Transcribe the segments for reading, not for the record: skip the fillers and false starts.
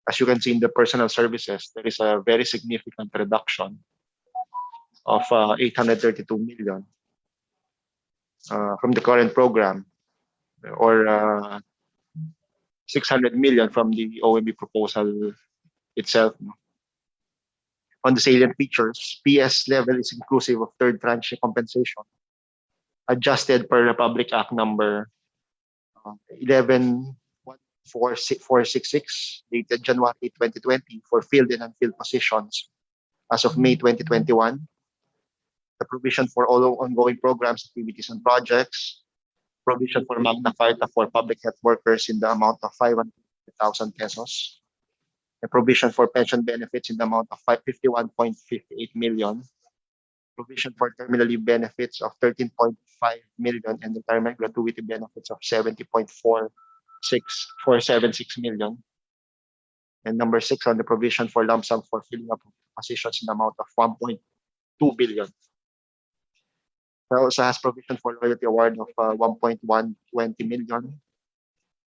as you can see in the personal services, there is a very significant reduction of 832 million from the current program, or 600 million from the OMB proposal itself. On the salient features, PS level is inclusive of third tranche compensation, adjusted per Republic Act number 11-14466, dated January 2020, for filled and unfilled positions as of May 2021. The provision for all ongoing programs, activities, and projects. Provision for Magna Carta for public health workers in the amount of 500,000 pesos. A provision for pension benefits in the amount of 51.58 million. Provision for terminal leave benefits of 13.5 million and retirement gratuity benefits of 70.476 million. And number 6 on the provision for lump sum for filling up positions in the amount of 1.2 billion. It also has provision for loyalty award of 1.120 million.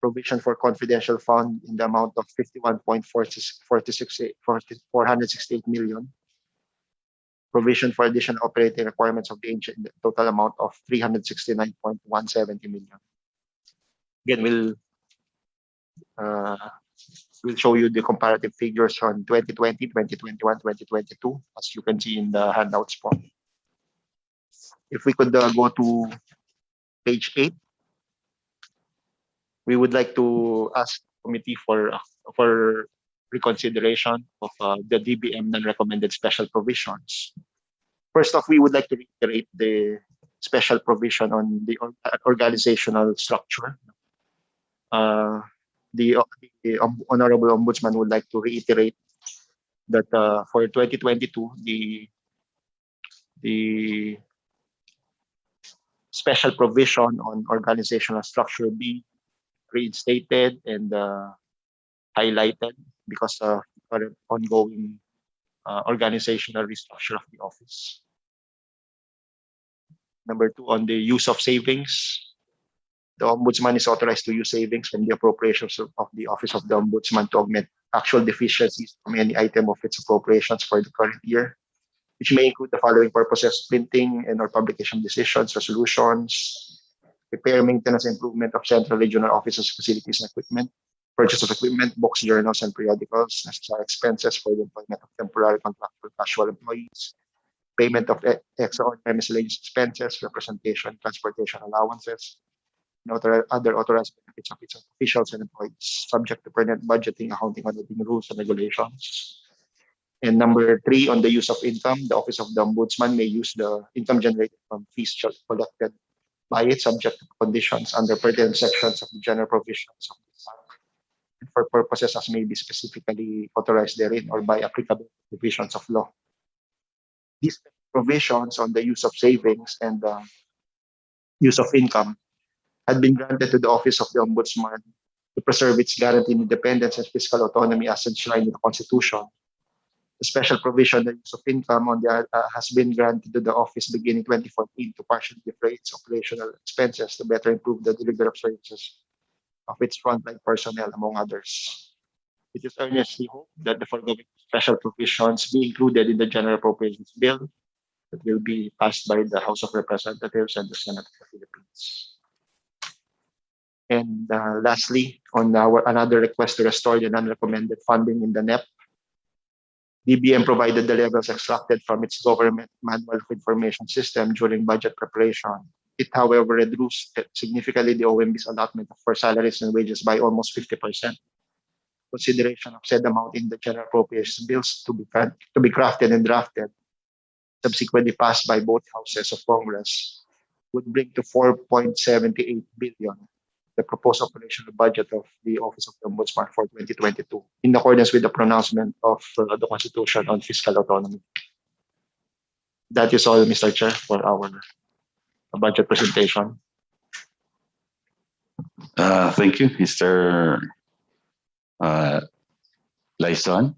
Provision for confidential fund in the amount of 51.468 million. Provision for additional operating requirements of the agency in the total amount of 369.170 million. Again, we'll show you the comparative figures on 2020, 2021, 2022, as you can see in the handouts form. If we could go to page 8, we would like to ask the committee for reconsideration of the DBM non-recommended special provisions. First off, we would like to reiterate the special provision on the organizational structure. The Honorable Ombudsman would like to reiterate that for 2022, the special provision on organizational structure be reinstated and highlighted because of current ongoing organizational restructure of the office. Number 2, on the use of savings. The Ombudsman is authorized to use savings from the appropriations of the Office of the Ombudsman to augment actual deficiencies from any item of its appropriations for the current year, which may include the following purposes: printing and or publication decisions, resolutions, repair, maintenance, improvement of central regional offices, facilities, and equipment, purchase of equipment, books, journals, and periodicals, necessary expenses for the employment of temporary contractual casual employees, payment of extraordinary miscellaneous expenses, representation, transportation allowances, and other authorized benefits of its officials and employees, subject to permanent budgeting, accounting, auditing rules and regulations. And number 3, on the use of income, the Office of the Ombudsman may use the income generated from fees collected by it, subject to conditions under pertinent sections of the general provisions of this act, and for purposes as may be specifically authorized therein or by applicable provisions of law. These provisions on the use of savings and use of income had been granted to the Office of the Ombudsman to preserve its guaranteed independence and fiscal autonomy as enshrined in the Constitution. The special provision on the use of income has been granted to the office beginning 2014 to partially defray its operational expenses to better improve the delivery of services of its frontline personnel, among others. It is earnestly hoped that the foregoing special provisions be included in the General Appropriations Bill that will be passed by the House of Representatives and the Senate of the Philippines. And lastly, on another request to restore the non-recommended funding in the NEP, DBM provided the levels extracted from its government manual of information system during budget preparation. It, however, reduced significantly the OMB's allotment for salaries and wages by almost 50%. Consideration of said amount in the General Appropriations Bills to be crafted and drafted, subsequently passed by both houses of Congress, would bring to 4.78 billion the proposed operational budget of the Office of the Ombudsman for 2022, in accordance with the pronouncement of the Constitution on fiscal autonomy. That is all, Mr. Chair, for our budget presentation. Thank you, Mr. Lyson.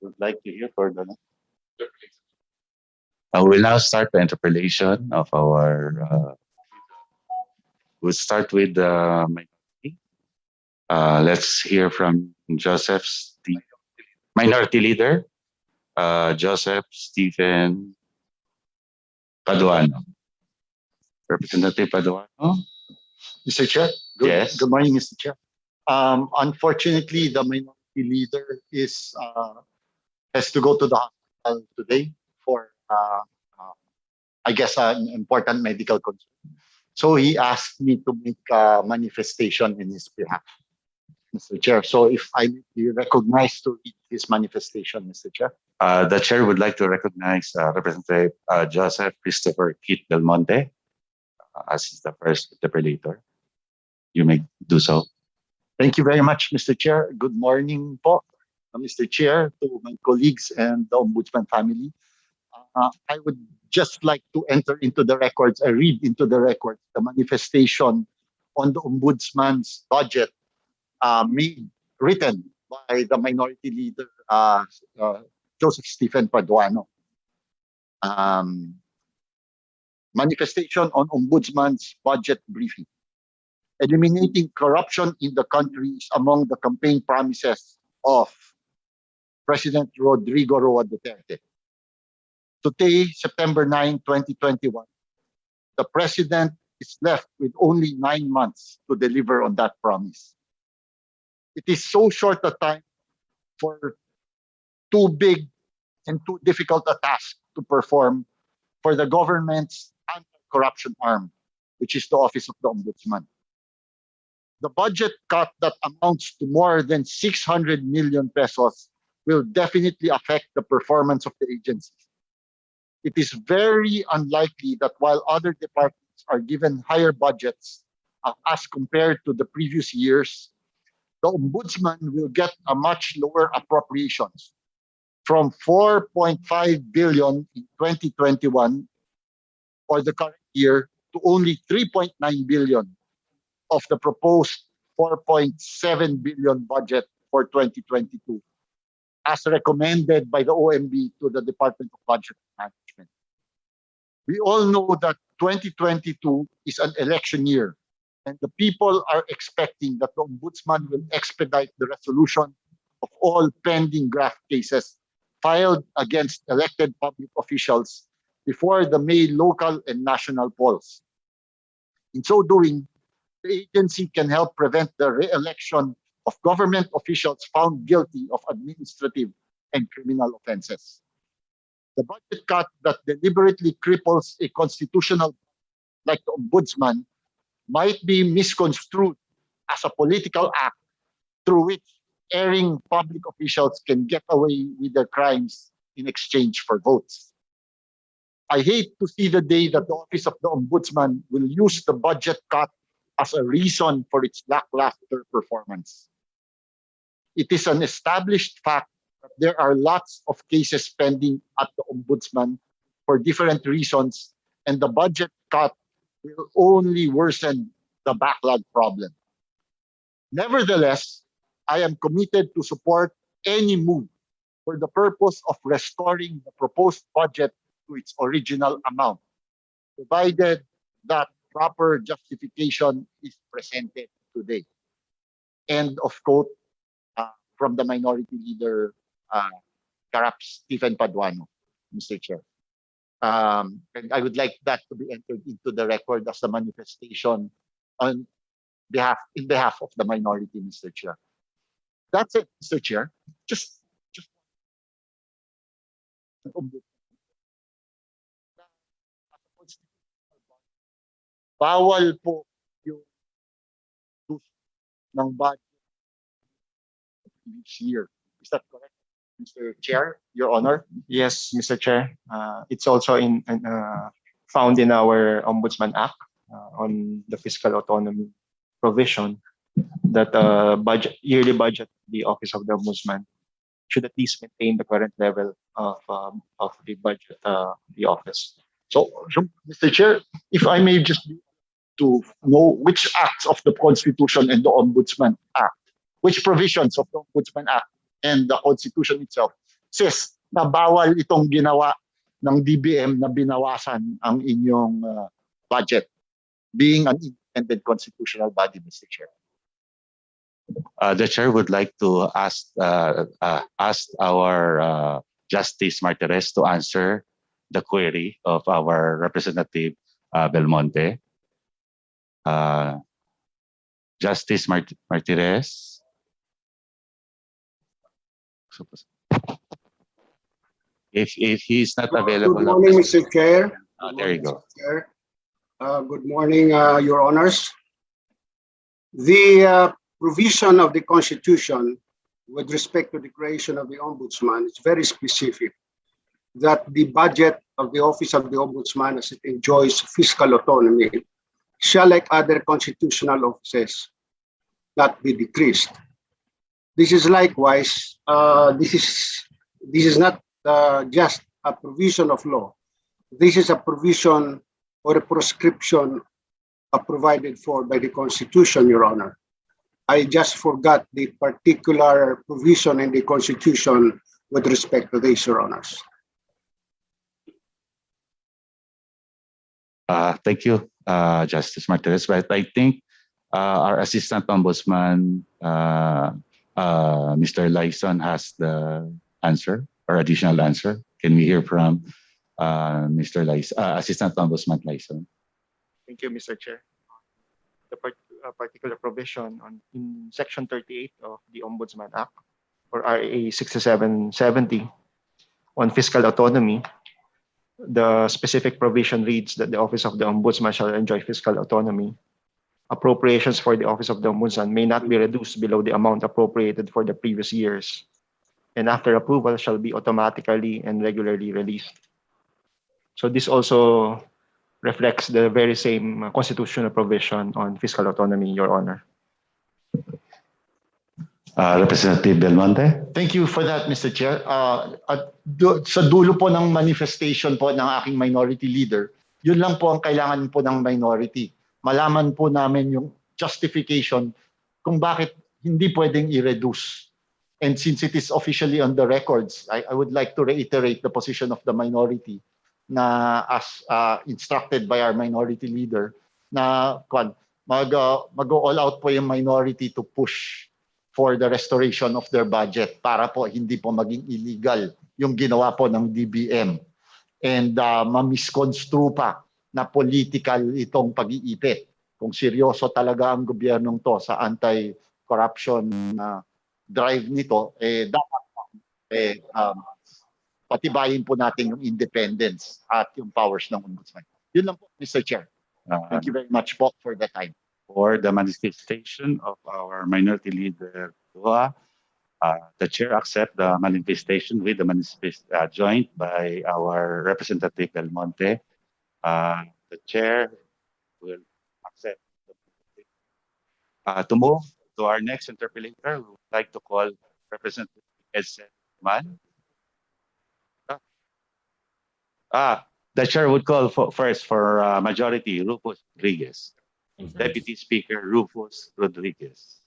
Would like to hear for the. We'll now start the interpellation of our. We'll start with the minority. Let's hear from Joseph, the Minority Leader, Joseph Stephen Paduano. Representative Paduano? Mr. Chair, Yes. good morning, Mr. Chair. Unfortunately, the minority leader has to go to the hospital today for, I guess, an important medical concern. So he asked me to make a manifestation in his behalf, Mr. Chair. So if I may be recognized to read his manifestation, Mr. Chair. The chair would like to recognize Representative Joseph Christopher Keith Del Monte as the first interpolator. You may do so. Thank you very much, Mr. Chair. Good morning po, Mr. Chair, to my colleagues and the Ombudsman family. I would just like to enter into the records, read into the records, the manifestation on the Ombudsman's budget written by the minority leader, Joseph Stephen Paduano. Manifestation on Ombudsman's budget briefing. Eliminating corruption in the country is among the campaign promises of President Rodrigo Roa Duterte. Today, September 9, 2021, the President is left with only 9 months to deliver on that promise. It is so short a time for too big and too difficult a task to perform for the government's anti-corruption arm, which is the Office of the Ombudsman. The budget cut that amounts to more than 600 million pesos will definitely affect the performance of the agency. It is very unlikely that while other departments are given higher budgets as compared to the previous years, the Ombudsman will get a much lower appropriations from 4.5 billion in 2021 or the current year to only 3.9 billion of the proposed 4.7 billion budget for 2022, as recommended by the OMB to the Department of Budget Management. We all know that 2022 is an election year, and the people are expecting that the Ombudsman will expedite the resolution of all pending graft cases filed against elected public officials before the May local and national polls. In so doing, the agency can help prevent the re-election of government officials found guilty of administrative and criminal offenses. The budget cut that deliberately cripples a constitutional like the Ombudsman might be misconstrued as a political act through which erring public officials can get away with their crimes in exchange for votes. I hate to see the day that the Office of the Ombudsman will use the budget cut as a reason for its lackluster performance. It is an established fact that there are lots of cases pending at the Ombudsman for different reasons, and the budget cut will only worsen the backlog problem. Nevertheless, I am committed to support any move for the purpose of restoring the proposed budget to its original amount, provided that proper justification is presented today. End of quote from the minority leader, Stephen Paduano, Mr. Chair. And I would like that to be entered into the record as a manifestation in behalf of the minority, Mr. Chair. That's it, Mr. Chair. Just bawal po yung use ng budget this year. Is that correct, Mr. Chair, Your Honor? Yes, Mr. Chair. It's also found in our Ombudsman Act on the fiscal autonomy provision that yearly budget of the Office of the Ombudsman should at least maintain the current level of the budget of the office. So, Mr. Chair, if I may just to know which acts of the Constitution and the Ombudsman Act, which provisions of the Ombudsman Act and the Constitution itself says na bawal itong ginawa ng DBM na binawasan ang inyong budget, being an independent constitutional body, Mr. Chair. The chair would like to ask our Justice Martirez to answer the query of our Representative Belmonte. Justice Martirez. If he's not available, Good morning, Mr. Chair. there you go. Chair. Good morning, Your Honors. The provision of the Constitution with respect to the creation of the Ombudsman is very specific, that the budget of the Office of the Ombudsman, as it enjoys fiscal autonomy, shall, like other constitutional offices, not be decreased. This is likewise, this is not just a provision of law. This is a provision or a prescription provided for by the Constitution, Your Honor. I just forgot the particular provision in the Constitution with respect to this, Your Honors. Thank you, Justice Martinez. But I think our Assistant Ombudsman, Mr. Lyson, has the answer or additional answer. Can we hear from Mr. Lyson, Assistant Ombudsman Lyson? Thank you, Mr. Chair. The particular provision in Section 38 of the Ombudsman Act, or RA 6770, on fiscal autonomy, the specific provision reads that the Office of the Ombudsman shall enjoy fiscal autonomy. Appropriations for the Office of the Ombudsman may not be reduced below the amount appropriated for the previous years, and after approval shall be automatically and regularly released. So this also reflects the very same constitutional provision on fiscal autonomy, Your Honor. Representative Belmonte. Thank you for that, Mr. Chair. Sa dulo po ng manifestation po ng aking minority leader, yun lang po ang kailangan po ng minority. Malaman po namin yung justification kung bakit hindi pwedeng i-reduce. And since it is officially on the records, I would like to reiterate the position of the minority na as instructed by our minority leader na mag-all out po yung minority to push for the restoration of their budget para po hindi po maging illegal yung ginawa po ng DBM and ma-misconstrue pa na political itong pag-iipit. Kung seryoso talaga ang gobyernong to sa anti-corruption drive nito, dapat patibayin po natin yung independence at yung powers ng Ombudsman. Yun lang po, Mr. Chair. Thank you very much po for the time. For the manifestation of our minority leader, the chair accept the manifestation with the joined by our Representative Belmonte. The chair will accept. To move to our next interpellator, we would like to call Representative Edson Man. The chair would call first for Majority Rufus Rodriguez. Deputy Speaker Rufus Rodriguez.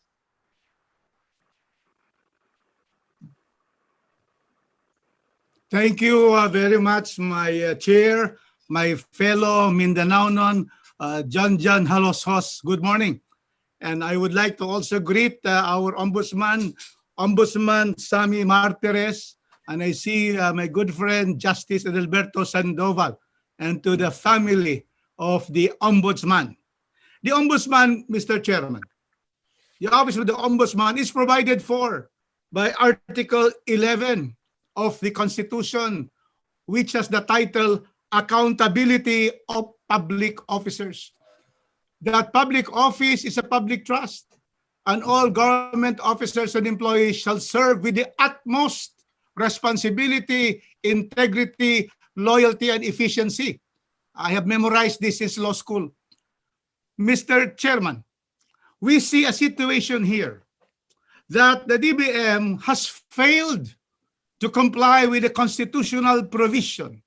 Thank you very much, my chair, my fellow Mindanaonon, John Haloshos. Good morning. And I would like to also greet our Ombudsman Sammy Martirez, and I see my good friend Justice Adalberto Sandoval, and to the family of the Ombudsman. The Ombudsman, Mr. Chairman, the Office of the Ombudsman is provided for by Article 11 of the Constitution, which has the title Accountability of Public Officers. That public office is a public trust, and all government officers and employees shall serve with the utmost responsibility, integrity, loyalty, and efficiency. I have memorized this in law school. Mr. Chairman, we see a situation here that the DBM has failed to comply with the constitutional provision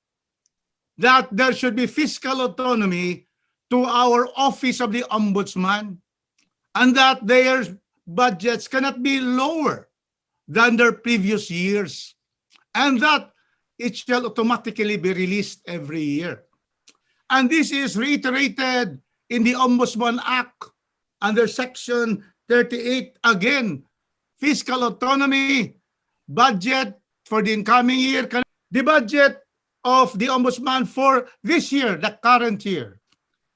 that there should be fiscal autonomy to our Office of the Ombudsman, and that their budgets cannot be lower than their previous years, and that it shall automatically be released every year. And this is reiterated in the Ombudsman Act under Section 38 again, fiscal autonomy, budget for the incoming year. The budget of the Ombudsman for this year, the current year,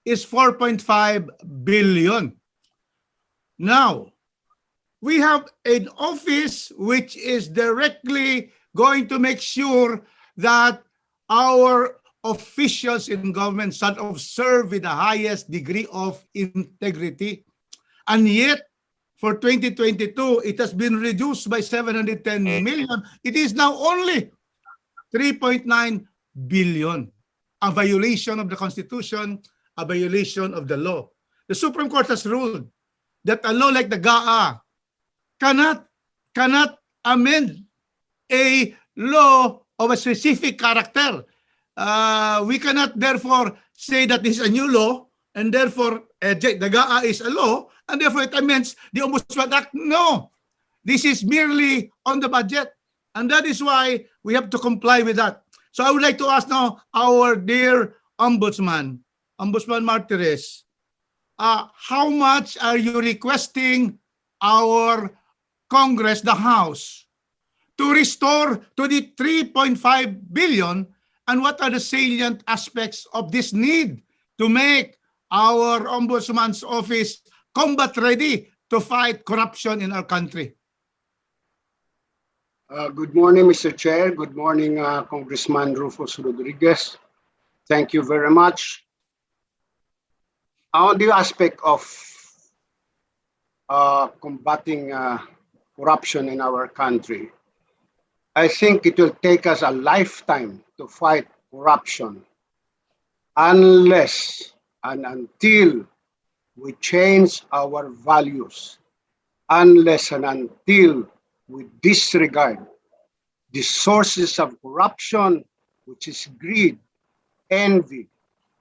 is 4.5 billion. Now, we have an office which is directly going to make sure that our officials in government shall observe with the highest degree of integrity. And yet, for 2022, it has been reduced by 710 million. It is now only 3.9 billion. A violation of the Constitution, a violation of the law. The Supreme Court has ruled that a law like the GAA cannot amend a law of a specific character. We cannot therefore say that this is a new law and therefore the GAA is a law and therefore it amends the Ombudsman Act. No, this is merely on the budget, and that is why we have to comply with that. So I would like to ask now our dear Ombudsman, Ombudsman Martires, how much are you requesting our Congress, the House, to restore to the 3.5 billion, and what are the salient aspects of this need to make our Ombudsman's office combat ready to fight corruption in our country? Good morning, Mr. Chair. Good morning, Congressman Rufus Rodriguez. Thank you very much. On the aspect of combating corruption in our country, I think it will take us a lifetime to fight corruption unless and until we change our values, unless and until we disregard the sources of corruption, which is greed, envy,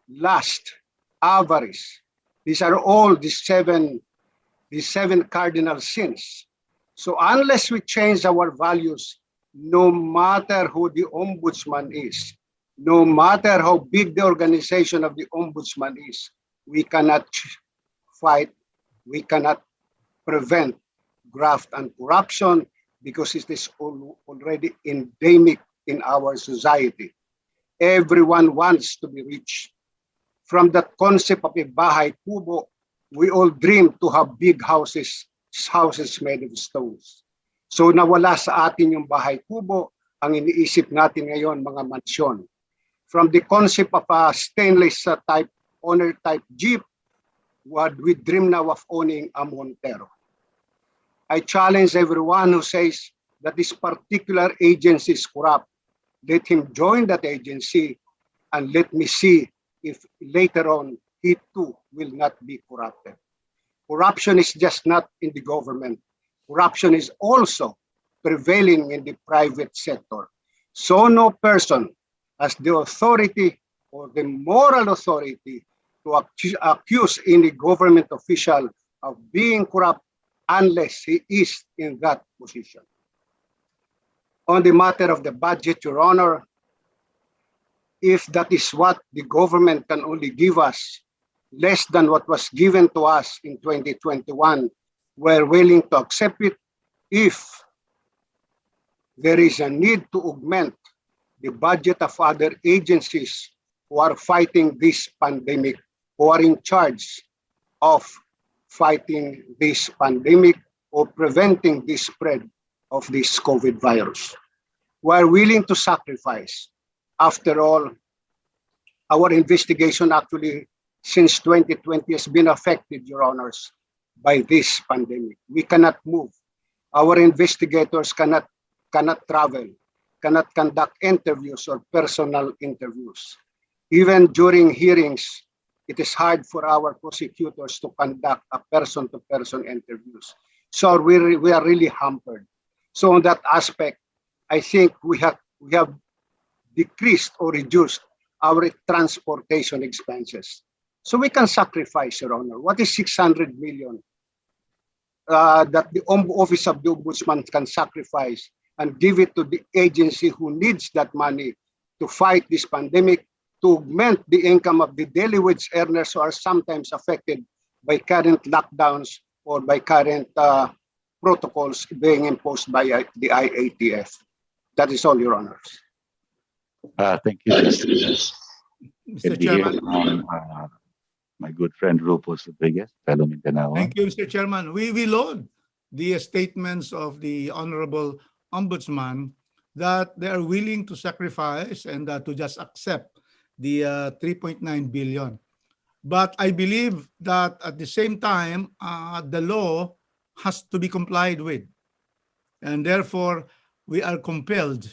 lust, avarice. These are all the seven cardinal sins. So unless we change our values, no matter who the Ombudsman is, no matter how big the organization of the Ombudsman is, we cannot fight, we cannot prevent graft and corruption because it is already endemic in our society. Everyone wants to be rich. From that concept of a bahay kubo, we all dream to have big houses made of stones. So nawala sa atin yung bahay kubo, ang iniisip natin ngayon mga mansyon. From the concept of a stainless type, owner type jeep, what we dream now of owning a Montero. I challenge everyone who says that this particular agency is corrupt. Let him join that agency and let me see if later on he too will not be corrupted. Corruption is just not in the government. Corruption is also prevailing in the private sector. So no person has the authority or the moral authority to accuse any government official of being corrupt unless he is in that position. On the matter of the budget, Your Honor, if that is what the government can only give us, less than what was given to us in 2021, we're willing to accept it if there is a need to augment the budget of other agencies who are fighting this pandemic, who are in charge of fighting this pandemic or preventing the spread of this COVID virus. We are willing to sacrifice. After all, our investigation actually since 2020 has been affected, Your Honors, by this pandemic. We cannot move. Our investigators cannot travel, cannot conduct interviews or personal interviews. Even during hearings, it is hard for our prosecutors to conduct a person-to-person interviews. So we are really hampered. So on that aspect, I think we have decreased or reduced our transportation expenses. So we can sacrifice, Your Honor. What is 600 million that the Office of the Ombudsman can sacrifice and give it to the agency who needs that money to fight this pandemic, to augment the income of the daily wage earners who are sometimes affected by current lockdowns or by current protocols being imposed by the IATF. That is all, Your Honors. Thank you, Justice. Mr. Can we hear Chairman. from my good friend Rufus Rodriguez, fellow Mindanao? Thank you, Mr. Chairman. We load the statements of the Honorable Ombudsman that they are willing to sacrifice and to just accept the 3.9 billion. But I believe that at the same time, the law has to be complied with. And therefore, we are compelled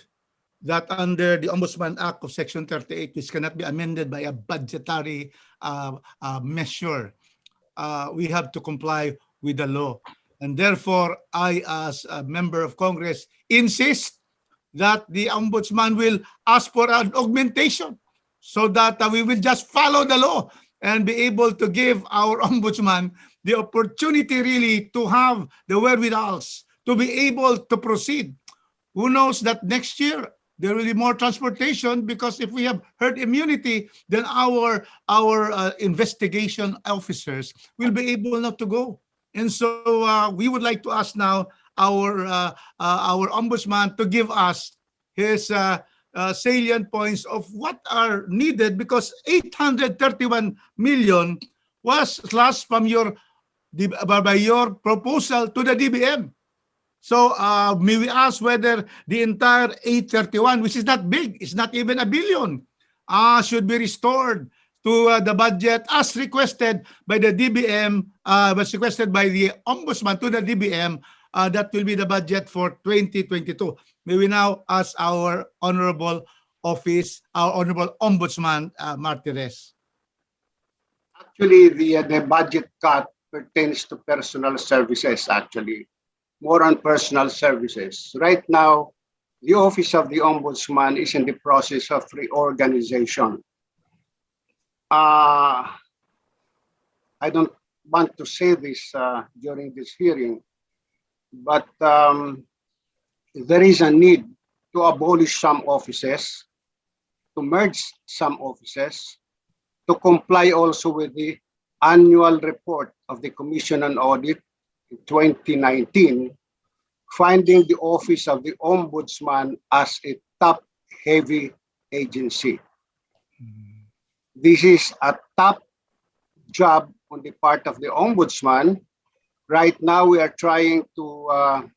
that under the Ombudsman Act of Section 38, which cannot be amended by a budgetary measure, we have to comply with the law. And therefore, I, as a member of Congress, insist that the Ombudsman will ask for an augmentation so that we will just follow the law and be able to give our Ombudsman the opportunity really to have the wherewithals to be able to proceed. Who knows that next year there will be more transportation, because if we have herd immunity, then our investigation officers will be able not to go. And so we would like to ask now our Ombudsman to give us his salient points of what are needed, because 831 million was slashed from by your proposal to the DBM. So may we ask whether the entire 831, which is not big, it's not even a billion, should be restored to the budget as requested by the DBM, was requested by the Ombudsman to the DBM. That will be the budget for 2022. May we now ask our honorable office, our honorable Ombudsman, Martires. Actually, the budget cut pertains to personal services, actually, more on personal services. Right now, the Office of the Ombudsman is in the process of reorganization. I don't want to say this during this hearing, but there is a need to abolish some offices, to merge some offices, to comply also with the annual report of the Commission on Audit in 2019, finding the Office of the Ombudsman as a top-heavy agency. This is a top job on the part of the Ombudsman. Right now, we are trying to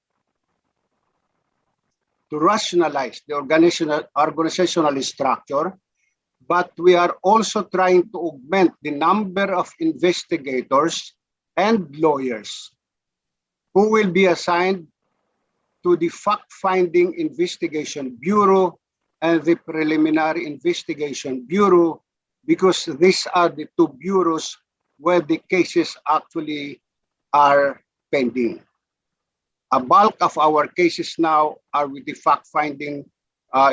rationalize the organizational structure, but we are also trying to augment the number of investigators and lawyers who will be assigned to the Fact-Finding Investigation Bureau and the Preliminary Investigation Bureau, because these are the two bureaus where the cases actually are pending. A bulk of our cases now are with the Fact-Finding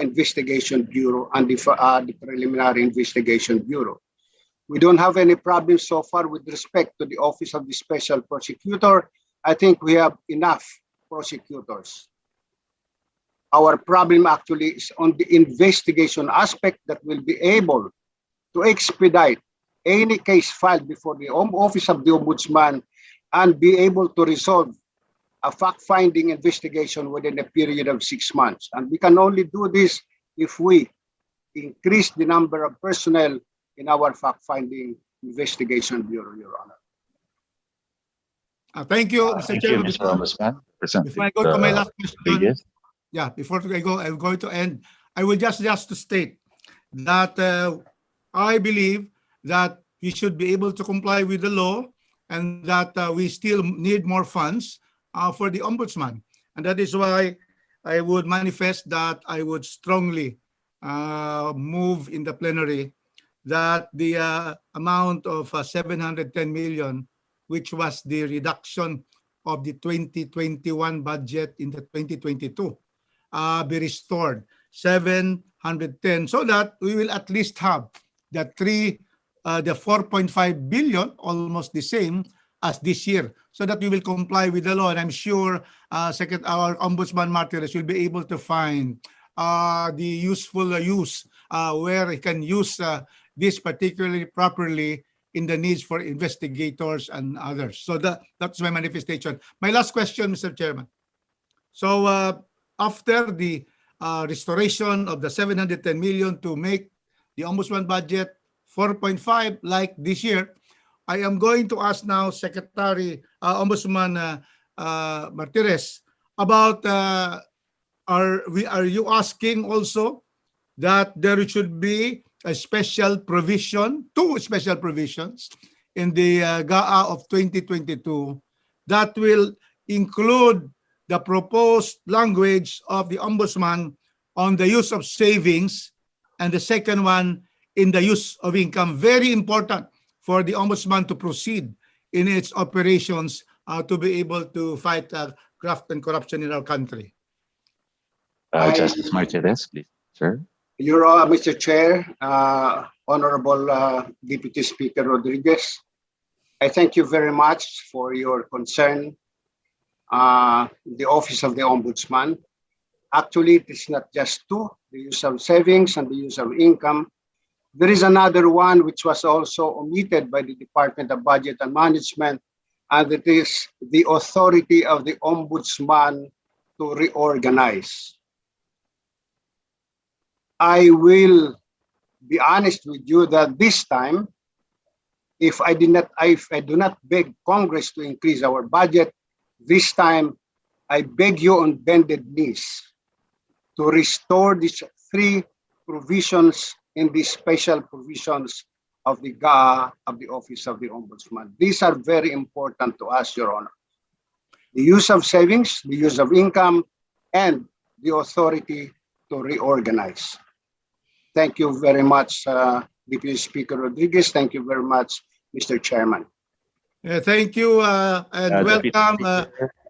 Investigation Bureau and the Preliminary Investigation Bureau. We don't have any problems so far with respect to the Office of the Special Prosecutor. I think we have enough prosecutors. Our problem actually is on the investigation aspect, that will be able to expedite any case filed before the Office of the Ombudsman and be able to resolve a fact-finding investigation within a period of 6 months. And we can only do this if we increase the number of personnel in our fact-finding investigation bureau, Your Honor. Thank you, Mr. Thank you, Chairman. Mr. Ombudsman. Before I go to my last question, Rodriguez. before I go, I'm going to end. I will just to state that I believe that we should be able to comply with the law, and that we still need more funds for the Ombudsman. And that is why I would manifest that I would strongly move in the plenary that the amount of 710 million, which was the reduction of the 2021 budget in the 2022, be restored, 710, so that we will at least have the 4.5 billion, almost the same as this year, so that we will comply with the law. And I'm sure our Ombudsman Martires will be able to find the useful use where he can use this particularly properly in the needs for investigators and others. So that's my manifestation. My last question, Mr. Chairman. So after the restoration of the 710 million to make the Ombudsman budget 4.5 like this year, I am going to ask now Secretary Ombudsman Martires about are you asking also that there should be a special provision, two special provisions in the GAA of 2022 that will include the proposed language of the Ombudsman on the use of savings, and the second one in the use of income. Very important for the Ombudsman to proceed in its operations to be able to fight graft and corruption in our country. Justice Martinez, please, sir. Mr. Chair, Honorable Deputy Speaker Rodriguez, I thank you very much for your concern. The Office of the Ombudsman. Actually, it is not just two, the use of savings and the use of income. There is another one which was also omitted by the Department of Budget and Management, and it is the authority of the Ombudsman to reorganize. I will be honest with you that this time, if I do not beg Congress to increase our budget, this time I beg you on bended knees to restore these three provisions in the special provisions of the GAA of the Office of the Ombudsman. These are very important to us, Your Honor. The use of savings, the use of income, and the authority to reorganize. Thank you very much, Deputy Speaker Rodriguez. Thank you very much, Mr. Chairman. Thank you and welcome,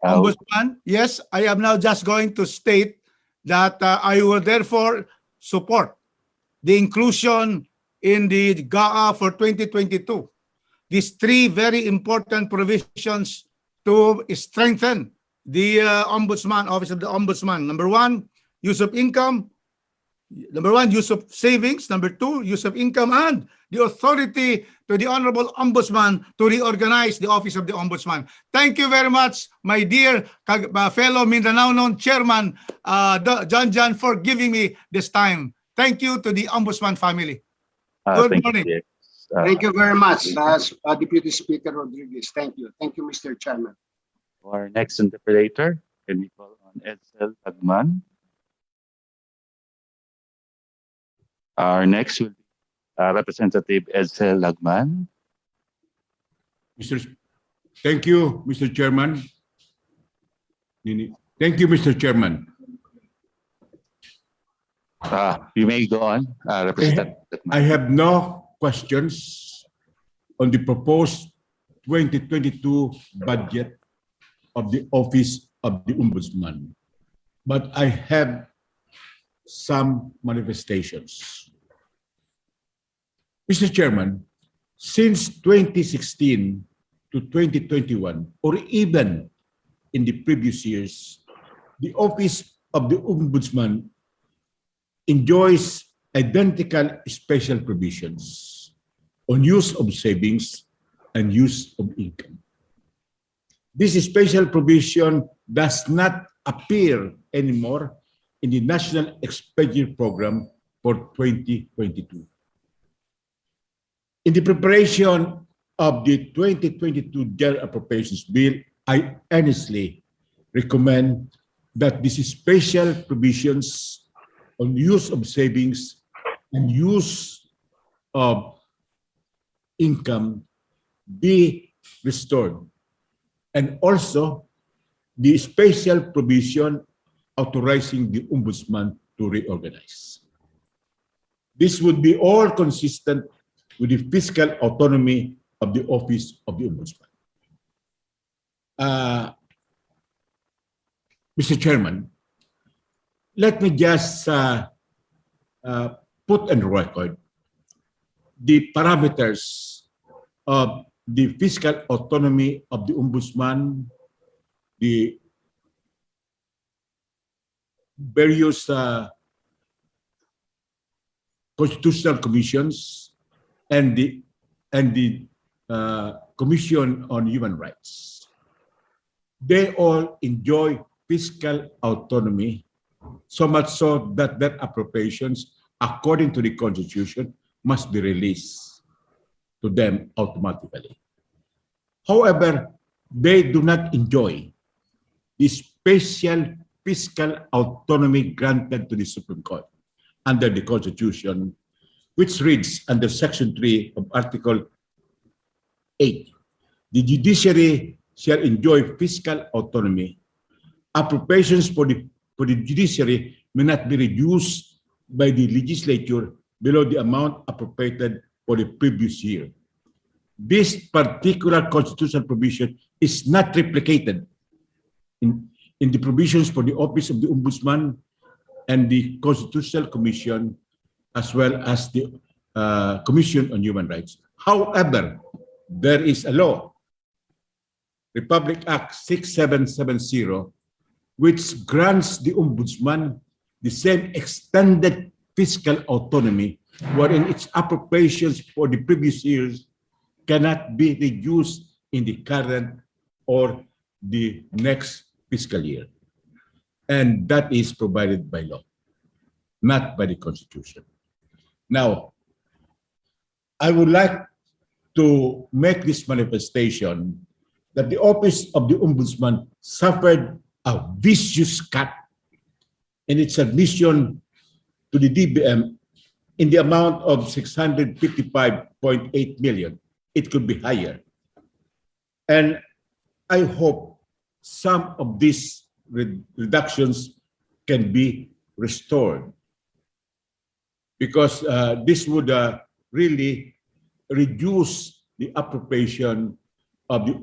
Ombudsman. Yes, I am now just going to state that I will therefore support the inclusion in the GAA for 2022. These three very important provisions to strengthen the Ombudsman, Office of the Ombudsman. Number one, use of income. Number one, use of savings. Number two, use of income, and the authority to the Honorable Ombudsman to reorganize the Office of the Ombudsman. Thank you very much, my dear fellow Mindanao Chairman John, for giving me this time. Thank you to the Ombudsman family. Good morning. Thank you very much, Deputy Speaker Rodriguez. Thank you. Thank you, Mr. Chairman. Our next interpreter, can we call on Edsel Agman? Our next will be Representative Edsel Agman. Thank you, Mr. Chairman. Thank you, Mr. Chairman. You may go on, Representative Agman. I have no questions on the proposed 2022 budget of the Office of the Ombudsman, but I have some manifestations. Mr. Chairman, since 2016 to 2021, or even in the previous years, the Office of the Ombudsman enjoys identical special provisions on use of savings and use of income. This special provision does not appear anymore in the National Expenditure Program for 2022. In the preparation of the 2022 General Appropriations Bill, I earnestly recommend that these special provisions on use of savings and use of income be restored, and also the special provision authorizing the Ombudsman to reorganize. This would be all consistent with the fiscal autonomy of the Office of the Ombudsman. Mr. Chairman, let me just put on record the parameters of the fiscal autonomy of the Ombudsman, the various constitutional commissions, and the Commission on Human Rights. They all enjoy fiscal autonomy, so much so that their appropriations, according to the Constitution, must be released to them automatically. However, they do not enjoy the special fiscal autonomy granted to the Supreme Court under the Constitution, which reads under Section 3 of Article 8, the judiciary shall enjoy fiscal autonomy. Appropriations for the judiciary may not be reduced by the legislature below the amount appropriated for the previous year. This particular constitutional provision is not replicated in the provisions for the Office of the Ombudsman and the Constitutional Commission, as well as the Commission on Human Rights. However, there is a law, Republic Act 6770, which grants the Ombudsman the same extended fiscal autonomy, wherein its appropriations for the previous years cannot be reduced in the current or the next fiscal year. And that is provided by law, not by the Constitution. Now, I would like to make this manifestation that the Office of the Ombudsman suffered a vicious cut in its admission to the DBM in the amount of 655.8 million. It could be higher. And I hope some of these reductions can be restored, because this would really reduce the appropriation of the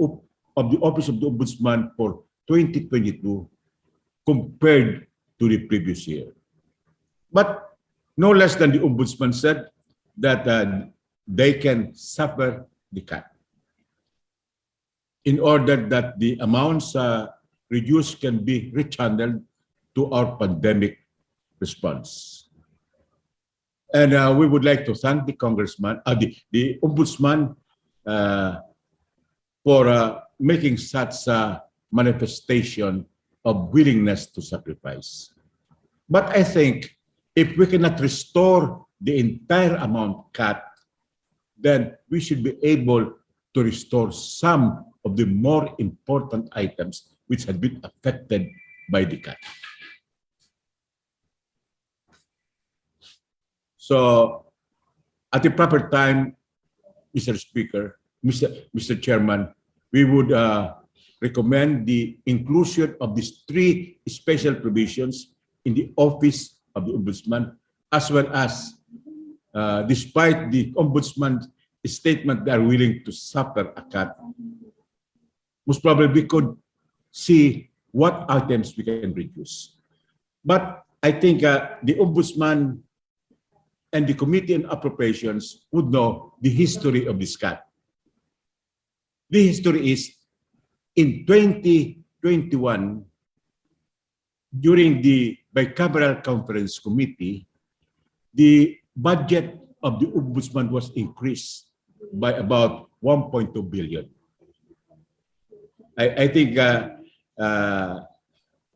Office of the Ombudsman for 2022 compared to the previous year. But no less than the Ombudsman said that they can suffer the cut in order that the amounts reduced can be rechanneled to our pandemic response. And we would like to thank the Congressman, the Ombudsman, for making such a manifestation of willingness to sacrifice. But I think if we cannot restore the entire amount cut, then we should be able to restore some of the more important items which had been affected by the cut. So, at the proper time, Mr. Speaker, Mr. Chairman, we would recommend the inclusion of these three special provisions in the Office of the Ombudsman, as well as, despite the Ombudsman's statement they are willing to suffer a cut, most probably we could see what items we can reduce. But I think the Ombudsman and the Committee on Appropriations would know the history of this cut. The history is, in 2021, during the Bicameral Conference Committee, the budget of the Ombudsman was increased by about 1.2 billion. I think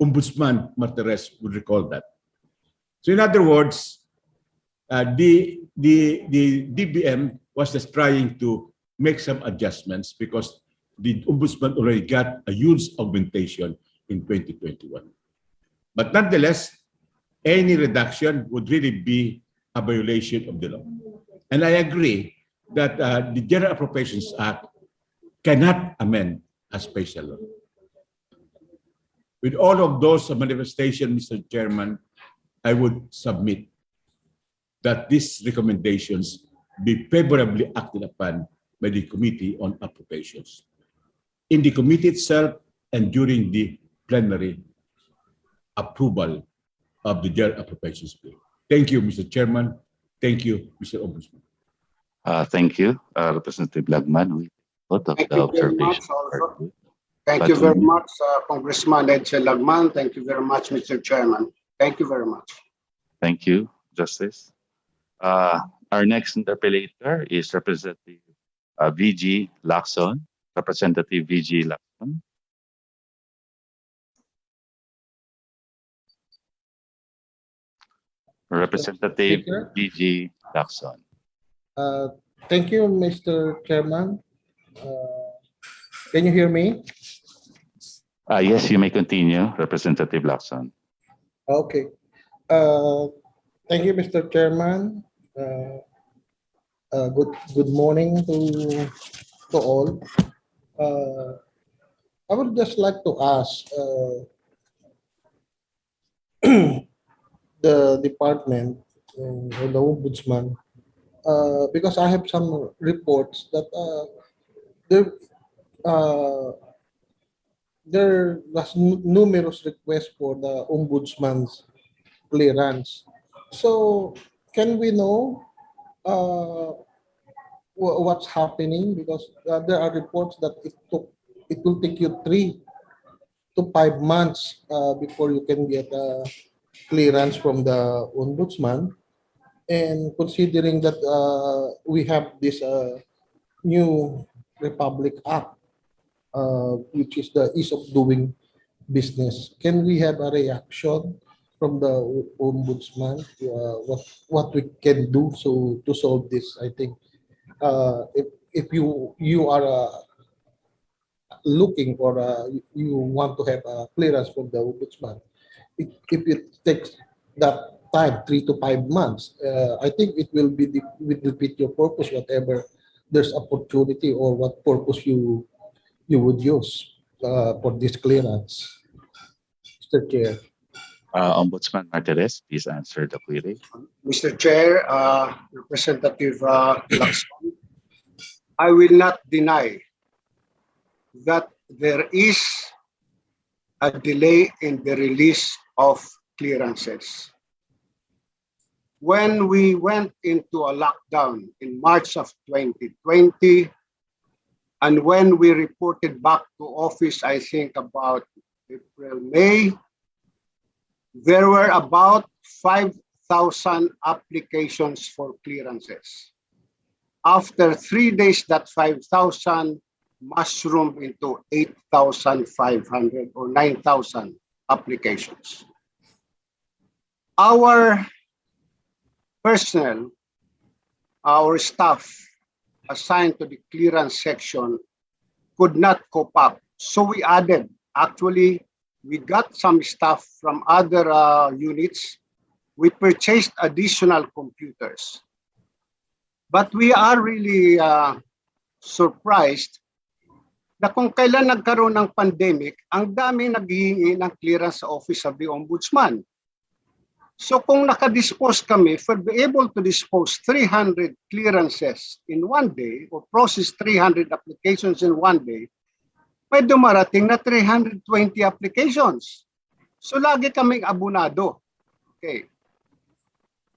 Ombudsman Martires would recall that. So in other words, the DBM was just trying to make some adjustments because the Ombudsman already got a huge augmentation in 2021. But nonetheless, any reduction would really be a violation of the law. And I agree that the General Appropriations Act cannot amend a special law. With all of those manifestations, Mr. Chairman, I would submit that these recommendations be favorably acted upon by the Committee on Appropriations, in the committee itself and during the plenary approval of the General Appropriations Bill. Thank you, Mr. Chairman. Thank you, Mr. Ombudsman. Thank you, Representative Lagman. We thought of Thank the you very much observation. also. Thank you very much, Congressman Edsel Lagman. Thank you very much, Mr. Chairman. Thank you very much. Thank you, Justice. Our next interpellator is Representative VG Lacson, Representative VG Lacson. Representative Speaker. VG Lacson. Thank you, Mr. Chairman. Can you hear me? Yes, you may continue, Representative Lacson. Okay. Thank you, Mr. Chairman. Good morning to all. I would just like to ask the department or the ombudsman, because I have some reports that there there was numerous requests for the ombudsman's clearance. So can we know what's happening? Because there are reports that it will take you 3 to 5 months before you can get a clearance from the ombudsman. And considering that we have this new Republic Act, which is the ease of doing business, can we have a reaction from the ombudsman? What we can do to solve this? I think if you are looking or you want to have a clearance from the ombudsman, if it takes that time, 3 to 5 months, I think it will defeat your purpose, whatever there's opportunity or what purpose you would use for this clearance. Mr. Chair. Ombudsman Martinez, please answer the query. Mr. Chair, Representative Lacson, I will not deny that there is a delay in the release of clearances. When we went into a lockdown in March of 2020, and when we reported back to office, I think about April, May, there were about 5,000 applications for clearances. After 3 days, that 5,000 mushroomed into 8,500 or 9,000 applications. Our personnel, our staff assigned to the clearance section could not cope up. So we added, actually, we got some staff from other units. We purchased additional computers. But we are really surprised na kung kailan nagkaroon ng pandemic, ang dami naghihingi ng clearance sa Office of the Ombudsman. So kung nakadispose kami, for be able to dispose 300 clearances in one day or process 300 applications in one day, may dumarating na 320 applications. So lagi kaming abunado. Okay.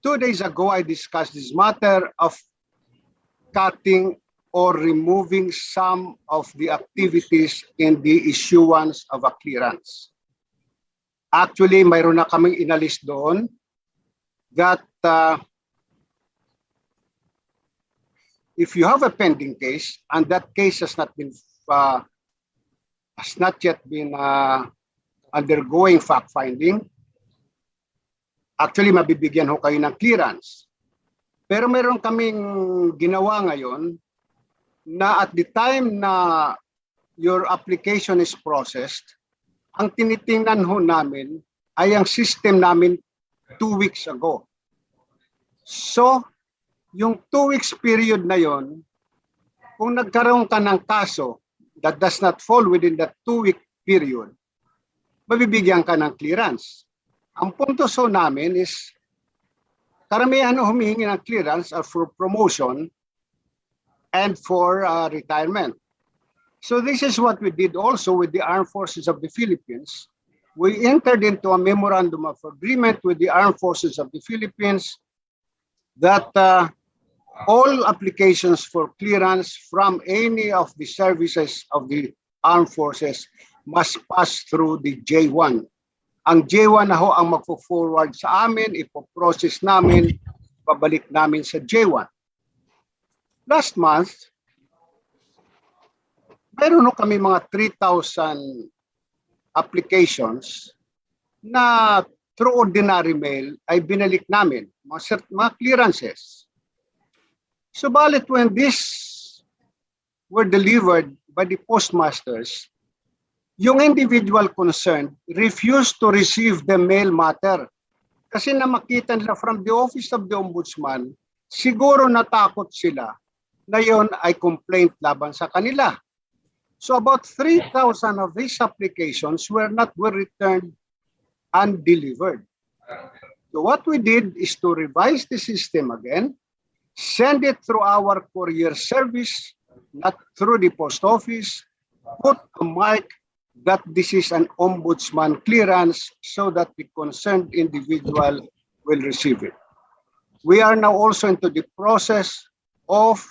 2 days ago, I discussed this matter of cutting or removing some of the activities in the issuance of a clearance. Actually, mayroon na kaming inalis doon that if you have a pending case and that case has not yet been undergoing fact-finding, actually mabibigyan ho kayo ng clearance. Pero mayroon kaming ginawa ngayon na at the time na your application is processed, ang tinitingnan ho namin ay ang system namin 2 weeks ago. So, yung 2 weeks period na yon, kung nagkaroon ka ng kaso that does not fall within that 2-week period, mabibigyan ka ng clearance. Ang punto so namin is, karamihan humihingi ng clearance are for promotion and for retirement. So this is what we did also with the Armed Forces of the Philippines. We entered into a memorandum of agreement with the Armed Forces of the Philippines that all applications for clearance from any of the services of the Armed Forces must pass through the J1. Ang J1 na ho ang magpo-forward sa amin, ipo-process namin, pabalik namin sa J1. Last month, meron kami mga 3,000 applications na through ordinary mail ay binalik namin, mga clearances. Subalit when these were delivered by the postmasters, yung individual concerned refused to receive the mail matter. Kasi na makita nila from the Office of the Ombudsman, siguro natakot sila na yon ay complaint laban sa kanila. So about 3,000 of these applications were returned undelivered. So what we did is to revise the system again, send it through our courier service, not through the post office, put a mark that this is an ombudsman clearance so that the concerned individual will receive it. We are now also into the process of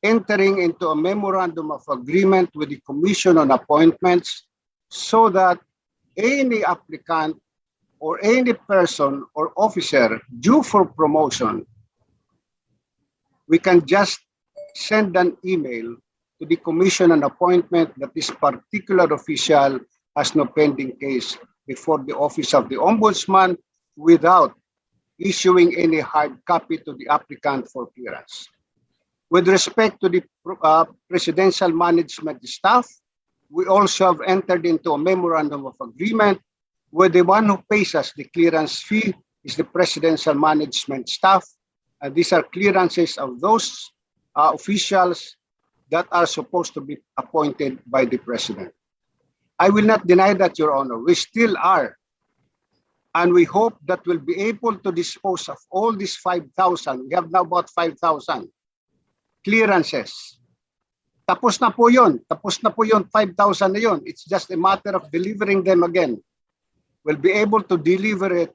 entering into a memorandum of agreement with the Commission on Appointments so that any applicant or any person or officer due for promotion, we can just send an email to the Commission on Appointment that this particular official has no pending case before the Office of the Ombudsman without issuing any hard copy to the applicant for clearance. With respect to the presidential management staff, we also have entered into a memorandum of agreement where the one who pays us the clearance fee is the presidential management staff. And these are clearances of those officials that are supposed to be appointed by the president. I will not deny that, Your Honor. We still are. And we hope that we'll be able to dispose of all these 5,000. We have now about 5,000 clearances. Tapos na po yun. Tapos na po yun, 5,000 na yun. It's just a matter of delivering them again. We'll be able to deliver it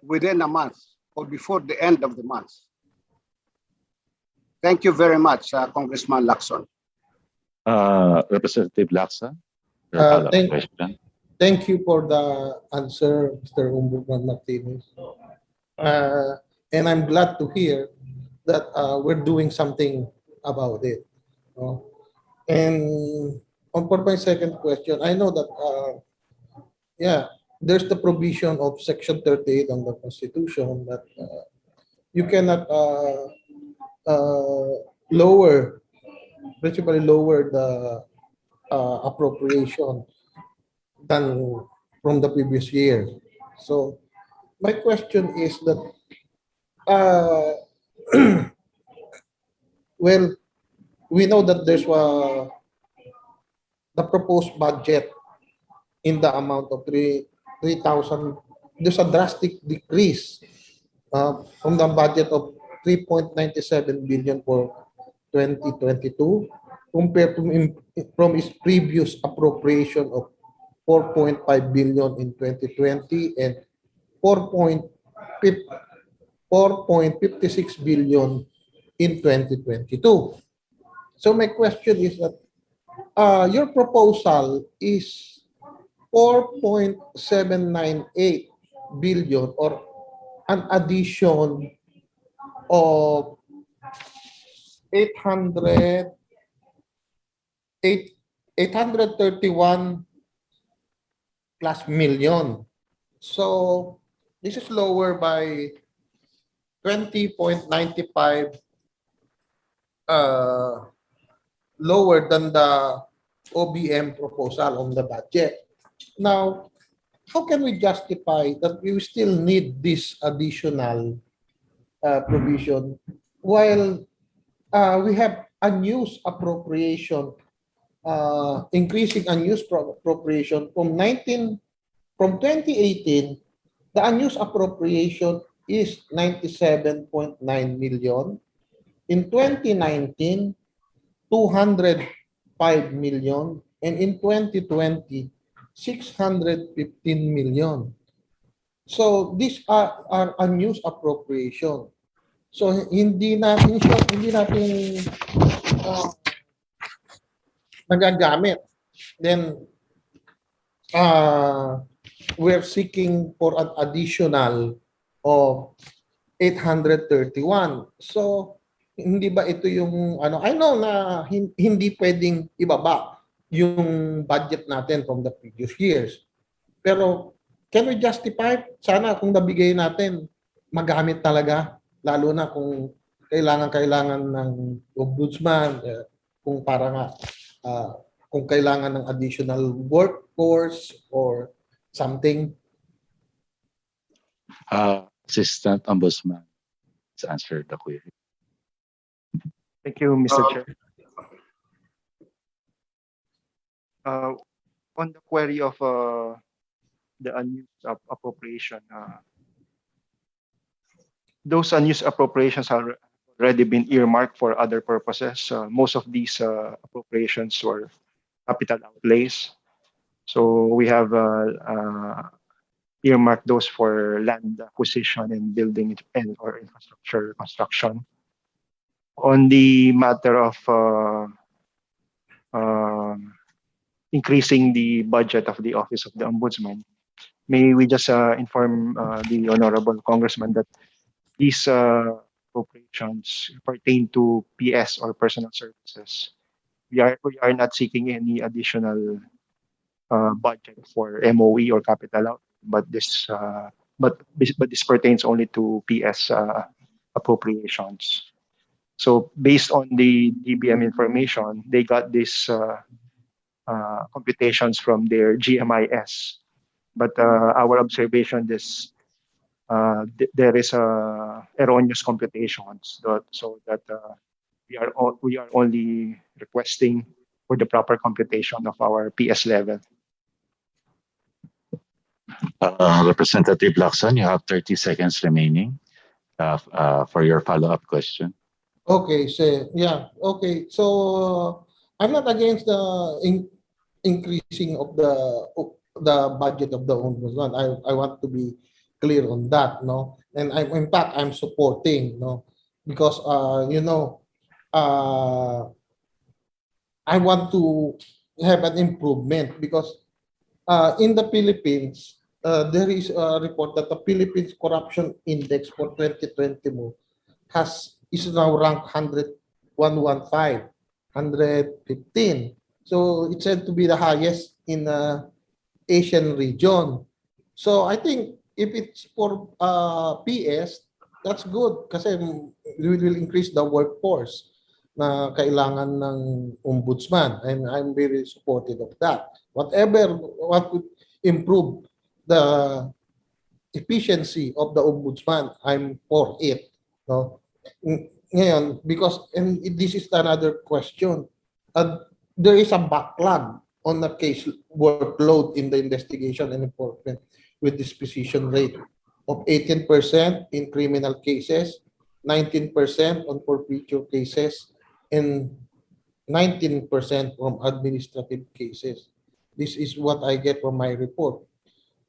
within a month or before the end of the month. Thank you very much, Congressman Lacson. Representative Laksa, your Uh, follow-up thank- question. Thank you for the answer, Mr. Ombudsman Martinez. And I'm glad to hear that we're doing something about it. And for my second question, I know that, there's the provision of Section 38 of the Constitution that you cannot principally lower the appropriation than from the previous year. So my question is that, well, we know that there's the proposed budget in the amount of 3,000. There's a drastic decrease from the budget of 3.97 billion for 2022 compared to from its previous appropriation of 4.5 billion in 2020 and 4.56 billion in 2022. So my question is that your proposal is 4.798 billion or an addition of 831 plus million. So this is lower by 20.95 lower than the OBM proposal on the budget. Now, how can we justify that we still need this additional provision while we have unused appropriation, increasing unused appropriation from 2018, the unused appropriation is 97.9 million. In 2019, 205 million, and in 2020, 615 million. So these are unused appropriation. So hindi natin nagagamit. Then we're seeking for an additional of 831. So Hindi ba ito yung ano, I know na hindi pwedeng ibaba yung budget natin from the previous years. Pero can we justify? Sana kung nabigay natin, magamit talaga, lalo na kung kailangan ng ombudsman, kung para nga kung kailangan ng additional workforce or something. Assistant Ombudsman to answer the query. Thank you, Mr. Chair. On the query of the unused appropriation, those unused appropriations have already been earmarked for other purposes. Most of these appropriations were capital outlays. So we have earmarked those for land acquisition and building and or infrastructure construction. On the matter of increasing the budget of the Office of the Ombudsman, may we just inform the Honorable Congressman that these appropriations pertain to PS or personal services. We are not seeking any additional budget for MOE or capital out, but this pertains only to PS appropriations. So based on the DBM information, they got these computations from their GMIS. But our observation is there is erroneous computations, so that we are only requesting for the proper computation of our PS level. Representative Lacson, you have 30 seconds remaining for your follow-up question. Okay, so yeah, okay. So I'm not against the increasing of the budget of the ombudsman. I want to be clear on that, no. And in fact I'm supporting, no, because I want to have an improvement because in the Philippines there is a report that the Philippines corruption index for 2020 is now ranked 115, 115. So it's said to be the highest in the Asian region. So I think if it's for PS, that's good kasi we will increase the workforce na kailangan ng ombudsman, and I'm very supportive of that. What would improve the efficiency of the ombudsman, I'm for it. No? Ngayon, because, and this is another question, there is a backlog on the case workload in the investigation and enforcement with disposition rate of 18% in criminal cases, 19% on forfeiture cases, and 19% from administrative cases. This is what I get from my report.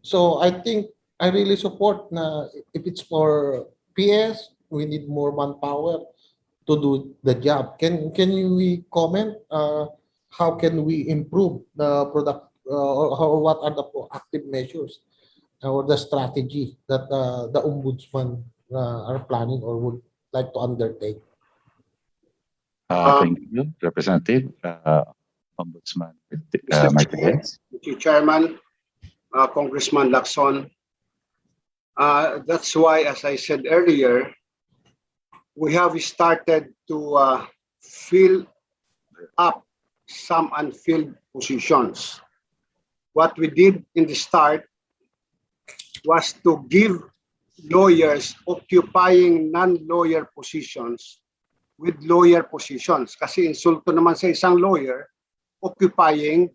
So I think I really support na if it's for PS, we need more manpower to do the job. Can we comment how can we improve the product or what are the proactive measures or the strategy that the ombudsman are planning or would like to undertake? Thank you, Representative Ombudsman Martinez. Mr. Chairman, Congressman Lacson, that's why, as I said earlier, we have started to fill up some unfilled positions. What we did in the start was to give lawyers occupying non-lawyer positions with lawyer positions. Kasi insulto naman sa isang lawyer occupying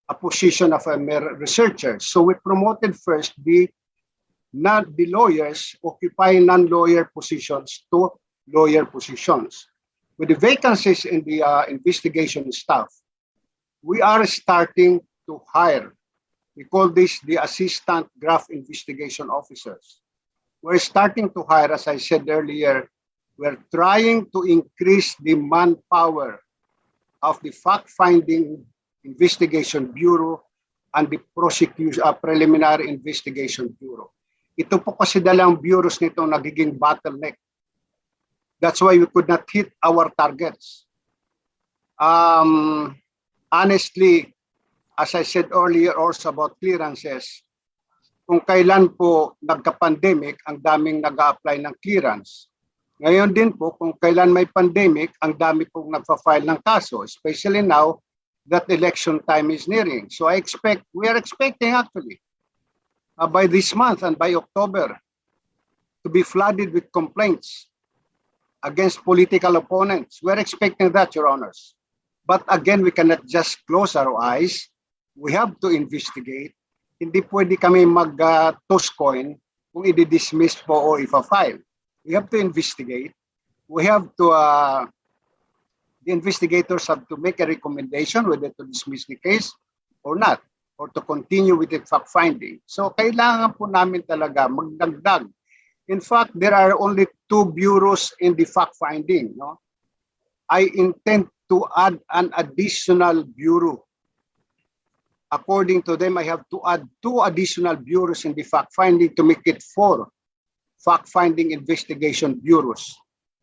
a position of a mere researcher. So we promoted first the lawyers occupying non-lawyer positions to lawyer positions. With the vacancies in the investigation staff, we are starting to hire. We call this the assistant graph investigation officers. We're starting to hire, as I said earlier, we're trying to increase the manpower of the fact-finding investigation bureau and the prosecution preliminary investigation bureau. Ito po kasi dalang bureaus nito nagiging bottleneck. That's why we could not hit our targets. Honestly, as I said earlier also about clearances, kung kailan po nagka-pandemic, ang daming nag-a-apply ng clearance. Ngayon din po, kung kailan may pandemic, ang dami pong nagfa-file ng kaso, especially now that election time is nearing. So we are expecting actually, by this month and by October, to be flooded with complaints against political opponents. We're expecting that, Your Honors. But again, we cannot just close our eyes. We have to investigate. Hindi pwede kami mag-toss coin kung i-dismiss po o i-file. We have to investigate. We have to, the investigators have to make a recommendation whether to dismiss the case or not, or to continue with the fact-finding. So kailangan po namin talaga magdagdag. In fact, there are only 2 bureaus in the fact-finding. No? I intend to add an additional bureau. According to them, I have to add 2 additional bureaus in the fact-finding to make it 4 fact-finding investigation bureaus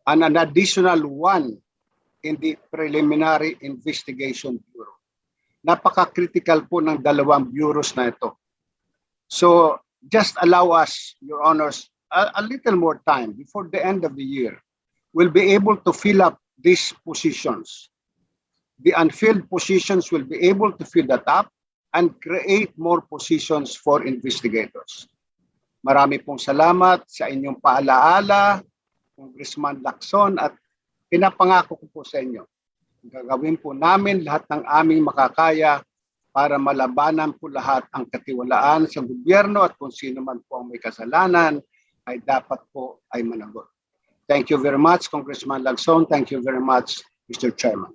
and an additional 1 in the preliminary investigation bureau. Napaka-critical po ng 2 bureaus na ito. So just allow us, Your Honors, a little more time before the end of the year. We'll be able to fill up these positions. The unfilled positions will be able to fill that up and create more positions for investigators. Marami pong salamat sa inyong paalaala, Congressman Lacson, at pinapangako ko po sa inyo. Gagawin po namin lahat ng aming makakaya para malabanan po lahat ang katiwalaan sa gobyerno at kung sino man po ang may kasalanan ay dapat po ay managot. Thank you very much, Congressman Lacson. Thank you very much, Mr. Chairman.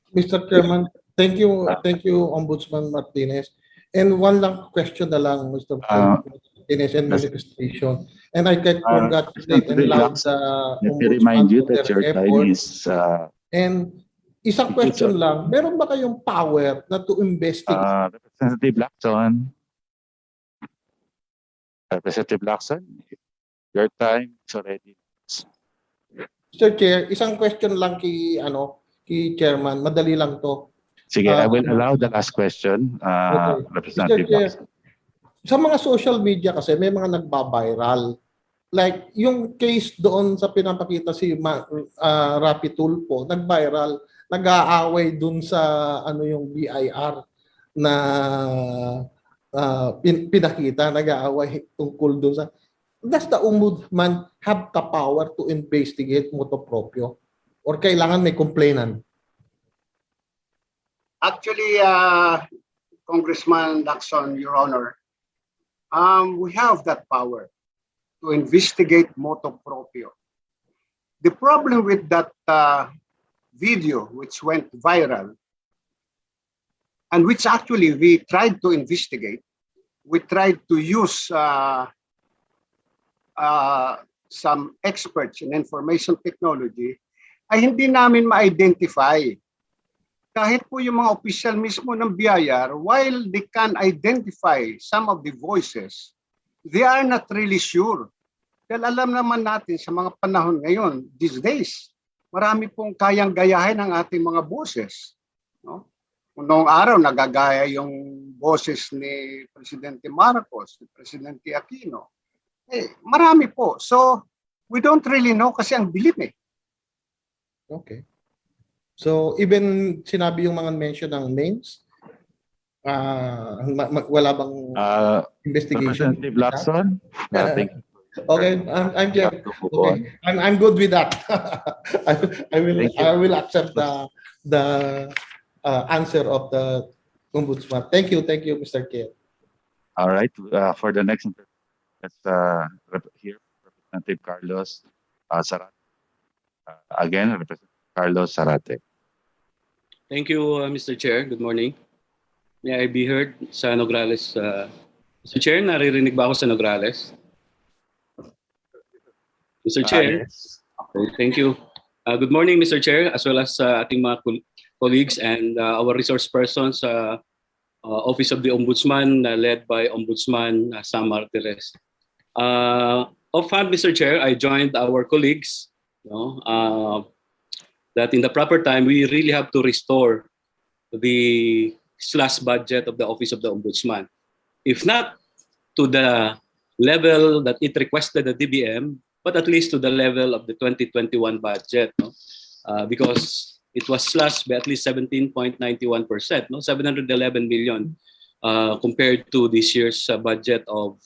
Mr. Chairman, thank you, Ombudsman Martinez. And one lang question na lang, Mr. Martinez, and manifestation. And I can congratulate and laud the Let me remind you that your time efforts. is And isang question lang, meron ba kayong power na to investigate? Representative Lacson. Representative Lacson, your time is already. Mr. Chair, isang question lang kay Chairman, madali lang to. Sige, I will allow the last question, Okay. Representative Mr. Chair, Lacson. sa mga social media kasi may mga nagba-viral. Like yung case doon sa pinapakita si Rapi Tulfo, nag-viral, nag-aaway dun sa yung BIR na pinakita, nag-aaway tungkol dun sa. Does the Ombudsman have the power to investigate motu proprio? Or kailangan may complainant? Actually, Congressman Lacson, Your Honor, we have that power to investigate motu proprio. The problem with that video which went viral and which actually we tried to investigate, we tried to use some experts in information technology, ay hindi namin ma-identify. Kahit po yung mga opisyal mismo ng BIR, while they can identify some of the voices, they are not really sure. Dahil alam naman natin sa mga panahon ngayon, these days, marami pong kayang gayahin ang ating mga boses. No? Noong araw, nagagaya yung boses ni Presidente Marcos, ni Presidente Aquino. Marami po. So, we don't really know kasi ang dilim eh. Okay. So, even sinabi yung mga mention ng names, wala bang investigation? Representative Lacson, thank you. Okay, I'm good. Okay. I'm good with that. I will accept the answer of the Ombudsman. Thank you, Mr. Chair. All right. For the next, let's hear Representative Carlos Zarate. Again, Representative Carlos Zarate. Thank you, Mr. Chair. Good morning. May I be heard sa Nograles? Mr. Chair, naririnig ba ako sa Nograles? Mr. Chair. Yes. Okay, thank you. Good morning, Mr. Chair, as well as ating mga colleagues and our resource persons sa Office of the Ombudsman led by Ombudsman Sam Martires. Offhand, Mr. Chair, I joined our colleagues that in the proper time we really have to restore the slash budget of the Office of the Ombudsman. If not to the level that it requested the DBM, but at least to the level of the 2021 budget, because it was slashed by at least 17.91%, 711 million compared to this year's budget of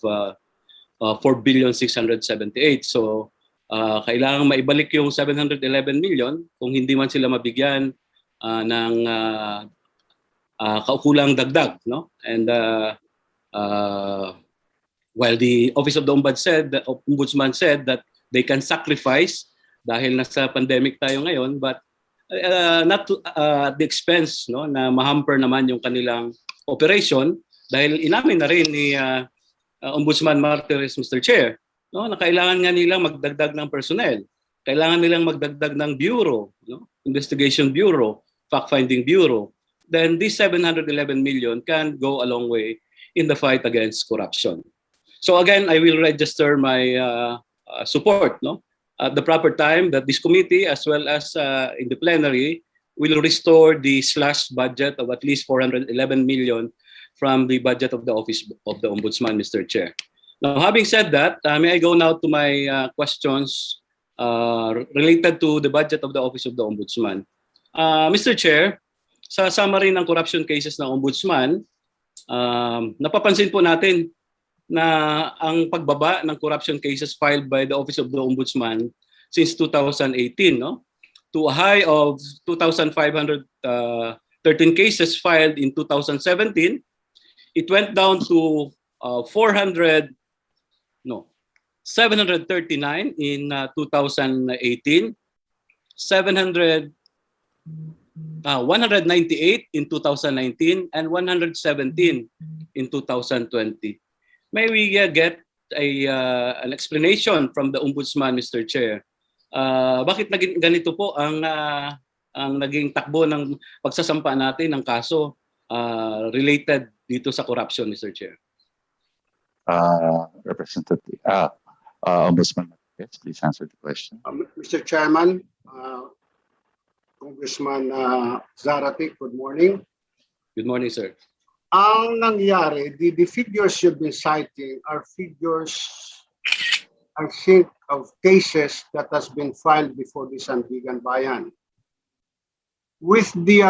4,678,000,000. So kailangan maibalik yung 711 million kung hindi man sila mabigyan ng kaukulang dagdag, no? And while the Office of the Ombudsman said that they can sacrifice dahil nasa pandemic tayo ngayon, but not to, at the expense, no, na mahamper naman yung kanilang operation, dahil inamin na rin ni Ombudsman Martires, Mr. Chair, no, na kailangan nga nilang magdagdag ng personnel, kailangan nilang magdagdag ng bureau, no, investigation bureau, fact-finding bureau. Then this 711 million can go a long way in the fight against corruption. So again, I will register my support, no, at the proper time that this committee, as well as in the plenary, will restore the slash budget of at least 411 million from the budget of the Office of the Ombudsman, Mr. Chair. Now, having said that, may I go now to my questions related to the budget of the Office of the Ombudsman. Mr. Chair, sa summary ng corruption cases ng Ombudsman, napapansin po natin na ang pagbaba ng corruption cases filed by the Office of the Ombudsman since 2018, no, to a high of 2,513 cases filed in 2017, it went down to 739 in 2018, 198 in 2019, and 117 in 2020. May we get an explanation from the Ombudsman, Mr. Chair? Bakit naging ganito po ang naging takbo ng pagsasampa natin ng kaso related dito sa corruption, Mr. Chair? Representative Ombudsman, yes, please answer the question. Mr. Chairman, Congressman Zaratic, good morning. Good morning, sir. Ang nangyari, the figures you've been citing are figures, I think, of cases that has been filed before the Sandigan Bayan. With the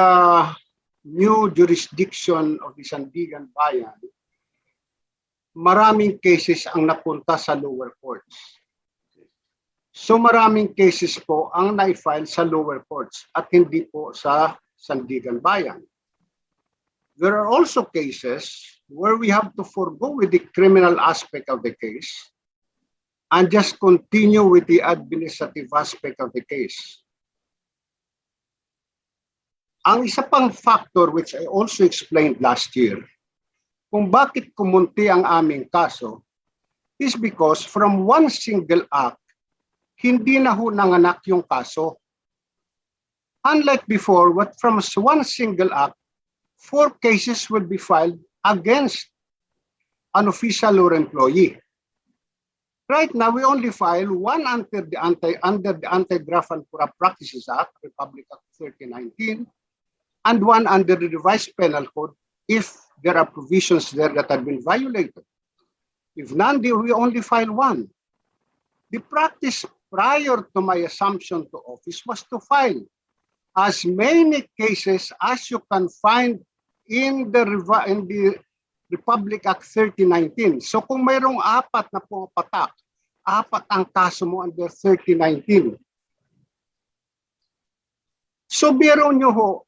new jurisdiction of the Sandigan Bayan, maraming cases ang napunta sa lower courts. So maraming cases po ang na-file sa lower courts at hindi po sa Sandigan Bayan. There are also cases where we have to forgo with the criminal aspect of the case and just continue with the administrative aspect of the case. Ang isa pang factor which I also explained last year, kung bakit kumunti ang aming kaso, is because from one single act, hindi na ho nanganak yung kaso. Unlike before, what from one single act, 4 cases will be filed against an official or employee. Right now, we only file one under the Anti-Graft and Corrupt Practices Act, Republic Act 3019, and one under the revised penal code if there are provisions there that have been violated. If none, we only file one. The practice prior to my assumption to office was to file as many cases as you can find in the Republic Act 3019. So kung mayroong 4 na pumapatak, 4 ang kaso mo under 3019. So biro nyo ho,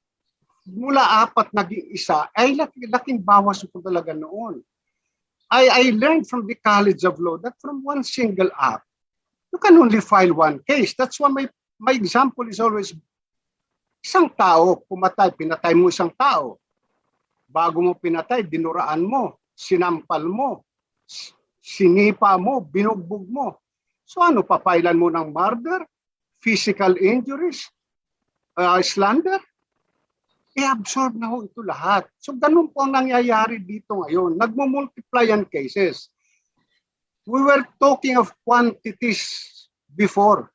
mula 4 naging isa, ay laking bawas po talaga noon. I learned from the College of Law that from one single act, you can only file one case. That's why my example is always, isang tao, pumatay, pinatay mo isang tao. Bago mo pinatay, dinuraan mo, sinampal mo, sinipa mo, binugbog mo. So ano, papailan mo ng murder, physical injuries, slander? I-absorb na ho ito lahat. So ganun po ang nangyayari dito ngayon. Nagmumultiply ang cases. We were talking of quantities before.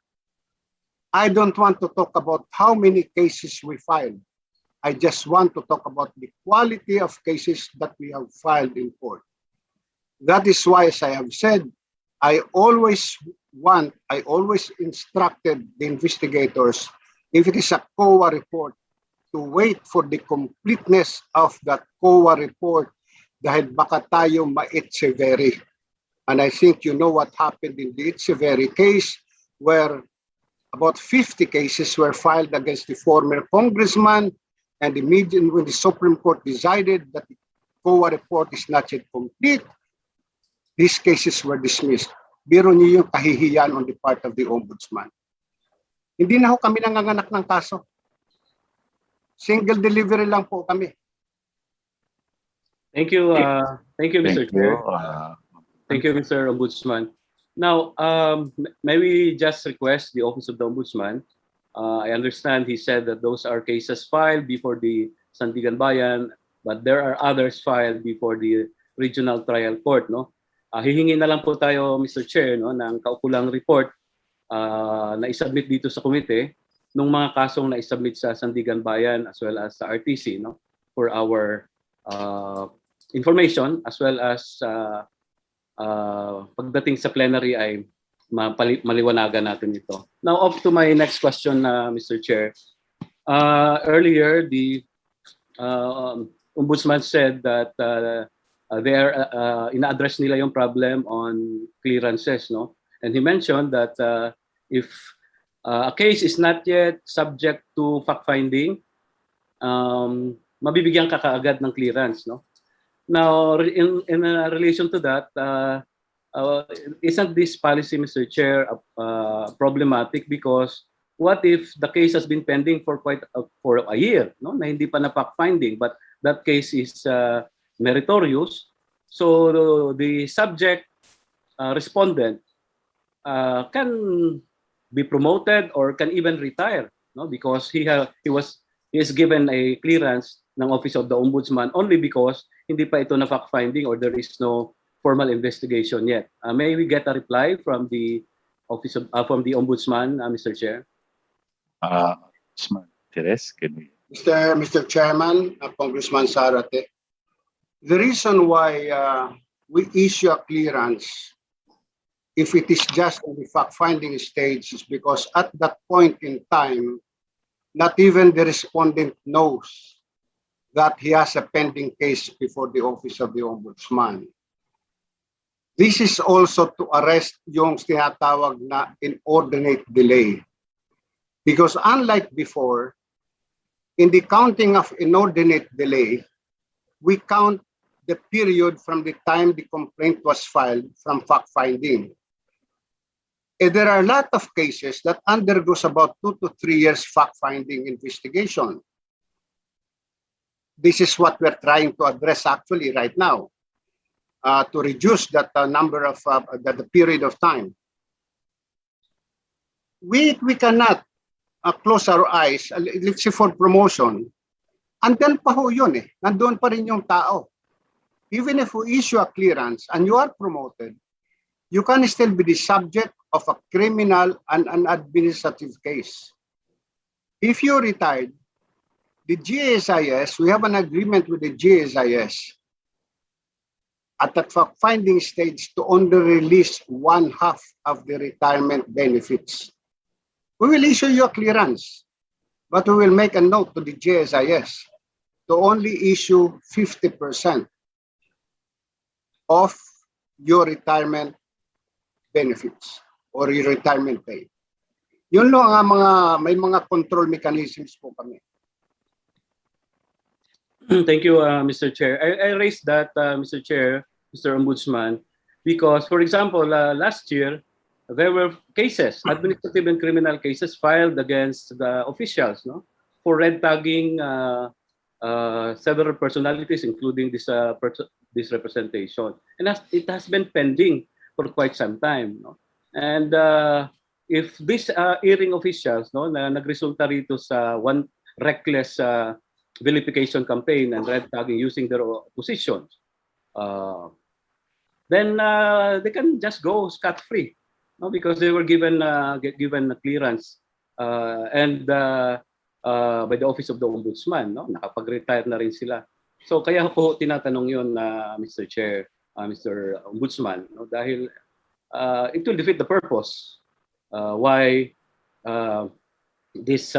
I don't want to talk about how many cases we filed. I just want to talk about the quality of cases that we have filed in court. That is why, as I have said, I always instructed the investigators, if it is a COA report, to wait for the completeness of that COA report dahil baka tayo ma-Echeverry. And I think you know what happened in the Echeverry case, where about 50 cases were filed against the former congressman, and immediately when the Supreme Court decided that the COA report is not yet complete, these cases were dismissed. Biro niyo yung kahihiyan on the part of the Ombudsman. Hindi na ho kami nanganganak ng kaso. Single delivery lang po kami. Thank you, Mr. Chair. Uh, Thank you, Mr. Ombudsman. Now, may we just request the Office of the Ombudsman? I understand he said that those are cases filed before the Sandigan Bayan, but there are others filed before the Regional Trial Court, no? Hihingi na lang po tayo, Mr. Chair, no, ng kaukulang report na isubmit dito sa komite ng mga kasong na isubmit sa Sandigan Bayan as well as sa RTC, no, for our information, as well as pagdating sa plenary ay maliwanagan natin ito. Now, off to my next question, Mr. Chair. Earlier, the Ombudsman said that ina-address nila yung problem on clearances, no? And he mentioned that if a case is not yet subject to fact-finding, mabibigyan ka kaagad ng clearance, no? Now, in relation to that, isn't this policy, Mr. Chair, problematic? Because what if the case has been pending for for a year, no? Na hindi pa na fact-finding, but that case is meritorious, so the subject respondent can be promoted or can even retire, no? Because he is given a clearance ng Office of the Ombudsman only because hindi pa ito na fact-finding or there is no formal investigation yet. May we get a reply from the Office of from the Ombudsman, Mr. Chair? Ombudsman Teres, can we? Mr. Chairman, Congressman Sarate, the reason why we issue a clearance if it is just in the fact-finding stage is because at that point in time, not even the respondent knows that he has a pending case before the Office of the Ombudsman. This is also to arrest yung tinatawag na inordinate delay. Because unlike before, in the counting of inordinate delay, we count the period from the time the complaint was filed from fact-finding. And there are a lot of cases that undergoes about 2 to 3 years fact-finding investigation. This is what we're trying to address actually right now, to reduce that number of the period of time. We cannot close our eyes, let's say for promotion, andyan pa ho yun eh, nandun pa rin yung tao. Even if we issue a clearance and you are promoted, you can still be the subject of a criminal and an administrative case. If you retired, the GSIS, we have an agreement with the GSIS at that fact-finding stage to only release 1/2 of the retirement benefits. We will issue you a clearance, but we will make a note to the GSIS to only issue 50% of your retirement benefits or your retirement pay. Yun lang ang may mga control mechanisms po kami. Thank you, Mr. Chair. I raised that, Mr. Chair, Mr. Ombudsman, because, for example, last year, there were cases, administrative and criminal cases filed against the officials, no, for red tagging several personalities, including this representation, and it has been pending for quite some time, no? And if these erring officials, no, na nagresulta rito sa one reckless vilification campaign and red tagging using their positions, then they can just go scot-free, no? Because they were given a clearance and by the Office of the Ombudsman, no? Nakapag-retire na rin sila. So kaya po tinatanong yun na Mr. Chair, Mr. Ombudsman, no? Dahil it will defeat the purpose why this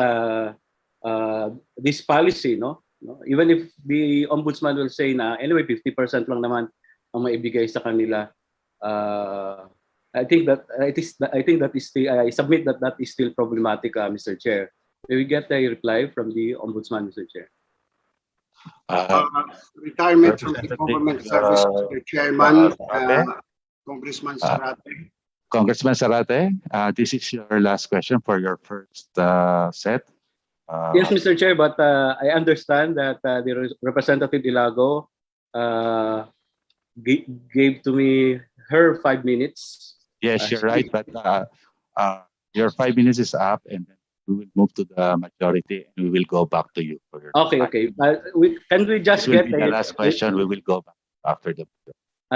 policy, no? Even if the Ombudsman will say na anyway 50% lang naman ang maibigay sa kanila, I submit that is still problematic, Mr. Chair. May we get a reply from the Ombudsman, Mr. Chair? Retirement from the government service, Mr. Chairman, Congressman Zarate. Congressman Zarate, this is your last question for your first set. Yes, Mr. Chair, but I understand that the Representative Ilago gave to me her 5 minutes. Yes, you're right, but your 5 minutes is up, and then we will move to the majority, and we will go back to you for your. Okay. Can we just This will get be the last question? We will go back after the.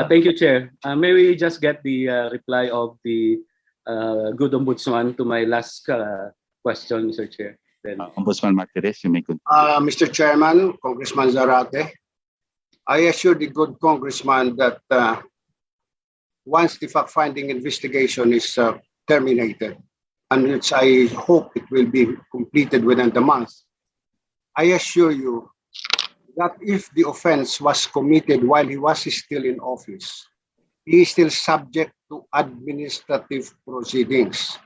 Thank you, Chair. May we just get the reply of the good Ombudsman to my last question, Mr. Chair? Then. Ombudsman Martires, you may continue. Mr. Chairman, Congressman Zarate, I assure the good Congressman that once the fact-finding investigation is terminated, and which I hope it will be completed within the month, I assure you that if the offense was committed while he was still in office, he is still subject to administrative proceedings.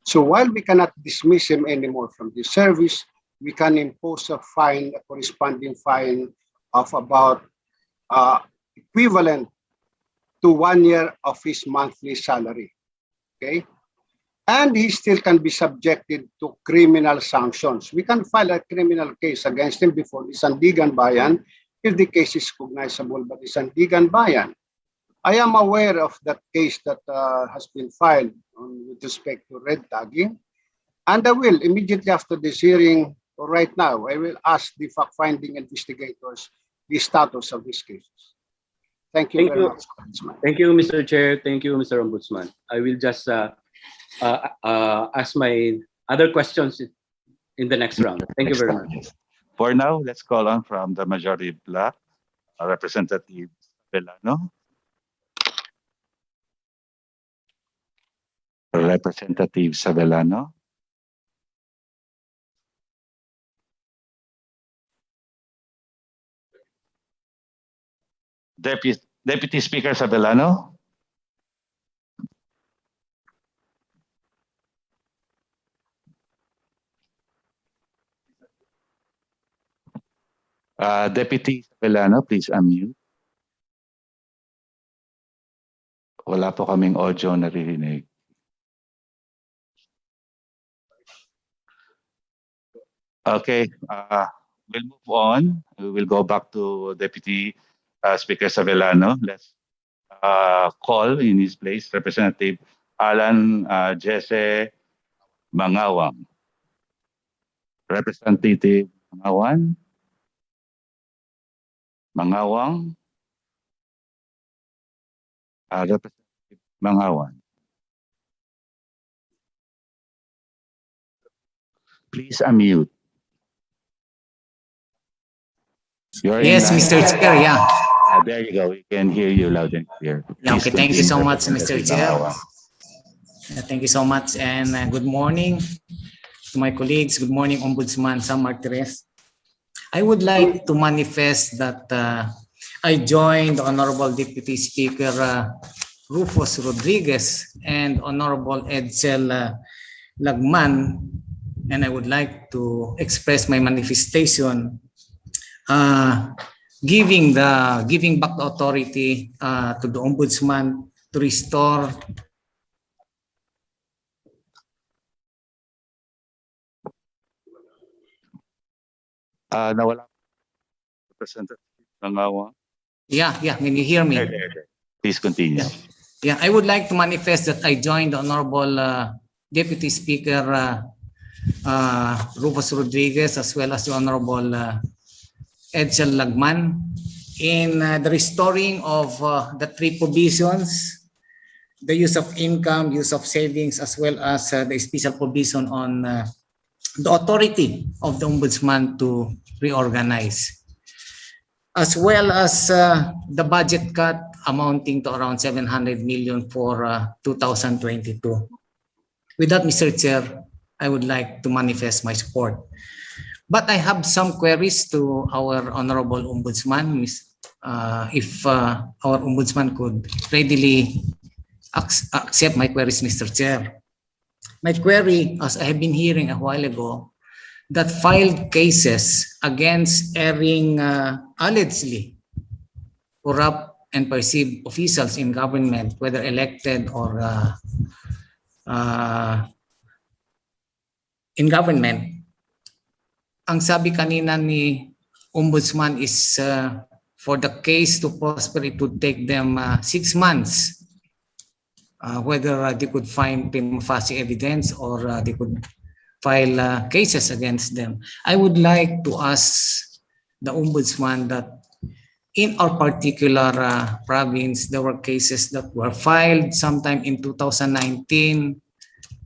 So while we cannot dismiss him anymore from the service, we can impose a fine, a corresponding fine of about equivalent to 1 year of his monthly salary. Okay? And he still can be subjected to criminal sanctions. We can file a criminal case against him before the Sandigan Bayan if the case is cognizable by the Sandigan Bayan. I am aware of that case that has been filed with respect to red tagging, and I will immediately after this hearing, or right now, I will ask the fact-finding investigators the status of these cases. Thank you very much, Congressman. Thank you, Mr. Chair. Thank you, Mr. Ombudsman. I will just ask my other questions in the next round. Thank you very much. For now, let's call on from the majority bloc, Representative Vellano. Representative Sabellano. Deputy Speaker Sabellano. Deputy Sabellano, please unmute. Wala po kaming audio naririnig. Okay, we'll move on. We will go back to Deputy Speaker Sabellano. Let's call in his place Representative Alan Jesse Mangawang. Representative Mangawang. Representative Mangawang. Please unmute. Yes, Mr. Chair, yeah. There you go. We can hear you loud and clear. Yeah, okay, thank you so much, Mr. Chair. Mangawang. Thank you so much, and good morning to my colleagues. Good morning, Ombudsman Sam Martires. I would like to manifest that I joined Honorable Deputy Speaker Rufus Rodriguez and Honorable Edsel Lagman, and I would like to express my manifestation giving back the authority to the Ombudsman to restore nawala Representative Mangawang. Yeah, can you hear me? There. Please continue. Yeah, I would like to manifest that I joined the Honorable Deputy Speaker Rufus Rodriguez as well as the Honorable Edsel Lagman in the restoring of the 3 provisions the use of income, use of savings, as well as the special provision on the authority of the Ombudsman to reorganize, as well as the budget cut amounting to around 700 million for 2022. With that, Mr. Chair, I would like to manifest my support. But I have some queries to our Honorable Ombudsman. If our Ombudsman could readily accept my queries, Mr. Chair. My query, as I have been hearing a while ago, that filed cases against erring allegedly corrupt and perceived officials in government, whether elected or in government. Ang sabi kanina ni Ombudsman is for the case to prosper, it would take them 6 months. Whether they could find prima facie evidence or they could file cases against them. I would like to ask the Ombudsman that in our particular province, there were cases that were filed sometime in 2019,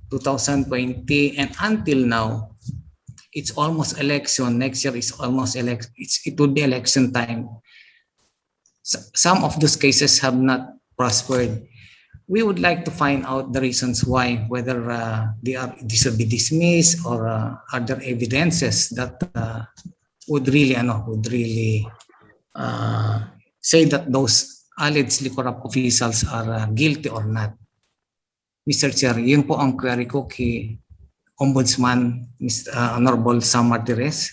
2020, and until now, it's almost election. Next year is almost election. It would be election time. Some of those cases have not prospered. We would like to find out the reasons why, whether they should be dismissed or are there evidences that would really say that those allegedly corrupt officials are guilty or not. Mr. Chair, yun po ang query ko kay Ombudsman Honorable Sam Martires.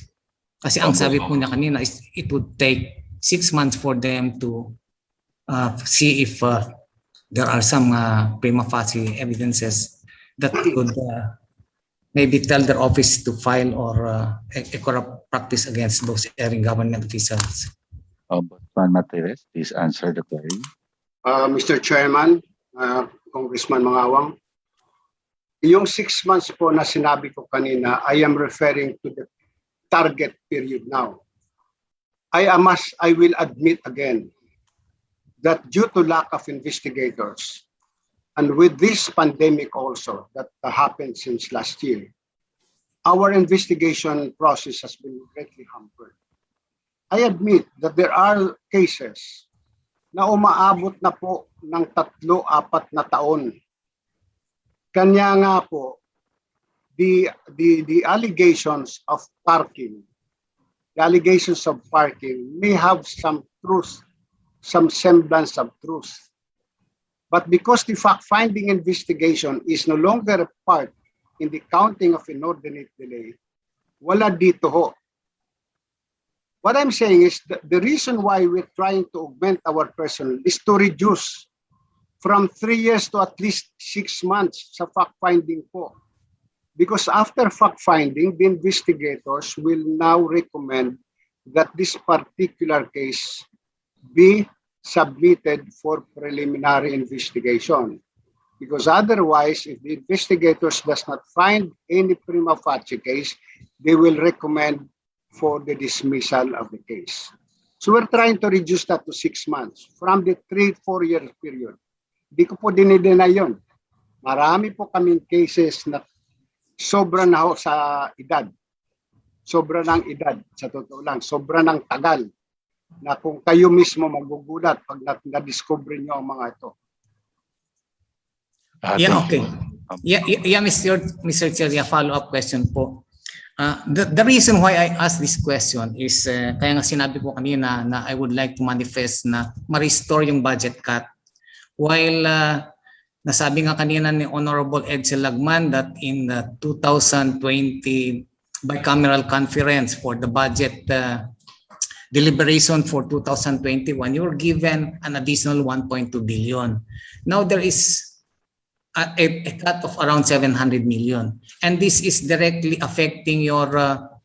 Kasi ang sabi po niya kanina is it would take 6 months for them to see if there are some prima facie evidences that could maybe tell their office to file or a corrupt practice against those erring government officials. Ombudsman Martires, please answer the query. Mr. Chairman, Congressman Mangawang, yung 6 months po na sinabi ko kanina, I am referring to the target period now. I will admit again that due to lack of investigators, and with this pandemic also that happened since last year, our investigation process has been greatly hampered. I admit that there are cases na umaabot na po ng 3-4 na taon. Kanya nga po, the allegations of parking, may have some truth, some semblance of truth. But because the fact-finding investigation is no longer a part in the counting of inordinate delay, wala dito ho. What I'm saying is the reason why we're trying to augment our personnel is to reduce from 3 years to at least 6 months sa fact-finding po. Because after fact-finding, the investigators will now recommend that this particular case be submitted for preliminary investigation. Because otherwise, if the investigators does not find any prima facie case, they will recommend for the dismissal of the case. So we're trying to reduce that to 6 months from the 3-4 year period. Di ko po dinideny yun. Marami po kaming cases na sobra na ho sa edad. Sobra ng edad, sa totoo lang. Sobra ng tagal na kung kayo mismo magugulat pag na-discover nyo ang mga ito. Yeah, okay. Yeah, Mr. Chair, follow-up question po. The reason why I asked this question is, kaya nga sinabi ko kanina na I would like to manifest na ma-restore yung budget cut. While nasabi nga kanina ni Honorable Edsel Lagman that in the 2020 bicameral conference for the budget deliberation for 2021, you were given an additional 1.2 billion. Now there is a cut of around 700 million. And this is directly affecting your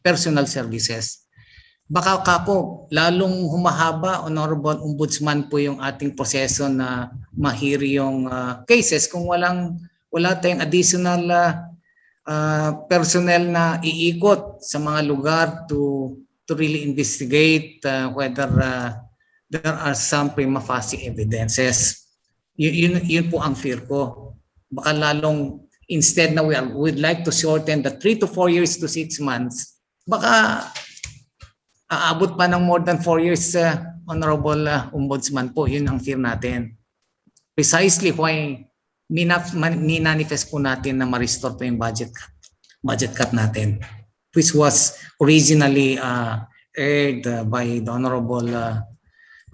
personal services. Baka kako, lalong humahaba, Honorable Ombudsman, po yung ating proseso na mahiri yung cases kung wala tayong additional personnel na iikot sa mga lugar to really investigate whether there are some prima facie evidences. Yun po ang fear ko. Baka lalong, instead na we'd like to shorten the 3 to 4 years to 6 months, baka aabot pa ng more than 4 years, Honorable Ombudsman po. Yun ang fear natin. Precisely why minanifest po natin na ma-restore po yung budget cut natin, which was originally aired by the Honorable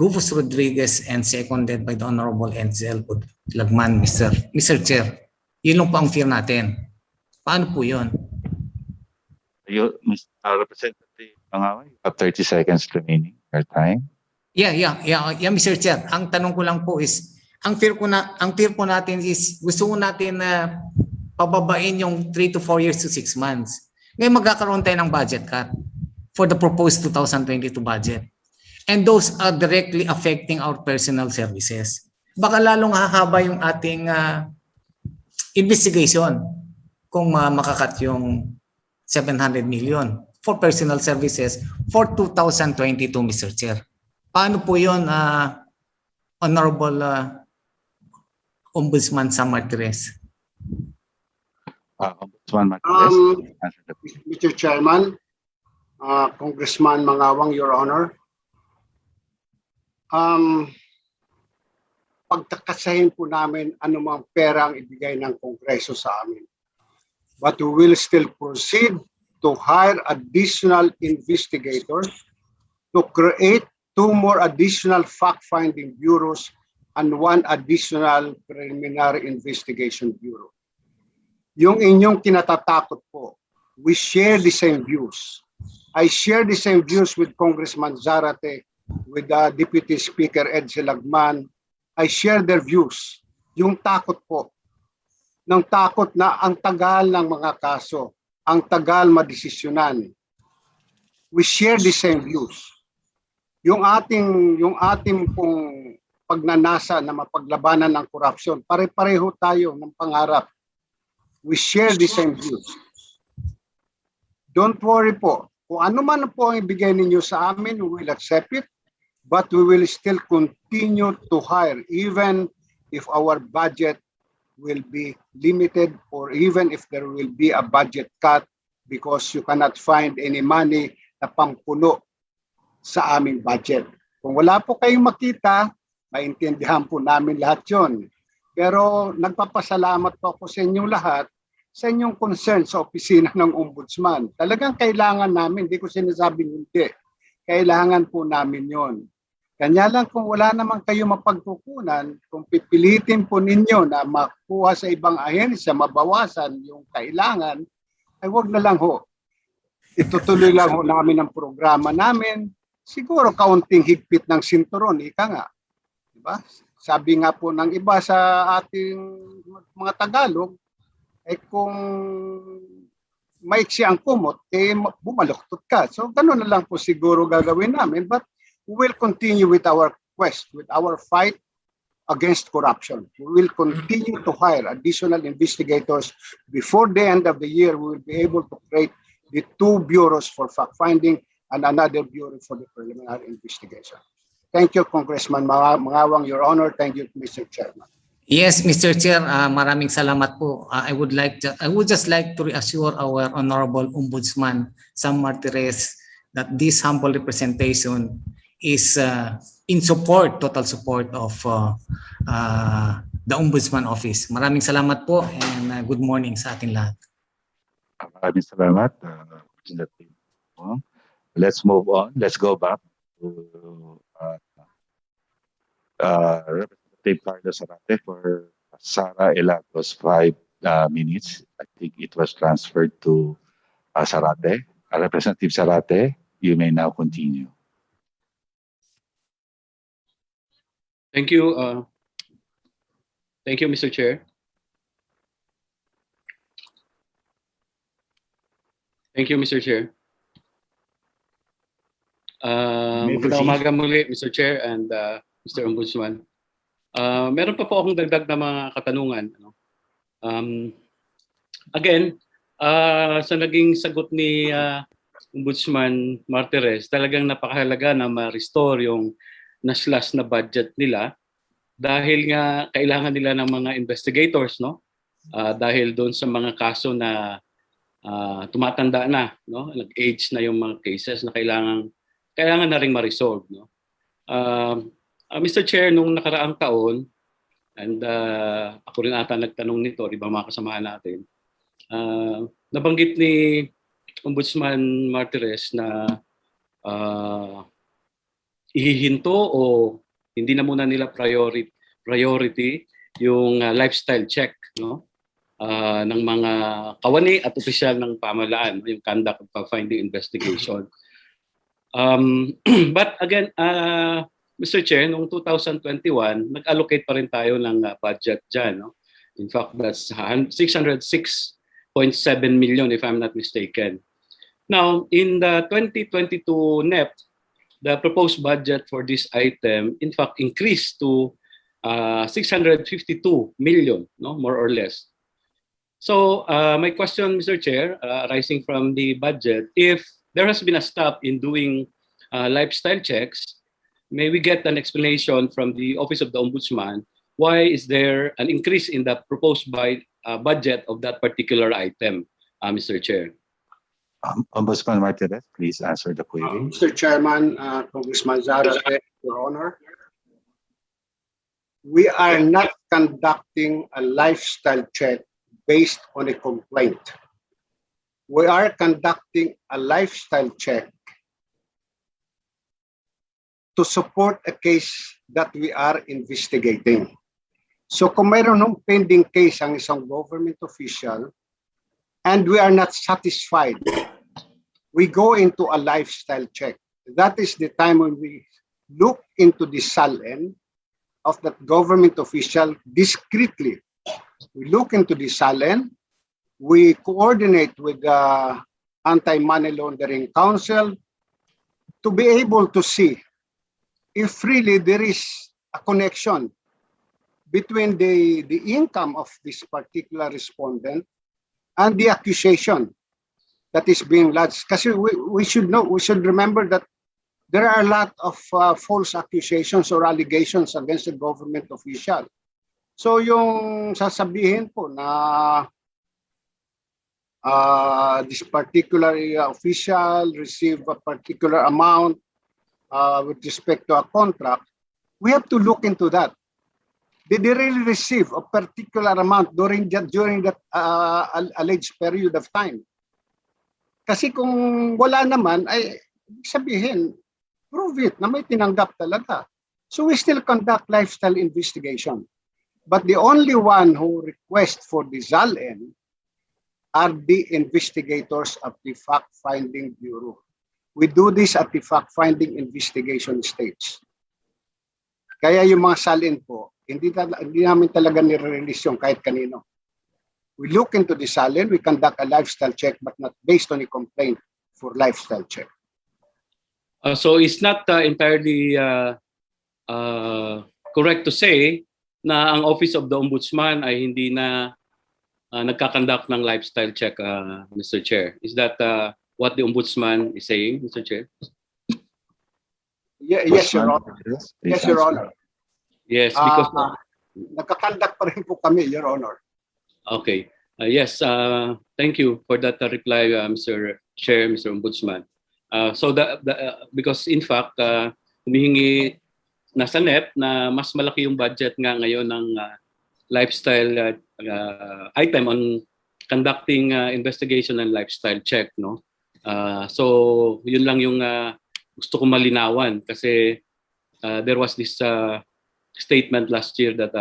Rufus Rodriguez and seconded by the Honorable Enzel Lagman, Mr. Chair. Yun lang po ang fear natin. Paano po yun? Representative Mangaway, you have 30 seconds remaining. Your time. Yeah, Mr. Chair. Ang tanong ko lang po is, ang fear po natin is gusto ko natin na pababain yung 3 to 4 years to 6 months. Ngayon magkakaroon tayo ng budget cut for the proposed 2022 budget. And those are directly affecting our personal services. Baka lalong hahaba yung ating investigation kung makakat yung 700 million for personal services for 2022, Mr. Chair. Paano po yun, Honorable Ombudsman Sam Martires? Ombudsman Martires. Mr. Chairman, Congressman Mangawang, Your Honor, pagtakasahin po namin anumang pera ang ibigay ng Kongreso sa amin. But we will still proceed to hire additional investigators to create 2 more additional fact-finding bureaus and 1 additional preliminary investigation bureau. Yung inyong kinatatakot po, we share the same views. I share the same views with Congressman Zarate, with Deputy Speaker Enzel Lagman. I share their views. Yung takot po, ng takot na ang tagal ng mga kaso, ang tagal madesisyonan. We share the same views. Yung ating pong pagnanasa na mapaglabanan ng korupsyon, pare-pareho tayo ng pangarap. We share the same views. Don't worry po. Kung ano man po ang ibigay ninyo sa amin, we will accept it. But we will still continue to hire even if our budget will be limited or even if there will be a budget cut because you cannot find any money na pangpuno sa aming budget. Kung wala po kayong makita, maintindihan po namin lahat yon. Pero nagpapasalamat po ako sa inyong lahat sa inyong concern sa opisina ng Ombudsman. Talagang kailangan namin, hindi ko sinasabing hindi. Kailangan po namin yon. Kanya lang kung wala naman kayo mapagkukunan, kung pipilitin po ninyo na makuha sa ibang ahensya, mabawasan yung kailangan, ay wag na lang ho. Itutuloy lang ho namin ang programa namin. Siguro kaunting higpit ng sinturon, ika nga. Diba? Sabi nga po ng iba sa ating mga Tagalog, ay kung maiksi ang kumot, eh bumaluktot ka. So gano'n na lang po siguro gagawin namin. But we will continue with our quest, with our fight against corruption. We will continue to hire additional investigators. Before the end of the year, we will be able to create the 2 bureaus for fact-finding and another bureau for the preliminary investigation. Thank you, Congressman Mangawang, Your Honor. Thank you, Mr. Chairman. Yes, Mr. Chair, maraming salamat po. I would just like to reassure our Honorable Ombudsman Sam Martires that this humble representation is in support, total support of the Ombudsman Office. Maraming salamat po and good morning sa ating lahat. Maraming salamat. Let's move on. Let's go back to Representative Carlos Sarate for Sara Elagos 5 minutes. I think it was transferred to Sarate. Representative Sarate, you may now continue. Thank you. Thank you, Mr. Chair. Thank you, Mr. Chair. Magandang umaga muli, Mr. Chair and Mr. Ombudsman. Meron pa po akong dagdag na mga katanungan. Again, sa naging sagot ni Ombudsman Martires, talagang napakahalaga na ma-restore yung na-slash na budget nila dahil nga kailangan nila ng mga investigators, no? Dahil doon sa mga kaso na tumatanda na, no? Nag-age na yung mga cases na kailangan na ring ma-resolve, no? Mr. Chair, nung nakaraang taon, and ako rin ata nagtanong nito, di ba mga kasamahan natin, nabanggit ni Ombudsman Martires na ihihinto o hindi na muna nila priority yung lifestyle check, no? Ng mga kawani at opisyal ng pamahalaan, yung conduct of finding investigation. But again, Mr. Chair, noong 2021, nag-allocate pa rin tayo ng budget dyan. No? In fact, that's 606.7 million if I'm not mistaken. Now, in the 2022 NEP, the proposed budget for this item, in fact, increased to 652 million, no, more or less. So, my question, Mr. Chair, arising from the budget, if there has been a stop in doing lifestyle checks, may we get an explanation from the Office of the Ombudsman, why is there an increase in the proposed budget of that particular item, Mr. Chair? Ombudsman Martires, please answer the query. Mr. Chairman, Congressman Zarate, Your Honor, we are not conducting a lifestyle check based on a complaint. We are conducting a lifestyle check to support a case that we are investigating. So kung mayroon ng pending case ang isang government official and we are not satisfied, we go into a lifestyle check. That is the time when we look into the salin of that government official discreetly. We look into the salin, we coordinate with the Anti-Money Laundering Council to be able to see if really there is a connection between the income of this particular respondent and the accusation that is being lodged. Kasi we should know, we should remember that there are a lot of false accusations or allegations against the government official. So yung sasabihin po na this particular official received a particular amount with respect to a contract, we have to look into that. Did they really receive a particular amount during that alleged period of time? Kasi kung wala naman, ay sabihin, prove it na may tinanggap talaga. So we still conduct lifestyle investigation. But the only one who requests for the ZALN are the investigators of the Fact-Finding Bureau. We do this at the fact-finding investigation stage. Kaya yung mga salin po, hindi namin talaga nire-release yung kahit kanino. We look into the salin, we conduct a lifestyle check, but not based on a complaint for lifestyle check. So it's not entirely correct to say na ang Office of the Ombudsman ay hindi na nagkakandak ng lifestyle check, Mr. Chair. Is that what the Ombudsman is saying, Mr. Chair? Yes, Your Honor. Yes, Your Honor. Yes, because nagkakandak pa rin po kami, Your Honor. okay. Yes, thank you for that reply, Mr. Chair, Mr. Ombudsman. So because in fact, humihingi nasa NEP na mas malaki yung budget nga ngayon ng lifestyle item on conducting investigation and lifestyle check, no? So yun lang yung gusto ko malinawan kasi there was this statement last year that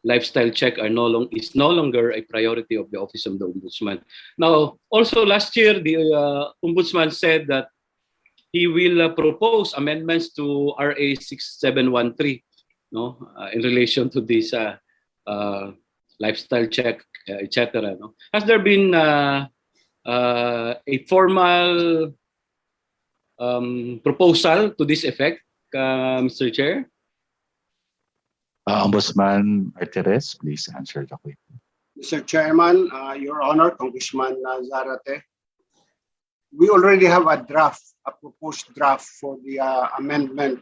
lifestyle check is no longer a priority of the Office of the Ombudsman. Now, also last year, the Ombudsman said that he will propose amendments to RA 6713, no, in relation to this lifestyle check, etc. No? Has there been a formal proposal to this effect, Mr. Chair? Ombudsman Martires, please answer the question. Mr. Chairman, Your Honor, Congressman Zarate, we already have a proposed draft for the amendment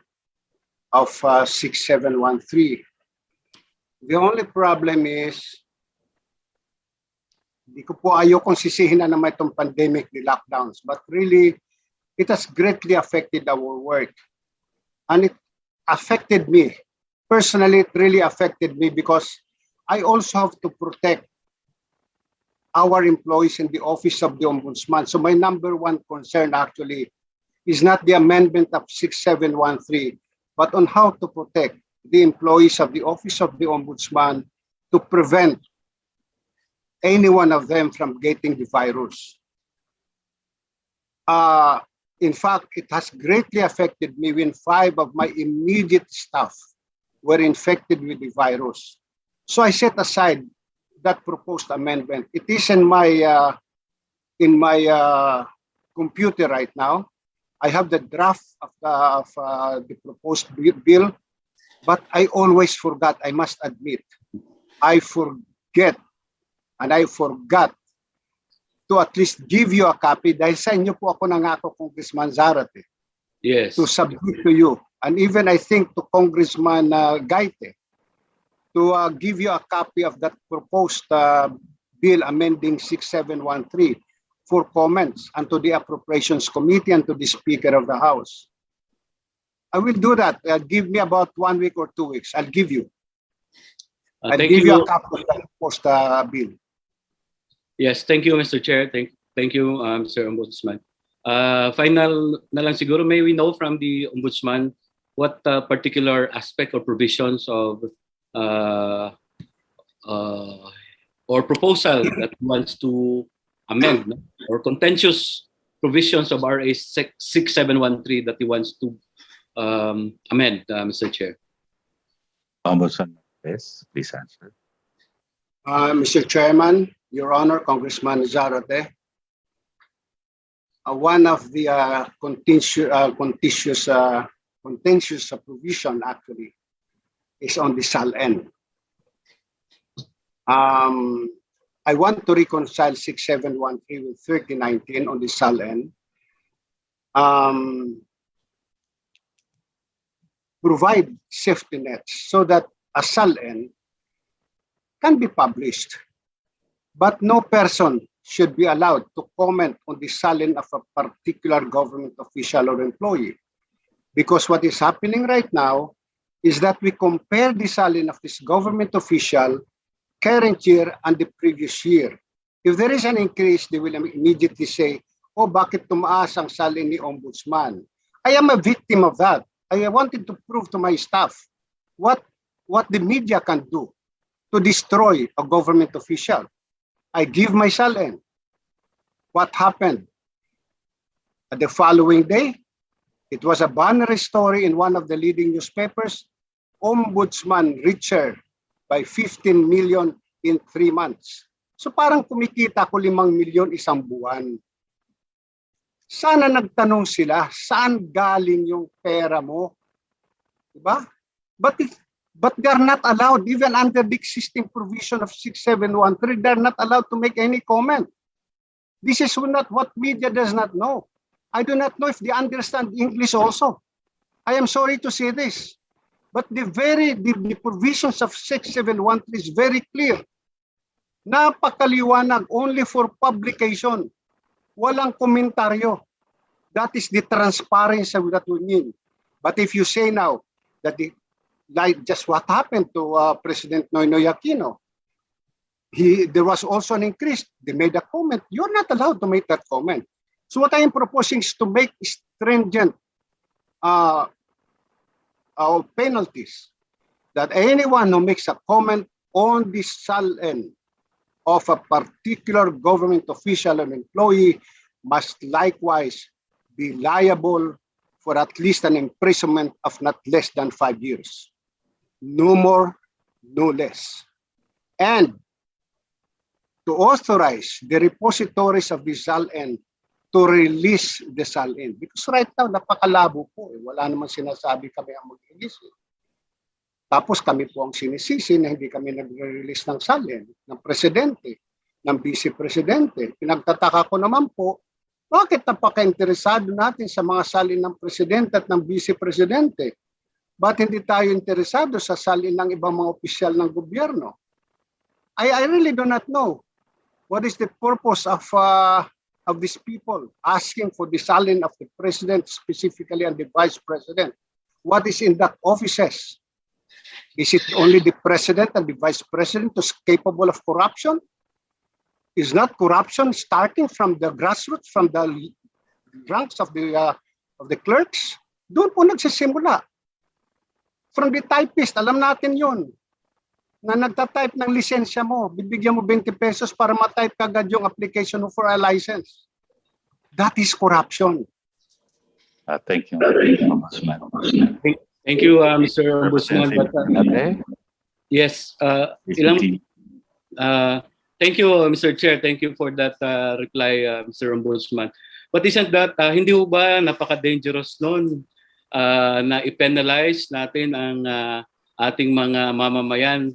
of 6713. The only problem is, di ko po ayokong sisihin na naman itong pandemic, the lockdowns, but really, it has greatly affected our work. And it affected me. Personally, it really affected me because I also have to protect our employees in the Office of the Ombudsman. So my number one concern actually is not the amendment of 6713, but on how to protect the employees of the Office of the Ombudsman to prevent any one of them from getting the virus. In fact, it has greatly affected me when 5 of my immediate staff were infected with the virus. So I set aside that proposed amendment. It is in my computer right now. I have the draft of the proposed bill, but I always forgot, I must admit. I forget and I forgot to at least give you a copy dahil sa inyo po ako nangako, Congressman Zarate, Yes. to submit to you. And even I think to Congressman Gaite, to give you a copy of that proposed bill amending 6713 for comments and to the Appropriations Committee and to the Speaker of the House. I will do that. Give me about 1 week or 2 weeks. I'll give you. I'll Thank give you you. a copy of that proposed bill. Yes, thank you, Mr. Chair. Thank you, Mr. Ombudsman. Final na lang siguro, may we know from the Ombudsman what particular aspect or provisions of or proposal that wants to amend, no? Or contentious provisions of RA 6713 that he wants to amend, Mr. Chair. Ombudsman, yes, please answer. Mr. Chairman, Your Honor, Congressman Zarate, one of the contentious provision actually is on the SALN. I want to reconcile 6713 with 3019 on the SALN. Provide safety nets so that a SALN can be published, but no person should be allowed to comment on the SALN of a particular government official or employee. Because what is happening right now is that we compare the SALN of this government official current year and the previous year. If there is an increase, they will immediately say, oh, bakit tumaas ang SALN ni Ombudsman? I am a victim of that. I wanted to prove to my staff what the media can do to destroy a government official. I give my SALN. What happened? The following day, it was a banner story in one of the leading newspapers. Ombudsman richer by 15 million in 3 months. So parang kumikita ko 5 milyon isang buwan. Sana nagtanong sila, saan galing yung pera mo? Diba? But they're not allowed, even under the existing provision of 6713, they're not allowed to make any comment. This is not what media does not know. I do not know if they understand English also. I am sorry to say this, but the provisions of 6713 is very clear. Napakaliwanag, only for publication. Walang komentaryo. That is the transparency that we need. But if you say now that like just what happened to President Noynoy Aquino, there was also an increase. They made a comment. You're not allowed to make that comment. So what I am proposing is to make stringent penalties that anyone who makes a comment on the SALN of a particular government official and employee must likewise be liable for at least an imprisonment of not less than 5 years. No more, no less. And to authorize the repositories of the SALN to release the SALN. Because right now, napakalabo po. Wala naman sinasabi kami ang mag-release. Tapos kami po ang sinisisi na hindi kami nag-release ng SALN, ng presidente, ng vice-presidente. Pinagtataka ko naman po, bakit napaka-interesado natin sa mga SALN ng presidente at ng vice-presidente? Ba't hindi tayo interesado sa salin ng ibang mga opisyal ng gobyerno? I really do not know what is the purpose of these people asking for the salin of the president specifically and the vice president. What is in that offices? Is it only the president and the vice president who's capable of corruption? Is not corruption starting from the grassroots, from the ranks of the clerks? Doon po nagsisimula. From the typist, alam natin yun. Na nagtatype ng lisensya mo, bibigyan mo 20 pesos para matype kagad yung application mo for a license. That is corruption. Thank you, Ombudsman. Thank you, Mr. Ombudsman. But, yes, thank you, Mr. Chair. Thank you for that reply, Mr. Ombudsman. But isn't that, hindi ho ba napaka-dangerous nun na i-penalize natin ang ating mga mamamayan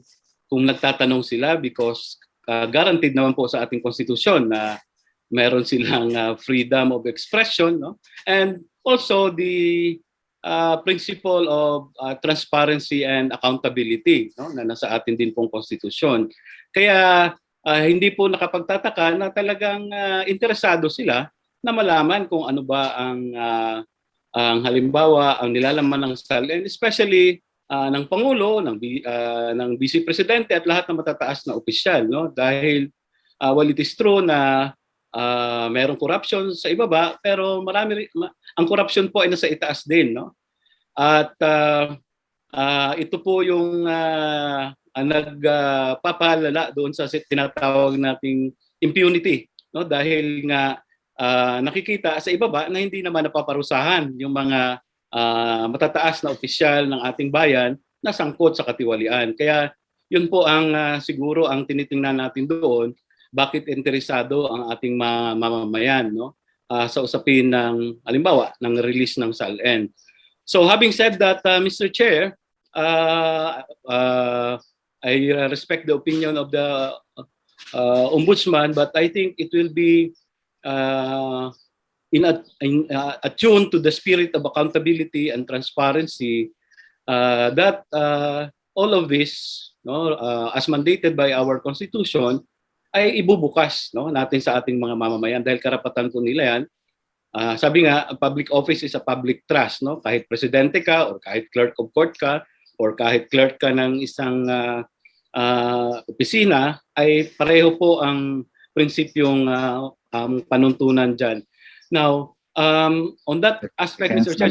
kung nagtatanong sila, because guaranteed naman po sa ating konstitusyon na meron silang freedom of expression, no? And also the principle of transparency and accountability, no? Na nasa atin din pong konstitusyon. Kaya hindi po nakapagtataka na talagang interesado sila na malaman kung ano ba ang halimbawa ang nilalaman ng SALN, especially ng Pangulo, ng Vice Presidente at lahat ng matataas na opisyal, no? Dahil while it is true na mayroong corruption sa ibaba, pero ang corruption po ay nasa itaas din, no? At ito po yung nagpapalala doon sa tinatawag nating impunity, no? Dahil nga nakikita sa ibaba na hindi naman napaparusahan yung mga matataas na opisyal ng ating bayan na sangkot sa katiwalian. Kaya yun po ang siguro ang tinitingnan natin doon, bakit interesado ang ating mamamayan, no? Sa usapin ng halimbawa ng release ng SALN. So having said that, Mr. Chair, I respect the opinion of the Ombudsman, but I think it will be attuned to the spirit of accountability and transparency that all of this, no, as mandated by our Constitution, ay ibubukas, no, natin sa ating mga mamamayan dahil karapatan po nila yan. Sabi nga, public office is a public trust, no? Kahit presidente ka or kahit clerk of court ka or kahit clerk ka ng isang opisina, ay pareho po ang prinsipyong panuntunan dyan. Now, on that aspect, Mr. Chair,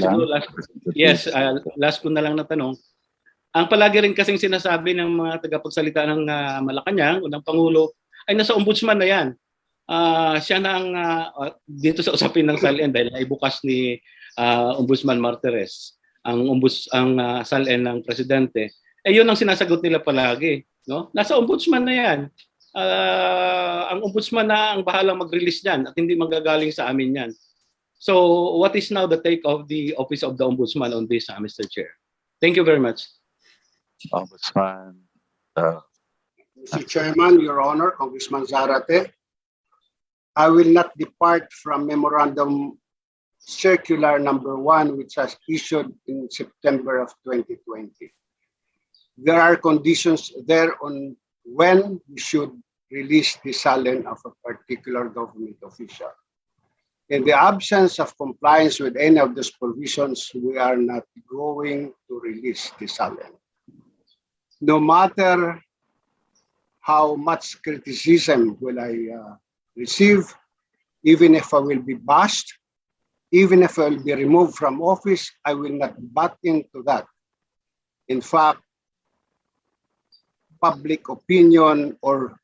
last ko na lang na tanong. Ang palagi rin kasing sinasabi ng mga tagapagsalita ng Malacanang o ng Pangulo ay nasa Ombudsman na yan. Siya na ang dito sa usapin ng SALN dahil naibukas ni Ombudsman Martires ang SALN ng Presidente. Yun ang sinasagot nila palagi, no? Nasa Ombudsman na yan. Ang Ombudsman na ang bahalang mag-release niyan at hindi manggagaling sa amin yan. So what is now the take of the Office of the Ombudsman on this, Mr. Chair? Thank you very much. Ombudsman. Mr. Chairman, Your Honor, Congressman Zarate, I will not depart from Memorandum Circular number 1, which was issued in September of 2020. There are conditions there on when we should release the SALN of a particular government official. In the absence of compliance with any of those provisions, we are not going to release the SALN. No matter how much criticism will I receive, even if I will be bashed, even if I will be removed from office, I will not butt into that. In fact, public opinion or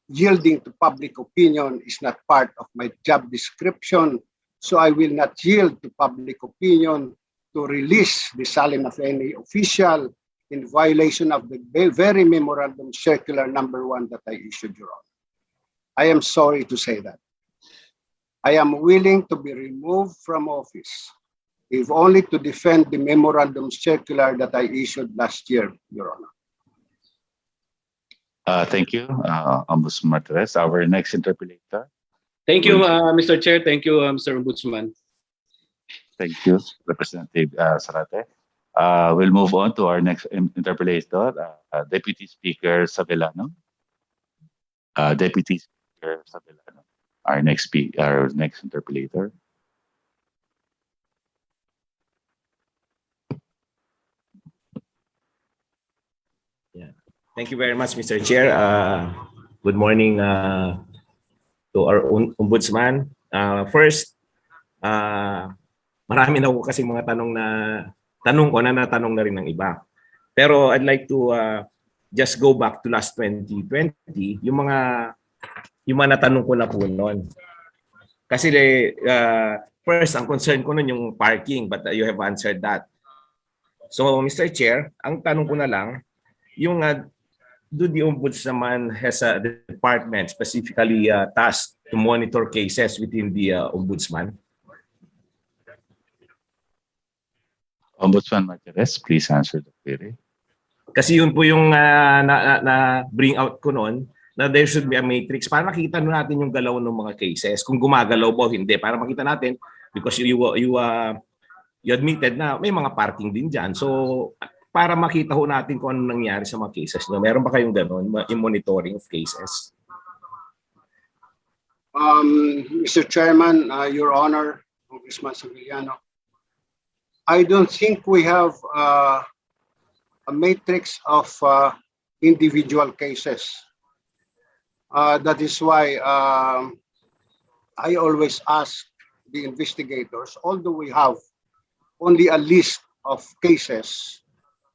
yielding to public opinion is not part of my job description, so I will not yield to public opinion to release the SALN of any official in violation of the very Memorandum Circular number 1 that I issued, Your Honor. I am sorry to say that. I am willing to be removed from office, if only to defend the Memorandum Circular that I issued last year, Your Honor. Thank you, Ombudsman Martires. Our next interpellator. Thank you, Mr. Chair. Thank you, Mr. Ombudsman. Thank you, Representative Zarate. We'll move on to our next interpolator, Deputy Speaker Sabelano. Deputy Speaker Sabelano, our next interpolator. Thank you very much, Mr. Chair. Good morning to our Ombudsman. First, marami na po kasi mga tanong ko na natanong na rin ng iba. Pero I'd like to just go back to last 2020, yung mga natanong ko na po noon. Kasi first, ang concern ko noon yung parking, but you have answered that. So, Mr. Chair, ang tanong ko na lang, yung do the Ombudsman has a department specifically tasked to monitor cases within the Ombudsman? Ombudsman Martirez, please answer the query. Kasi yun po yung na-bring out ko noon, na there should be a matrix para makita natin yung galaw ng mga cases, kung gumagalaw ba o hindi, para makita natin, because you admitted na may mga parking din dyan. So, para makita ho natin kung ano nangyari sa mga cases nyo. Meron ba kayong gano'n, yung monitoring of cases? Mr. Chairman, Your Honor, Congressman Sevillano, I don't think we have a matrix of individual cases. That is why I always ask the investigators, although we have only a list of cases,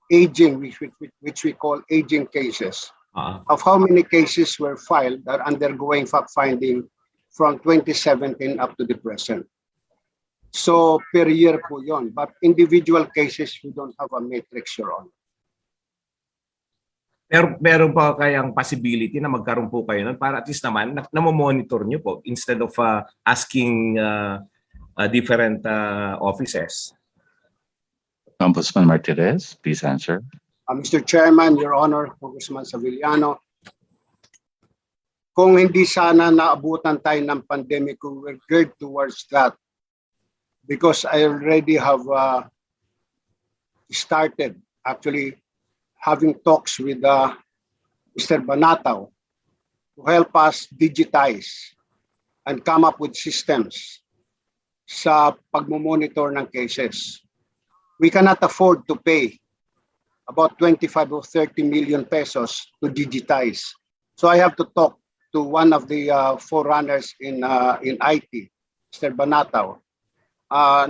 aging, which we call aging cases, of how many cases were filed that are undergoing fact-finding from 2017 up to the present. So per year po yun. But individual cases, we don't have a matrix, Your Honor. Pero meron pa kayang possibility na magkaroon po kayo nun para at least naman na-monitor nyo po instead of asking different offices? Ombudsman Martirez, please answer. Mr. Chairman, Your Honor, Congressman Sevillano, kung hindi sana naabutan tayo ng pandemic, we will geared towards that because I already have started actually having talks with Mr. Banataw to help us digitize and come up with systems sa pagmomonitor ng cases. We cannot afford to pay about 25 or 30 million pesos to digitize. So I have to talk to one of the forerunners in IT, Mr. Banataw.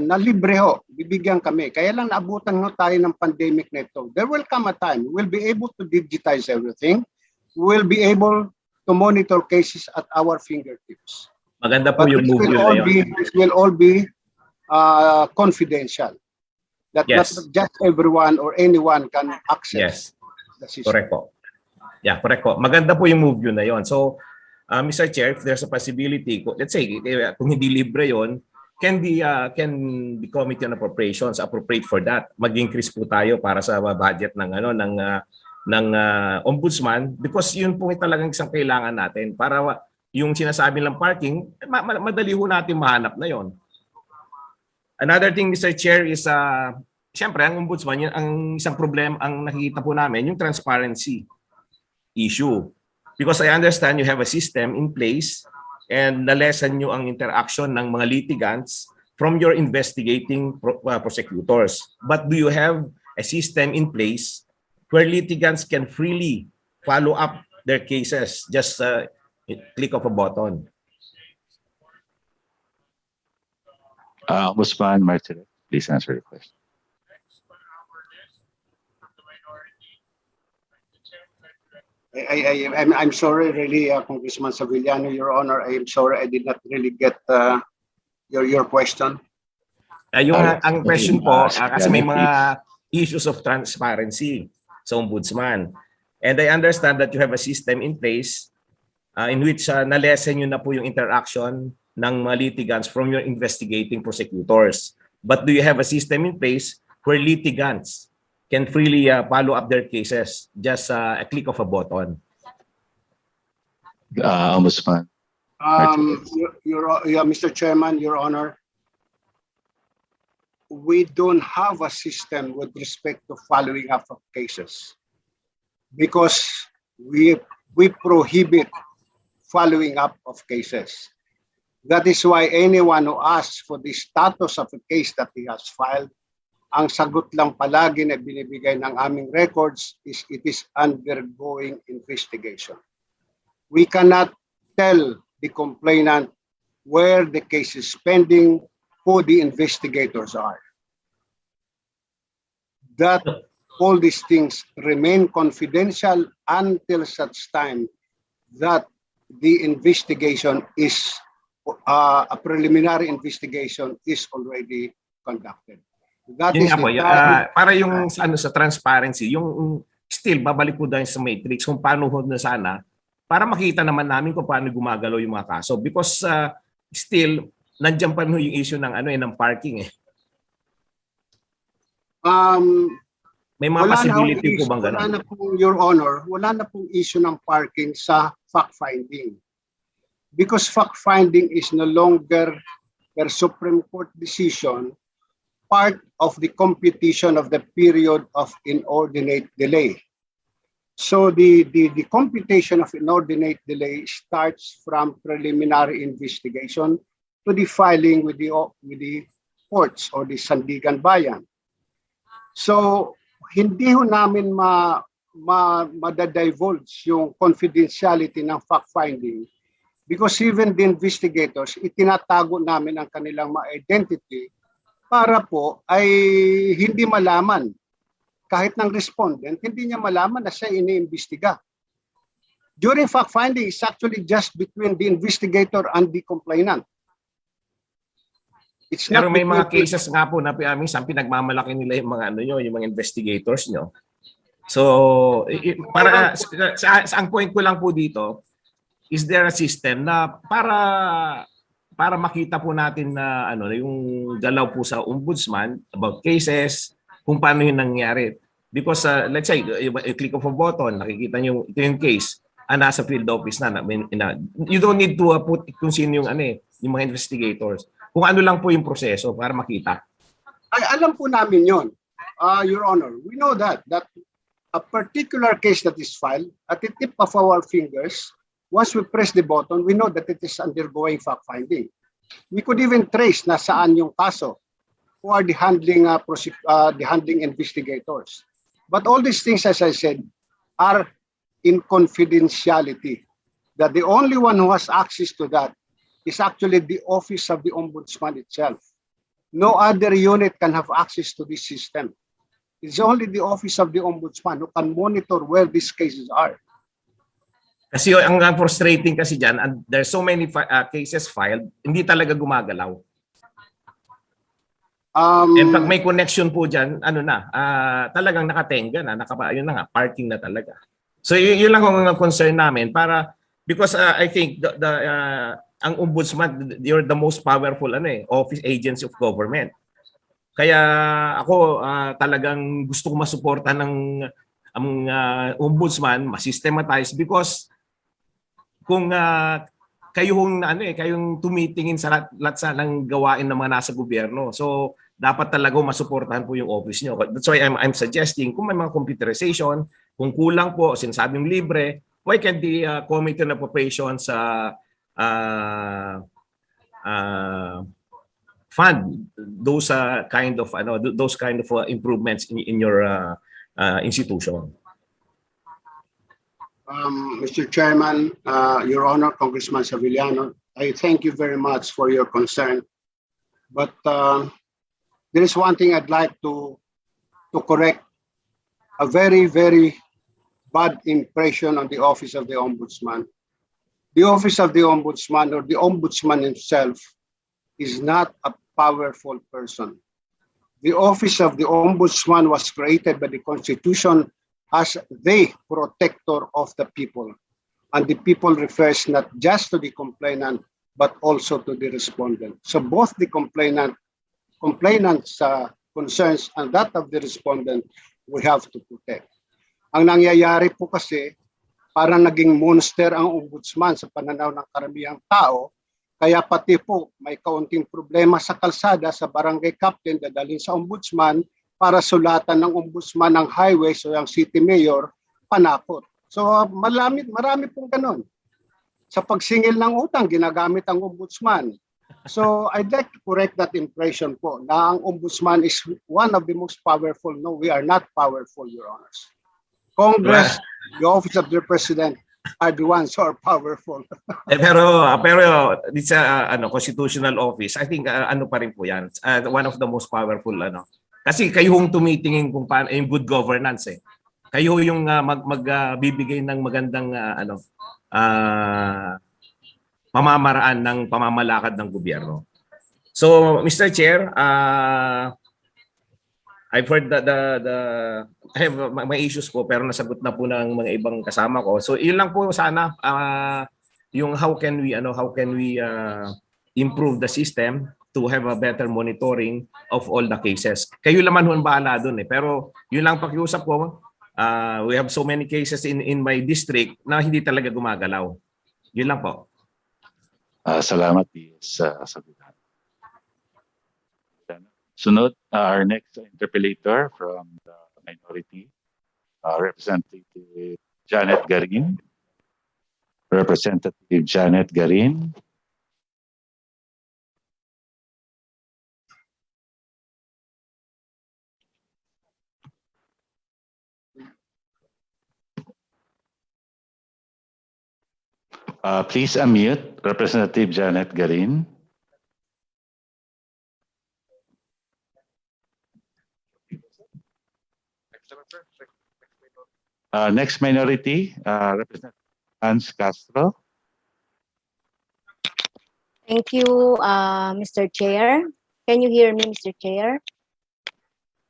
Na libre ho, bibigyan kami. Kaya lang naabutan ho tayo ng pandemic nito. There will come a time, we'll be able to digitize everything. We'll be able to monitor cases at our fingertips. Maganda po But yung move yun na yun. this will all be confidential. That Yes. not just everyone or anyone can access Yes, the system. correct po. Yeah, correct po. Maganda po yung move yun na yun. So, Mr. Chair, if there's a possibility, let's say, kung hindi libre yun, can the Committee on Appropriations appropriate for that? Mag-increase po tayo para sa budget ng Ombudsman because yun po talagang isang kailangan natin para yung sinasabi ng parking, madali ho natin mahanap na yon. Another thing, Mr. Chair, is siyempre, ang Ombudsman, ang isang problema, ang nakikita po namin, yung transparency issue. Because I understand you have a system in place and na-lessen nyo ang interaction ng mga litigants from your investigating prosecutors. But do you have a system in place where litigants can freely follow up their cases, just click of a button? Ombudsman Martirez, please answer the question. I'm sorry, really, Congressman Sevillano, Your Honor. I am sorry, I did not really get your question. Ang question po, kasi may mga issues of transparency sa Ombudsman. And I understand that you have a system in place in which na-lessen nyo na po yung interaction ng mga litigants from your investigating prosecutors. But do you have a system in place where litigants can freely follow up their cases just a click of a button? Ombudsman. Mr. Chairman, Your Honor, we don't have a system with respect to following up of cases because we prohibit following up of cases. That is why anyone who asks for the status of a case that he has filed, ang sagot lang palagi na binibigay ng aming records is it is undergoing investigation. We cannot tell the complainant where the case is pending, who the investigators are. That all these things remain confidential until such time that the investigation is a preliminary investigation is already conducted. That Yun is nga po, the para yung sa transparency, yung still babalik po dahil sa matrix kung paano ho na sana para makita naman namin kung paano gumagalaw yung mga kaso because still nandiyan pa rin yung issue ng ng parking eh. May mga possibility po bang gano'n? Wala na pong, Your Honor, wala na pong issue ng parking sa fact-finding. Because fact-finding is no longer per Supreme Court decision part of the computation of the period of inordinate delay. So the computation of inordinate delay starts from preliminary investigation to the filing with the courts or the Sandigan Bayan. So hindi ho namin madadivulge yung confidentiality ng fact-finding because even the investigators, itinatago namin ang kanilang identity para po ay hindi malaman kahit ng respondent, hindi niya malaman na siya iniimbestiga. During fact-finding, it's actually just between the investigator and the complainant. It's Pero not may mga between- cases nga po na minsan pinagmamalaki nila yung mga yung mga investigators nyo. So, para sa ang point ko lang po dito, is there a system na para makita po natin na yung galaw po sa ombudsman about cases, kung paano yung nangyari. Because let's say, you click of a button, nakikita nyo ito yung case, nasa field office na. You don't need to put kung sino yung yung mga investigators. Kung ano lang po yung proseso para makita. Ay, alam po namin yon, Your Honor. We know that a particular case that is filed at the tip of our fingers, once we press the button, we know that it is undergoing fact-finding. We could even trace na saan yung kaso, who are the handling investigators. But all these things, as I said, are in confidentiality. That the only one who has access to that is actually the Office of the Ombudsman itself. No other unit can have access to this system. It's only the Office of the Ombudsman who can monitor where these cases are. Kasi ang frustrating kasi dyan, there's so many cases filed, hindi talaga gumagalaw. And pag may connection po dyan, talagang nakatenga na, yun na nga, parking na talaga. So yun lang ang concern namin because I think ang ombudsman, you're the most powerful office agency of government. Kaya ako talagang gusto ko masuporta ng ombudsman, masystematize because kung kayong tumitingin sa lahat ng gawain ng mga nasa gobyerno. So dapat talaga masuportahan po yung office nyo. That's why I'm suggesting kung may mga computerization, kung kulang po, sinasabing libre, why can't the Committee on Appropriations fund those kind of improvements in your institution? Mr. Chairman, Your Honor, Congressman Savillano, I thank you very much for your concern. But there is one thing I'd like to correct, a very, very bad impression on the Office of the Ombudsman. The Office of the Ombudsman or the Ombudsman himself is not a powerful person. The Office of the Ombudsman was created by the Constitution as the protector of the people. And the people refers not just to the complainant, but also to the respondent. So both the complainant's concerns and that of the respondent, we have to protect. Ang nangyayari po kasi, parang naging monster ang ombudsman sa pananaw ng karamihang tao Kaya pati po may kaunting problema sa kalsada sa barangay captain dadalhin sa ombudsman para sulatan ng ombudsman ng highways o yung city mayor panakot. So marami pong ganun. Sa pagsingil ng utang, ginagamit ang ombudsman. So I'd like to correct that impression po na ang ombudsman is one of the most powerful. No, we are not powerful, Your Honors. Congress, the office of the President are the ones who are powerful. Pero it's constitutional office. I think ano pa rin po 'yan. One of the most powerful Kasi kayo yung tumitingin kung paano yung good governance eh. Kayo yung magbibigay ng magandang pamamaraan ng pamamalakad ng gobyerno. So, Mr. Chair, I've heard I have my issues po pero nasagot na po ng mga ibang kasama ko. So, yun lang po sana yung how can we improve the system to have a better monitoring of all the cases. Kayo naman ho ang bahala doon eh. Pero yun lang pakiusap ko. We have so many cases in my district na hindi talaga gumagalaw. Yun lang po. Salamat sa sagutan. Sunod, our next interpellator from the minority, Representative Janet Garin. Representative Janet Garin. Please unmute Representative Janet Garin. Next minority, Representative Hans Castro. Thank you, Mr. Chair. Can you hear me, Mr. Chair?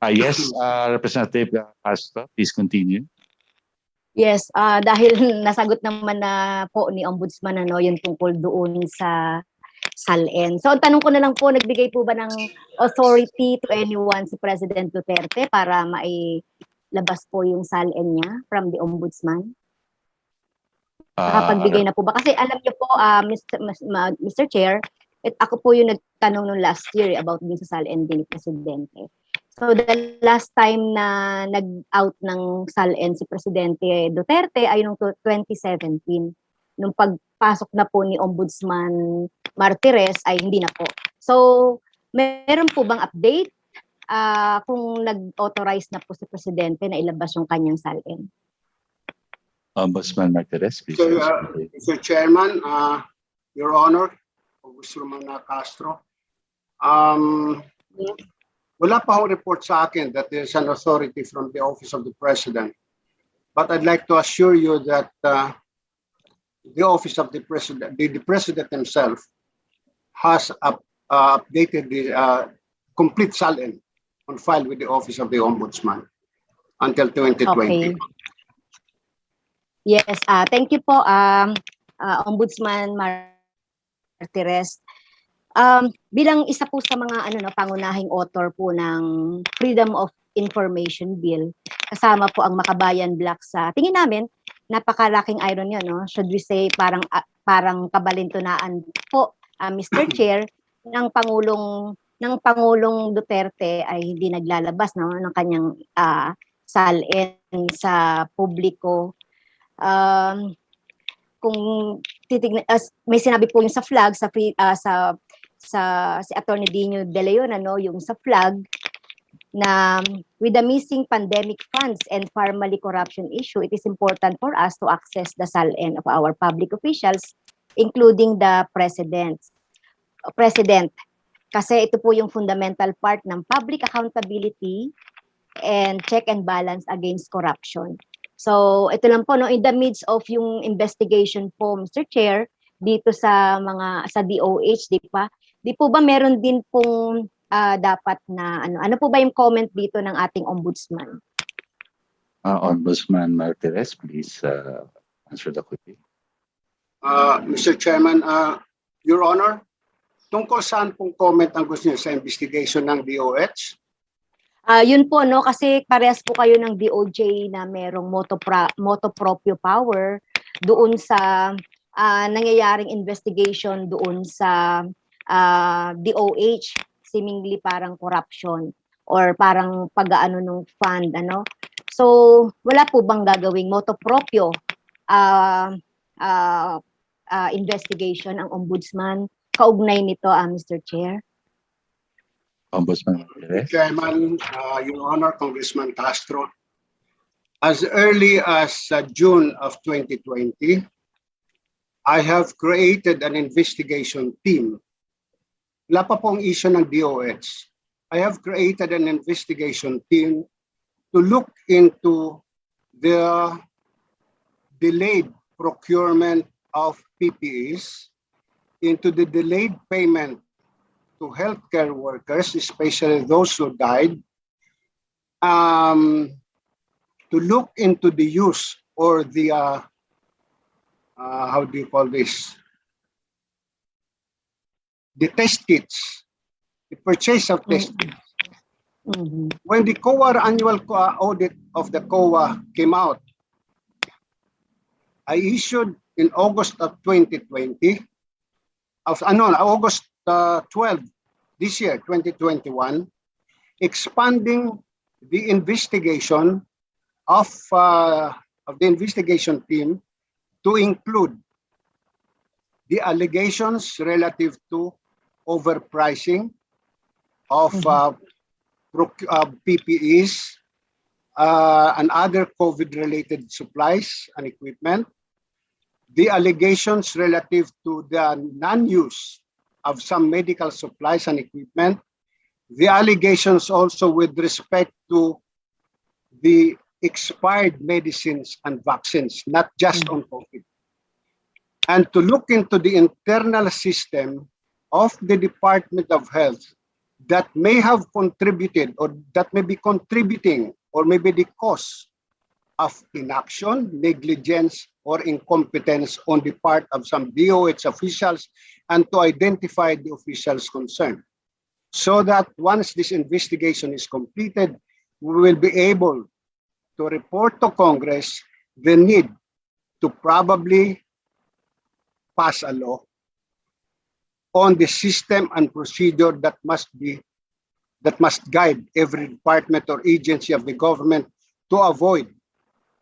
Yes, Representative Castro, please continue. Yes, dahil nasagot naman na po ni Ombudsman yung tungkol doon sa SALN. So, ang tanong ko na lang po, nagbigay po ba ng authority to anyone si President Duterte para mailabas po yung SALN niya from the Ombudsman? Nakapagbigay na po ba? Kasi alam niyo po, Mr. Chair, ako po yung nagtanong nung last year about din sa SALN din ni Presidente. So the last time na nag-out ng SALN si Presidente Duterte ay noong 2017. Nung pagpasok na po ni Ombudsman Martires ay hindi na po. So meron po bang update kung nag-authorize na po si Presidente na ilabas yung kanyang SALN? Ombudsman Martires, please. Mr. Chairman, Your Honor, Ombudsman Castro, wala pa akong report sa akin that there is an authority from the Office of the President. But I'd like to assure you that the Office of the President, the President himself, has updated the complete SALN on file with the Office of the Ombudsman until 2020. Okay. Yes, thank you po, Ombudsman Martires. Bilang isa po sa mga pangunahing author po ng Freedom of Information Bill, kasama po ang Makabayan Block sa tingin namin napakalaking iron yun, no? Should we say parang kabalintunaan po, Mr. Chair, ng Pangulong Duterte ay hindi naglalabas ng kanyang SALN sa publiko. Kung titignan, may sinabi po yung sa flag si Attorney Dino De Leon, yung sa flag na with the missing pandemic funds and formally corruption issue, it is important for us to access the SALN of our public officials, including the President. Kasi ito po yung fundamental part ng public accountability and check and balance against corruption. So ito lang po, in the midst of yung investigation po, Mr. Chair, dito sa DOH, di po ba meron din pong dapat na ano po ba yung comment dito ng ating ombudsman? Ombudsman Martires, please answer the question. Mr. Chairman, Your Honor, tungkol saan pong comment ang gusto niyo sa investigation ng DOH? Yun po, kasi parehas po kayo ng DOJ na merong moto proprio power doon sa nangyayaring investigation doon sa DOH, seemingly parang corruption or parang pag-aano ng fund, ano. So, wala po bang gagawing motu proprio investigation ang Ombudsman kaugnay nito, Mr. Chair? Ombudsman. Yes. Chairman, Your Honor, Congressman Castro, as early as June of 2020, I have created an investigation team. Wala pa pong issue ng DOH. I have created an investigation team to look into the delayed procurement of PPEs, into the delayed payment to healthcare workers, especially those who died, to look into the use or the, how do you call this? The test kits, the purchase of test kits. When the COA annual audit of the COA came out, I issued in August of 2020, August 12 this year, 2021, expanding the investigation of the investigation team to include the allegations relative to overpricing of PPEs and other COVID-related supplies and equipment, the allegations relative to the non-use of some medical supplies and equipment, the allegations also with respect to the expired medicines and vaccines, not just on COVID, and to look into the internal system of the Department of Health that may have contributed or that may be contributing or may be the cause of inaction, negligence, or incompetence on the part of some DOH officials, and to identify the officials concerned. So that once this investigation is completed, we will be able to report to Congress the need to probably pass a law on the system and procedure that must guide every department or agency of the government to avoid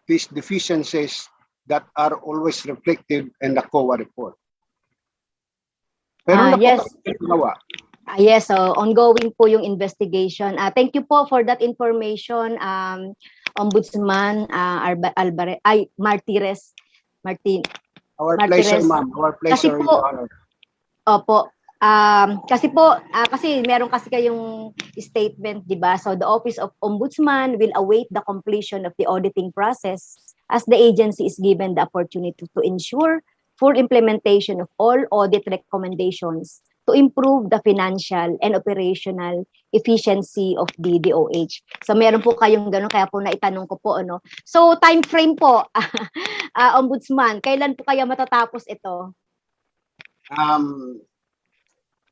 these deficiencies that are always reflected in the COA report. Pero Yes. ginawa. Yes, so ongoing po yung investigation. Thank you po for that information, Ombudsman Martires. Our Martires. pleasure, ma'am. Our Kasi pleasure, po, Your Honor. Opo. Kasi meron kasi kayong statement, di ba? So the Office of Ombudsman will await the completion of the auditing process as the agency is given the opportunity to ensure full implementation of all audit recommendations to improve the financial and operational efficiency of the DOH. So meron po kayong gano'n, kaya po naitanong ko po, ano. So time frame po, Ombudsman, kailan po kaya matatapos ito?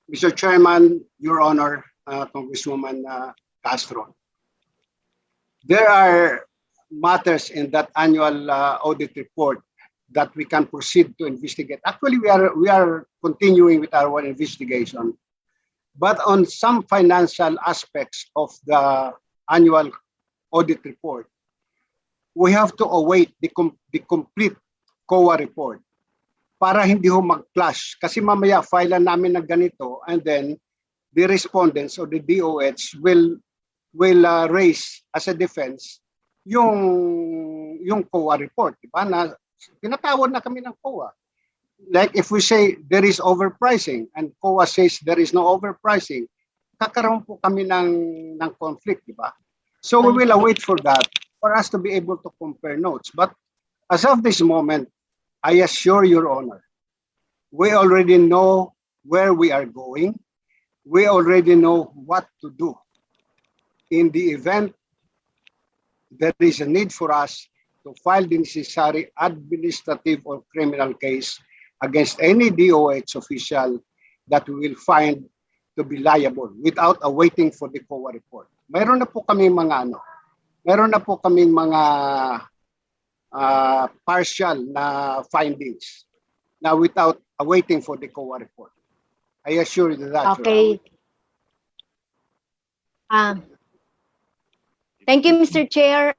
Mr. Chairman, Your Honor, Congresswoman Castro, there are matters in that annual audit report that we can proceed to investigate. Actually, we are continuing with our investigation, but on some financial aspects of the annual audit report, we have to await the complete COA report para hindi ho mag-clash. Kasi mamaya file namin ng ganito, and then the respondents or the DOH will raise as a defense yung COA report, di ba? Na tinatawag na kami ng COA. Like if we say there is overpricing and COA says there is no overpricing, kakaroon po kami ng conflict, di ba? So we will await for that for us to be able to compare notes. But as of this moment, I assure Your Honor, we already know where we are going. We already know what to do. In the event there is a need for us to file the necessary administrative or criminal case against any DOH official that we will find to be liable without awaiting for the COA report. Meron na po kami mga partial na findings now without waiting for the COA report. I assure you that. Okay. Thank you, Mr. Chair.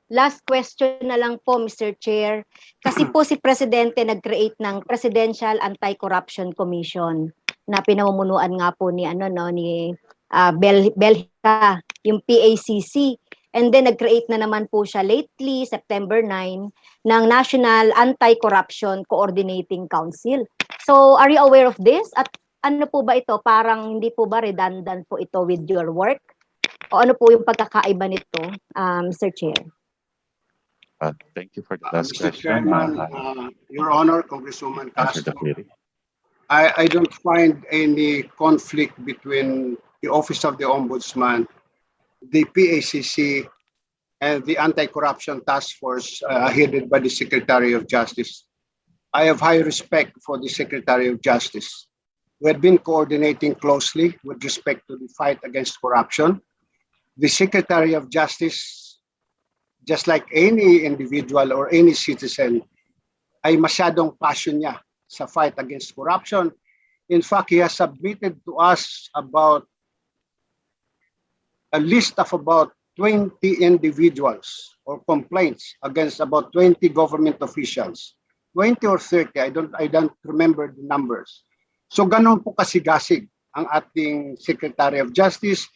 Last question na lang po, Mr. Chair. Kasi po si Presidente nag-create ng Presidential Anti-Corruption Commission na pinamumunuan nga po ni Belhica, yung PACC. And then nag-create na naman po siya lately, September 9, ng National Anti-Corruption Coordinating Council. So, are you aware of this? At ano po ba ito? Parang hindi po ba redundant po ito with your work? O ano po yung pagkakaiba nito, Mr. Chair? Thank you for the last Mr. question. Chairman, Your Honor, Congresswoman Answer the Castro, query. I don't find any conflict between the Office of the Ombudsman, the PACC, and the Anti-Corruption Task Force headed by the Secretary of Justice. I have high respect for the Secretary of Justice. We have been coordinating closely with respect to the fight against corruption. The Secretary of Justice, just like any individual or any citizen, ay masyadong passion niya sa fight against corruption. In fact, he has submitted to us about a list of about 20 individuals or complaints against about 20 government officials. 20 or 30, I don't remember the numbers. So ganun po kasigasig ang ating Secretary of Justice,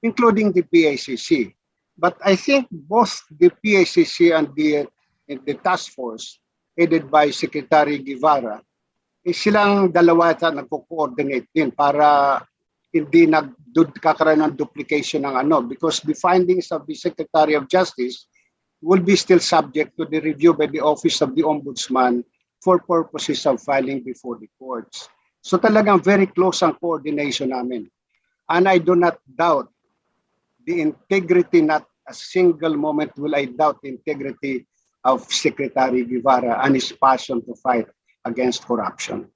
including the PACC. But I think both the PACC and the task force headed by Secretary Guevara, silang dalawa nagko-coordinate din para hindi kakaroon ng duplication ng because the findings of the Secretary of Justice will be still subject to the review by the Office of the Ombudsman for purposes of filing before the courts. So talagang very close ang coordination namin. And I do not doubt the integrity, not a single moment will I doubt the integrity of Secretary Guevara and his passion to fight against corruption.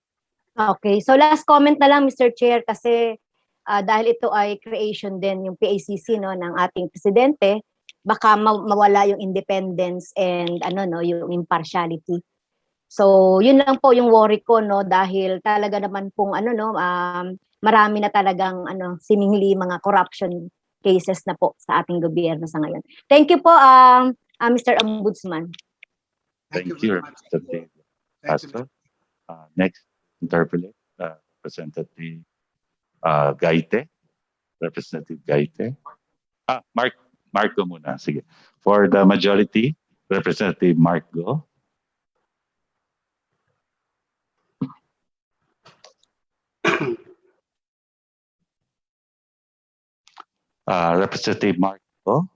Okay, so last comment na lang, Mr. Chair, kasi dahil ito ay creation din yung PACC ng ating presidente, baka mawala yung independence and yung impartiality. So, yun lang po yung worry ko dahil talaga naman pong marami na talagang seemingly mga corruption cases na po sa ating gobyerno sa ngayon. Thank you po, Mr. Ombudsman. Thank you, Representative Castro. Next interpellate, Representative Gaite. Representative Gaite. Marco muna. Sige. For the majority, Representative Marco. Representative Marco.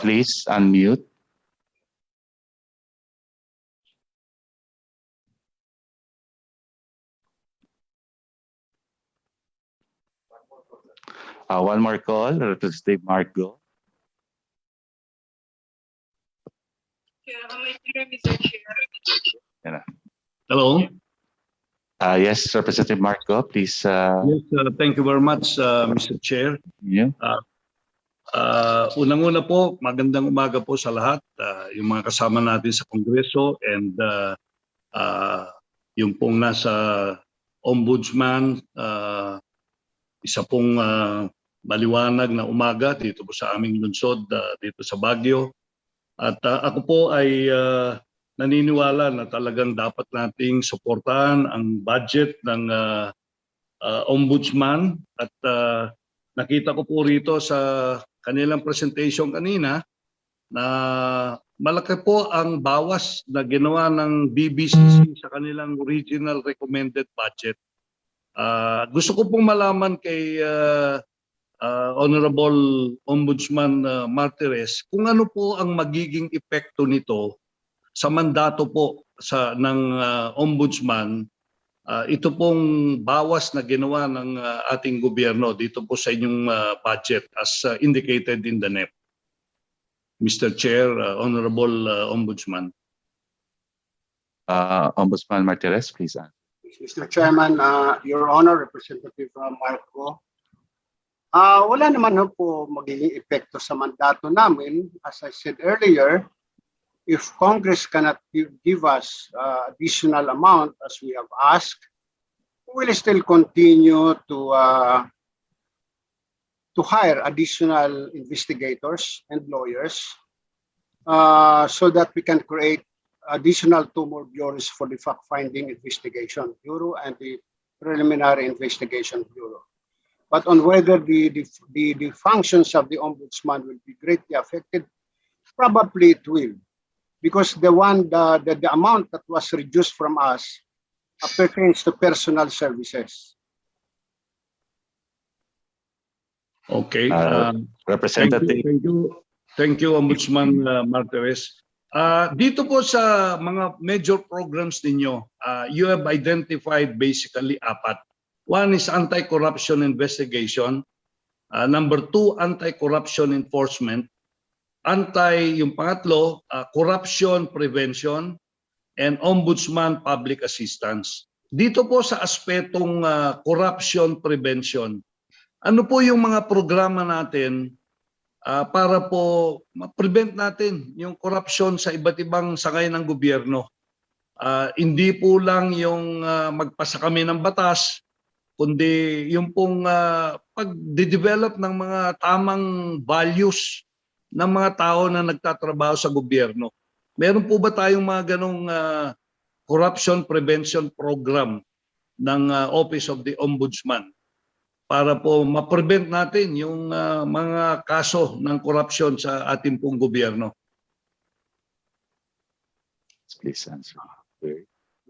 Please unmute. One more call, Representative Marco. Hello. Yes, Representative Marco, please. Yes, thank you very much, Mr. Chair. Yeah. Unang-una po, magandang umaga po sa lahat, yung mga kasama natin sa Kongreso and yung pong nasa Ombudsman, isa pong maliwanag na umaga dito po sa aming lungsod, dito sa Baguio. At ako po ay naniniwala na talagang dapat nating suportahan ang budget ng Ombudsman at nakita ko po rito sa kanilang presentation kanina na malaki po ang bawas na ginawa ng BBCC sa kanilang original recommended budget. Gusto ko pong malaman kay Honorable Ombudsman Martires kung ano po ang magiging epekto nito sa mandato po ng Ombudsman, ito pong bawas na ginawa ng ating gobyerno dito po sa inyong budget as indicated in the NEP. Mr. Chair, Honorable Ombudsman. Ombudsman Martires, please. Mr. Chairman, Your Honor, Representative Marco, Wala naman po magiging epekto sa mandato namin. As I said earlier, if Congress cannot give us additional amount as we have asked, we will still continue to hire additional investigators and lawyers so that we can create additional 2 more bureaus for the fact-finding investigation bureau and the preliminary investigation bureau. But on whether the functions of the ombudsman will be greatly affected, probably it will, because the amount that was reduced from us pertains to personal services. Okay. Representative. Thank you, Ombudsman Martires. Dito po sa mga major programs ninyo, you have identified basically 4. One is anti-corruption investigation. Number 2, anti-corruption enforcement. Yung pangatlo, corruption prevention, and ombudsman public assistance. Dito po sa aspetong corruption prevention, ano po yung mga programa natin para po ma-prevent natin yung corruption sa iba't ibang sangay ng gobyerno? Hindi po lang yung magpasa kami ng batas, kundi yung pong pag-develop ng mga tamang values ng mga tao na nagtatrabaho sa gobyerno. Meron po ba tayong mga ganong corruption prevention program ng Office of the Ombudsman para po ma-prevent natin yung mga kaso ng corruption sa ating pong gobyerno? Please answer.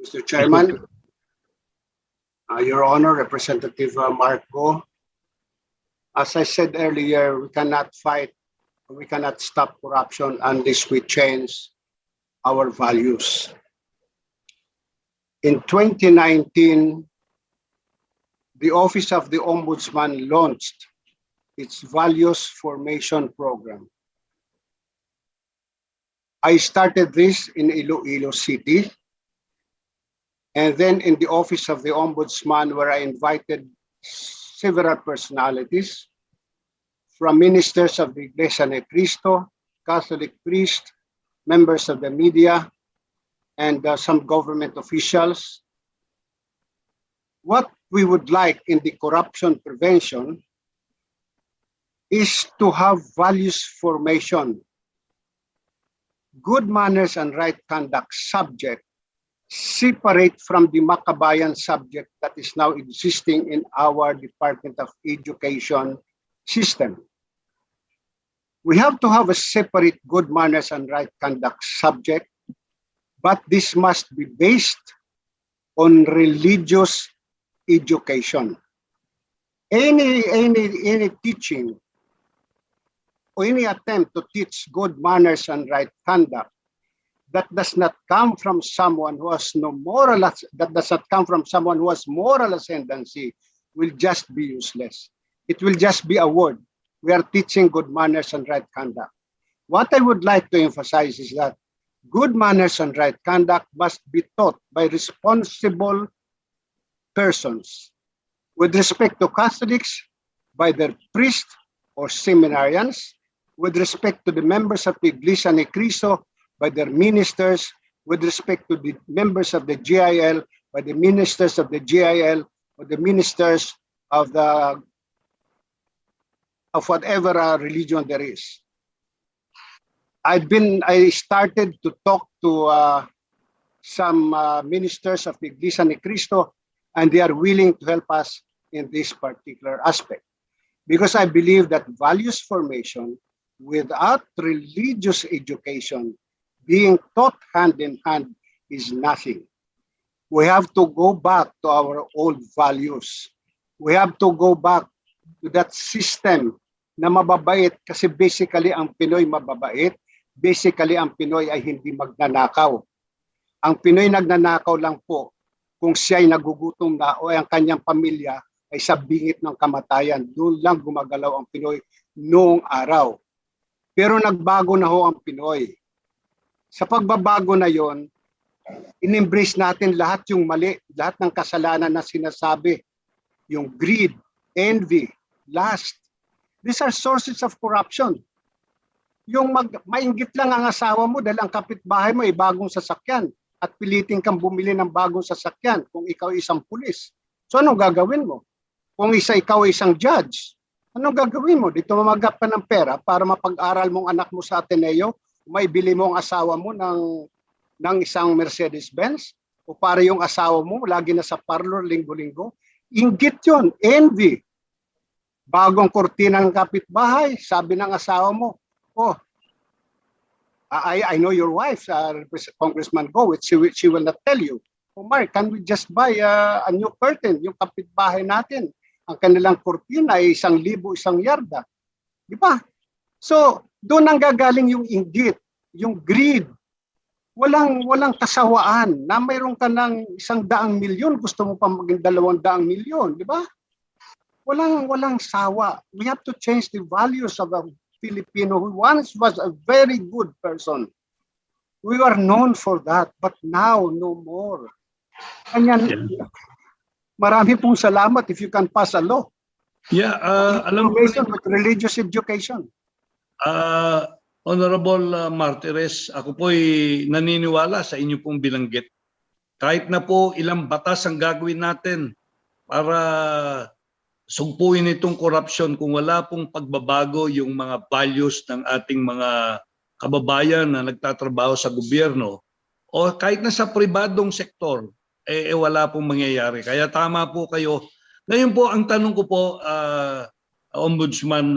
Mr. Chairman, Your Honor, Representative Marco, as I said earlier, we cannot fight, we cannot stop corruption unless we change our values. In 2019, the Office of the Ombudsman launched its Values Formation Program. I started this in Iloilo City, and then in the Office of the Ombudsman, where I invited several personalities from ministers of the Iglesia ni Cristo, Catholic priests, members of the media, and some government officials. What we would like in the corruption prevention is to have values formation, good manners and right conduct subject separate from the Makabayan subject that is now existing in our Department of Education system. We have to have a separate good manners and right conduct subject, but this must be based on religious education. Any teaching or any attempt to teach good manners and right conduct that does not come from someone who has no moral, that does not come from someone who has moral ascendancy will just be useless. It will just be a word. We are teaching good manners and right conduct. What I would like to emphasize is that good manners and right conduct must be taught by responsible persons. With respect to Catholics, by their priests or seminarians. With respect to the members of the Iglesia ni Cristo, by their ministers. With respect to the members of the GIL, by the ministers of the GIL, or the ministers of whatever religion there is. I started to talk to some ministers of the Iglesia ni Cristo, and they are willing to help us in this particular aspect. Because I believe that values formation without religious education being taught hand in hand is nothing. We have to go back to our old values. We have to go back to that system na mababait, kasi basically ang Pinoy mababait. Basically ang Pinoy ay hindi magnanakaw. Ang Pinoy nagnanakaw lang po kung siya ay nagugutom na o ang kanyang pamilya ay sa bingit ng kamatayan. Doon lang gumagalaw ang Pinoy noong araw. Pero nagbago na ho ang Pinoy. Sa pagbabago na yon, in-embrace natin lahat yung mali, lahat ng kasalanan na sinasabi. Yung greed, envy, lust, These are sources of corruption. Yung mainggit lang ang asawa mo dahil ang kapitbahay mo ay bagong sasakyan at pilitin kang bumili ng bagong sasakyan kung ikaw ay isang pulis. So anong gagawin mo? Kung ikaw ay isang judge, anong gagawin mo? Dito mamagap ka ng pera para mapag-aral mong anak mo sa Ateneo, may bili mo ang asawa mo ng isang Mercedes-Benz, o para yung asawa mo lagi na sa parlor linggo-linggo. Inggit yun, envy. Bagong kortina ng kapitbahay, sabi ng asawa mo, oh, I know your wife, Congressman Go, she will not tell you. Oh, Mark, can we just buy a new curtain? Yung kapitbahay natin, ang kanilang kortina ay 1,000, 1 yarda. Di ba? So, doon ang gagaling yung inggit, yung greed. Walang kasawaan na mayroon ka ng 100 milyon, gusto mo pa maging 200 milyon, di ba? Walang sawa. We have to change the values of a Filipino who once was a very good person. We were known for that, but now no more. Kanyan, marami pong salamat if you can pass a law. Yeah, alam ko with religious education. Honorable Martires, ako po'y naniniwala sa inyo pong bilanggit. Kahit na po ilang batas ang gagawin natin para sugpuin itong corruption, kung wala pong pagbabago yung mga values ng ating mga kababayan na nagtatrabaho sa gobyerno o kahit na sa pribadong sektor, wala pong mangyayari. Kaya tama po kayo. Ngayon po, ang tanong ko po, Ombudsman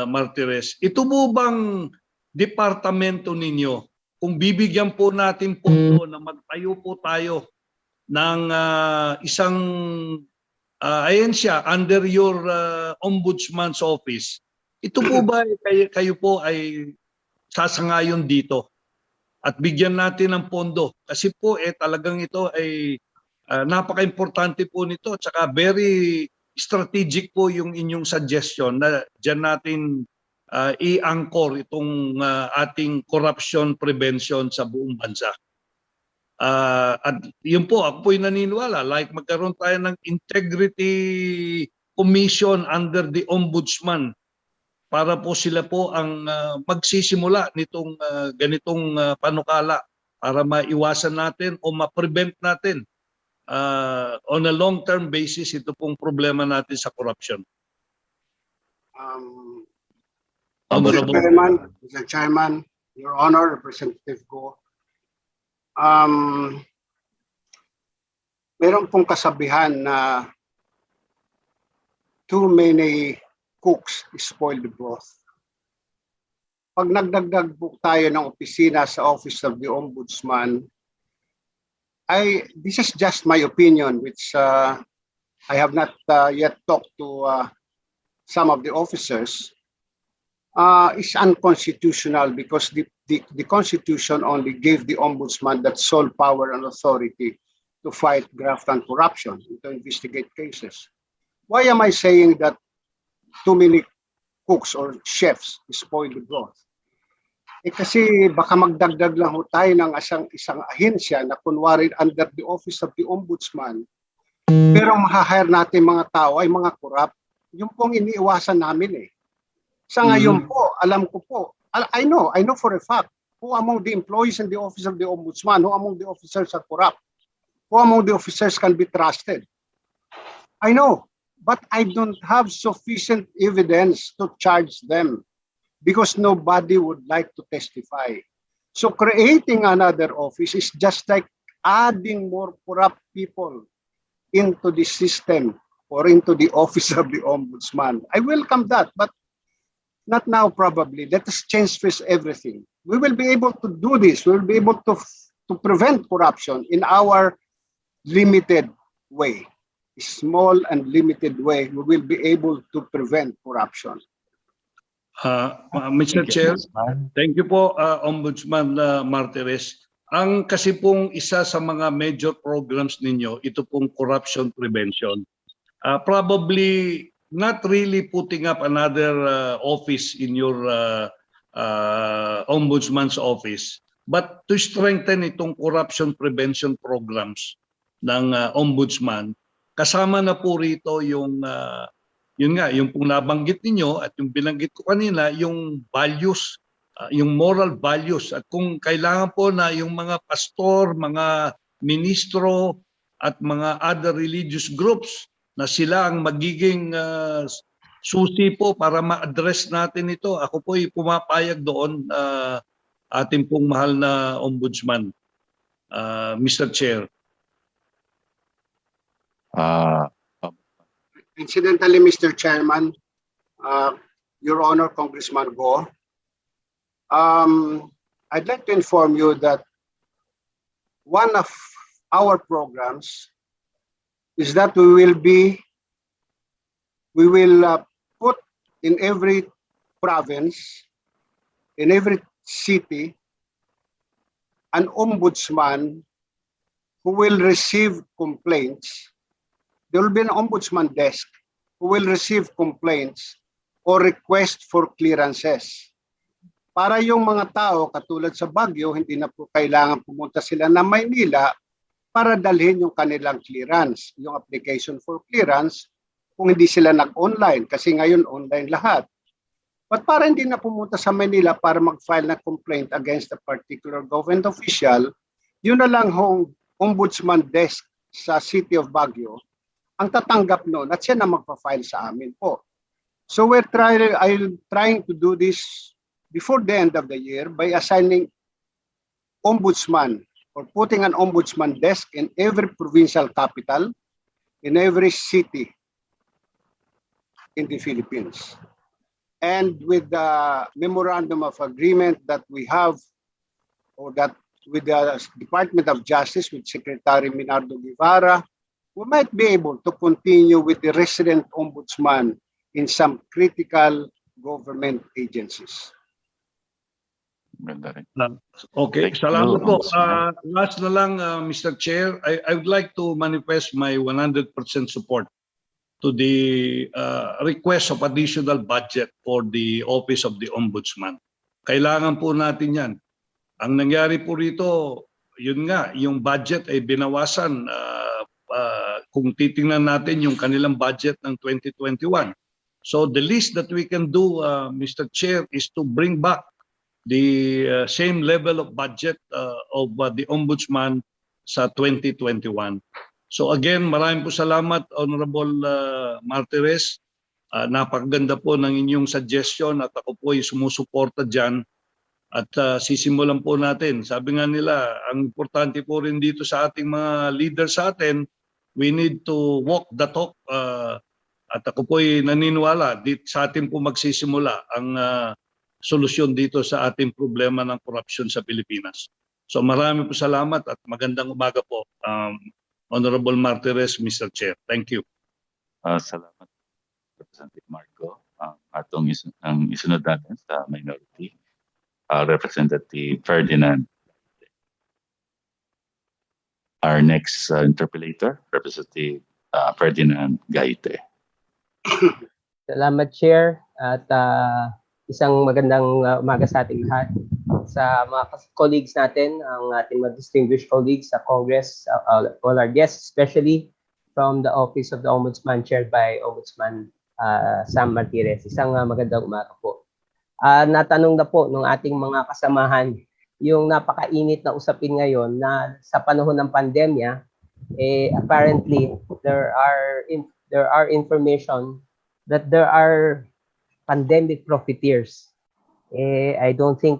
Martires, ito po bang departamento ninyo, kung bibigyan po natin pondo na magtayo po tayo ng isang ahensya under your Ombudsman's office, ito po ba kayo po ay sasangayon dito at bigyan natin ng pondo? Kasi po talagang ito ay napaka-importante po nito at saka very strategic po yung inyong suggestion na dyan natin i-anchor itong ating corruption prevention sa buong bansa. At yun po, ako po'y naniniwala, like magkaroon tayo ng integrity commission under the Ombudsman para po sila po ang magsisimula nitong ganitong panukala para maiwasan natin o ma-prevent natin on a long-term basis ito pong problema natin sa corruption. Mr. Chairman, Your Honor, Representative Go, meron pong kasabihan na too many cooks spoil the broth. Pag nagdagdag po tayo ng opisina sa Office of the Ombudsman, this is just my opinion, which I have not yet talked to some of the officers, is unconstitutional because the Constitution only gave the Ombudsman that sole power and authority to fight graft and corruption, to investigate cases. Why am I saying that too many cooks or chefs spoil the broth? Kasi baka magdagdag lang ho tayo ng isang ahensya na kunwari under the Office of the Ombudsman, pero mahahire natin mga tao ay mga corrupt. Yung pong iniiwasan namin eh. Sa ngayon po, alam ko po, I know for a fact who among the employees in the Office of the Ombudsman, who among the officers are corrupt, who among the officers can be trusted. I know, but I don't have sufficient evidence to charge them because nobody would like to testify. So creating another office is just like adding more corrupt people into the system or into the Office of the Ombudsman. I welcome that, but not now probably. Let us change first everything. We will be able to do this. We will be able to prevent corruption in our limited way. Small and limited way, we will be able to prevent corruption. Mr. Chair, thank you po, Ombudsman Martires. Ang kasi pong isa sa mga major programs ninyo, ito pong corruption prevention. Probably not really putting up another office in your Ombudsman's office, but to strengthen itong corruption prevention programs ng Ombudsman. Kasama na po rito yung yun nga, yung pong nabanggit ninyo at yung binanggit ko kanina, yung values, yung moral values. At kung kailangan po na yung mga pastor, mga ministro at mga other religious groups na sila ang magiging susi po para ma-address natin ito, ako po ay pumapayag doon, ating pong mahal na Ombudsman, Mr. Chair. Incidentally, Mr. Chairman, Your Honor, Congressman Go, I'd like to inform you that one of our programs is that we will put in every province, in every city, an ombudsman who will receive complaints. There will be an ombudsman desk who will receive complaints or request for clearances. Para yung mga tao, katulad sa Baguio, hindi na po kailangan pumunta sila na Maynila para dalhin yung kanilang clearance, yung application for clearance, kung hindi sila nag-online, kasi ngayon online lahat. But para hindi na pumunta sa Maynila para mag-file na complaint against a particular government official, yun na lang hong ombudsman desk sa City of Baguio ang tatanggap noon at siya na magpa-file sa amin po. So I'm trying to do this before the end of the year by assigning ombudsman or putting an ombudsman desk in every provincial capital, in every city in the Philippines. And with the memorandum of agreement that we have, or that with the Department of Justice, with Secretary Minardo Guevara, we might be able to continue with the resident ombudsman in some critical government agencies. Okay, salamat po. Last na lang, Mr. Chair, I would like to manifest my 100% support to the request of additional budget for the Office of the Ombudsman. Kailangan po natin yan. Ang nangyari po rito, yun nga, yung budget ay binawasan. Kung titingnan natin yung kanilang budget ng 2021. So the least that we can do, Mr. Chair, is to bring back the same level of budget of the Ombudsman sa 2021. So again, maraming po salamat, Honorable Martires. Napakaganda po ng inyong suggestion at ako po ay sumusuporta dyan. At sisimulan po natin. Sabi nga nila, ang importante po rin dito sa ating mga leaders sa atin, we need to walk the talk. At ako po ay naniniwala, sa atin po magsisimula ang solusyon dito sa ating problema ng korupsyon sa Pilipinas. So marami po salamat at magandang umaga po, Honorable Martires, Mr. Chair. Thank you. Salamat, Representative Marco. Atong ang isunod natin sa minority, Representative Ferdinand. Our next interpellator, Representative Ferdinand Gaite. Salamat, Chair, at isang magandang umaga sa ating lahat. Sa mga colleagues natin, ang ating mga distinguished colleagues sa Congress, all our guests, especially from the Office of the Ombudsman, chaired by Ombudsman Sam Martires. Isang magandang umaga po. Natanong na po ng ating mga kasamahan yung napakainit na usapin ngayon na sa panahon ng pandemya, apparently there are information that there are pandemic profiteers. I don't think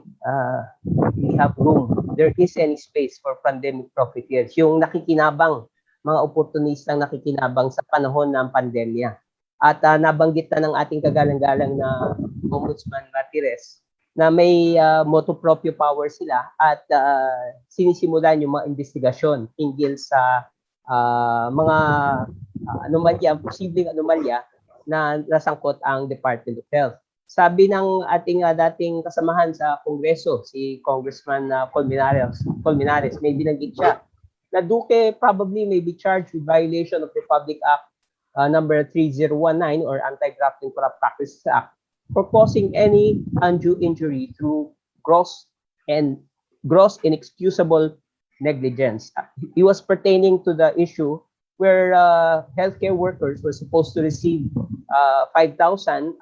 we have room. There is any space for pandemic profiteers. Yung nakikinabang, mga oportunistang nakikinabang sa panahon ng pandemya. At nabanggit na ng ating kagalang-galang na Ombudsman Martires na may motu proprio power sila at sinisimulan yung mga investigasyon hinggil sa mga anomalya, posibleng anomalya na nasangkot ang Department of Health. Sabi ng ating dating kasamahan sa Kongreso, si Congressman Colmenares, may binanggit siya na Duque probably may be charged with violation of Republic Act number 3019 or Anti-Graft and Corrupt Practices Act for causing any undue injury through gross inexcusable negligence. He was pertaining to the issue where healthcare workers were supposed to receive 5,000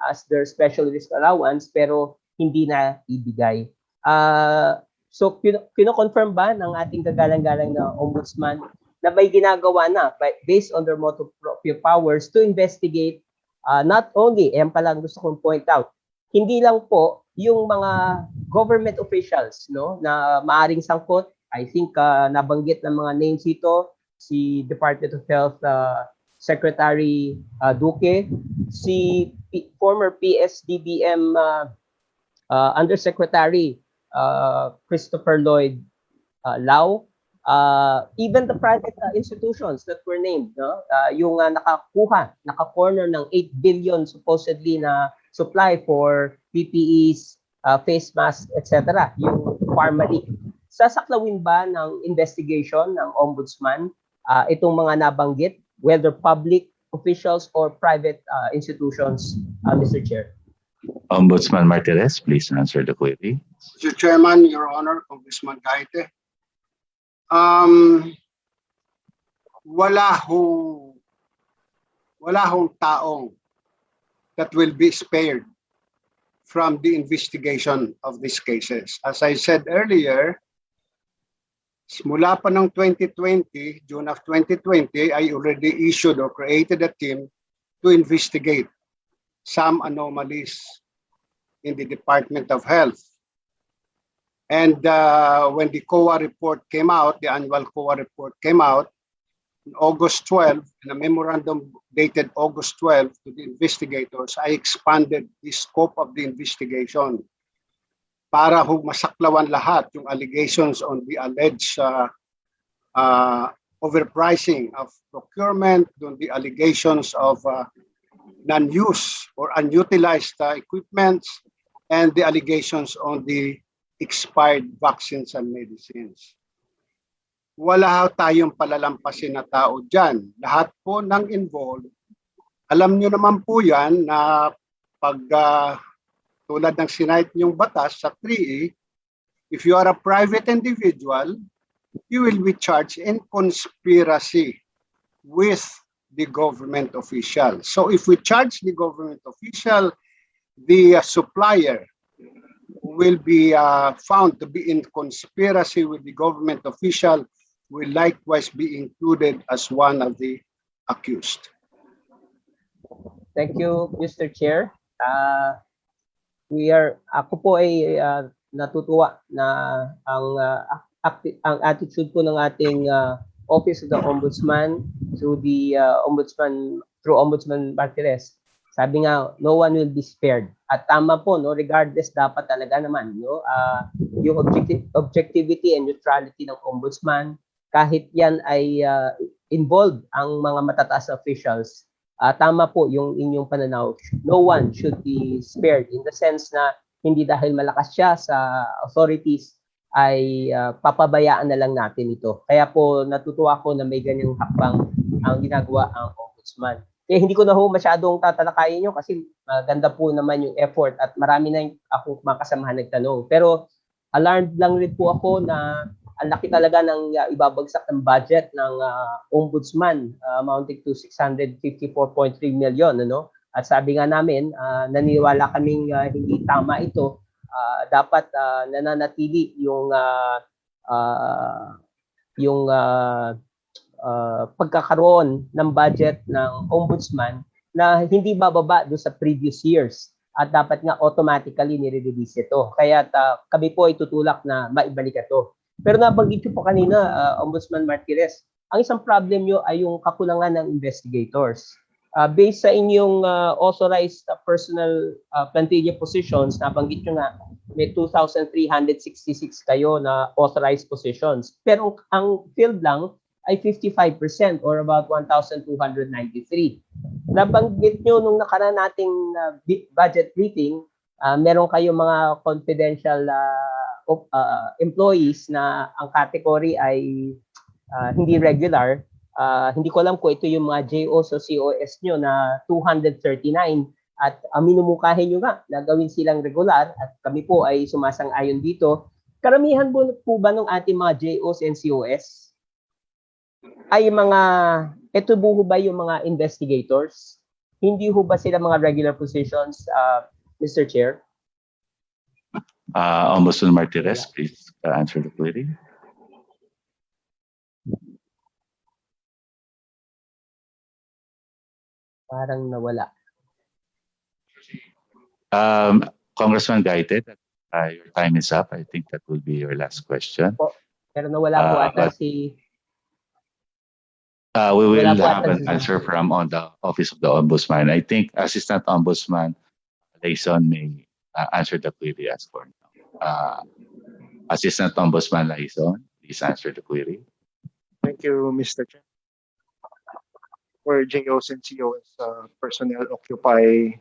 as their special risk allowance pero hindi na ibigay. So, kino-confirm ba ng ating kagalang-galang na ombudsman na may ginagawa na based on their motu proprio powers to investigate not only, ayan pa lang gusto kong point out, hindi lang po yung mga government officials no na maaring sangkot. I think nabanggit ng mga names ito, si Department of Health Secretary Duque, si former PSDBM Undersecretary Christopher Lloyd Lau, even the private institutions that were named, no? Yung naka-corner ng 8 billion supposedly na supply for PPEs, face masks, etc. Yung Pharmalic. Sasaklawin ba ng investigation ng Ombudsman itong mga nabanggit, whether public officials or private institutions, Mr. Chair? Ombudsman Martirez, please answer the query. Mr. Chairman, Your Honor, Congressman Gaite, wala hong taong that will be spared from the investigation of these cases. As I said earlier, mula pa ng 2020, June of 2020, I already issued or created a team to investigate some anomalies in the Department of Health. And when the COA report came out, the annual COA report came out, on August 12, in a memorandum dated August 12 to the investigators, I expanded the scope of the investigation para masaklawan lahat yung allegations on the alleged overpricing of procurement, the allegations of non-use or unutilized equipments, and the allegations on the expired vaccines and medicines. Wala tayong palalampasin na tao dyan. Lahat po ng involved, alam nyo naman po yan na pag tulad ng sinight nyong batas sa 3E, if you are a private individual, you will be charged in conspiracy with the government official. So if we charge the government official, the supplier will be found to be in conspiracy with the government official, will likewise be included as one of the accused. Thank you, Mr. Chair. Ako po ay natutuwa na ang attitude po ng ating Office of the Ombudsman through Ombudsman Martirez. Sabi nga, no one will be spared. At tama po, no, regardless dapat talaga naman, no, yung objectivity and neutrality ng Ombudsman, kahit yan ay involved ang mga matataas na officials, tama po yung inyong pananaw. No one should be spared in the sense na hindi dahil malakas siya sa authorities ay papabayaan na lang natin ito. Kaya po natutuwa ko na may ganyang hakbang ang ginagawa ang Ombudsman. Eh, hindi ko na masyadong tatalakayin nyo kasi ganda po naman yung effort at marami na akong makasamahan nagtanong. Pero alarmed lang rin po ako na ang laki talaga ng ibabagsak ng budget ng Ombudsman amounting to 654.3 million. Ano? At sabi nga namin, naniniwala kaming hindi tama ito. Dapat nananatili yung pagkakaroon ng budget ng Ombudsman na hindi bababa doon sa previous years at dapat nga automatically nire-release ito. Kaya kami po ay tutulak na maibalik ito. Pero nabanggit ko po kanina, Ombudsman Martirez, ang isang problem nyo ay yung kakulangan ng investigators. Based sa inyong authorized personal plantilla positions, nabanggit nyo nga may 2,366 kayo na authorized positions. Pero ang field lang ay 55% or about 1,293. Nabanggit nyo nung nakaraan nating budget briefing, meron kayong mga confidential employees na ang category ay hindi regular. Hindi ko alam kung ito yung mga JOs o COS nyo na 239 at minumukahin nyo nga na gawin silang regular at kami po ay sumasang-ayon dito. Karamihan po ba ng ating mga JOs and COS ay mga ito ho ba yung mga investigators? Hindi ho ba sila mga regular positions, Mr. Chair? Ombudsman Martirez, please answer the query. Parang nawala. Congressman Gaite, your time is up. I think that will be your last question. Pero nawala po ata But si... we will Wala po have ata an si- answer from on the Office of the Ombudsman. I think Assistant Ombudsman Laison may answer the query as for now. Assistant Ombudsman Laison, please answer the query. Thank you, Mr. Chair. Where JOs and COS personnel occupy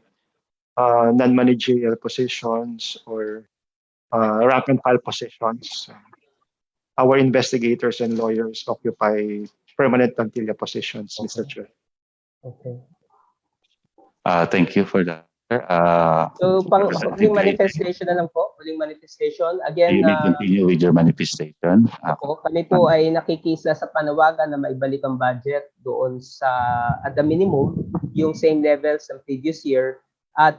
non-managerial positions or rank and file positions, our investigators and lawyers occupy permanent plantilla positions, Mr. Chair. Okay. Thank you for that. So, Representative huling Gaite, manifestation na lang po. Huling manifestation. Again, you may continue with your manifestation. kami po ay nakikisa sa panawagan na maibalik ang budget doon sa, at the minimum, yung same levels ng previous year. At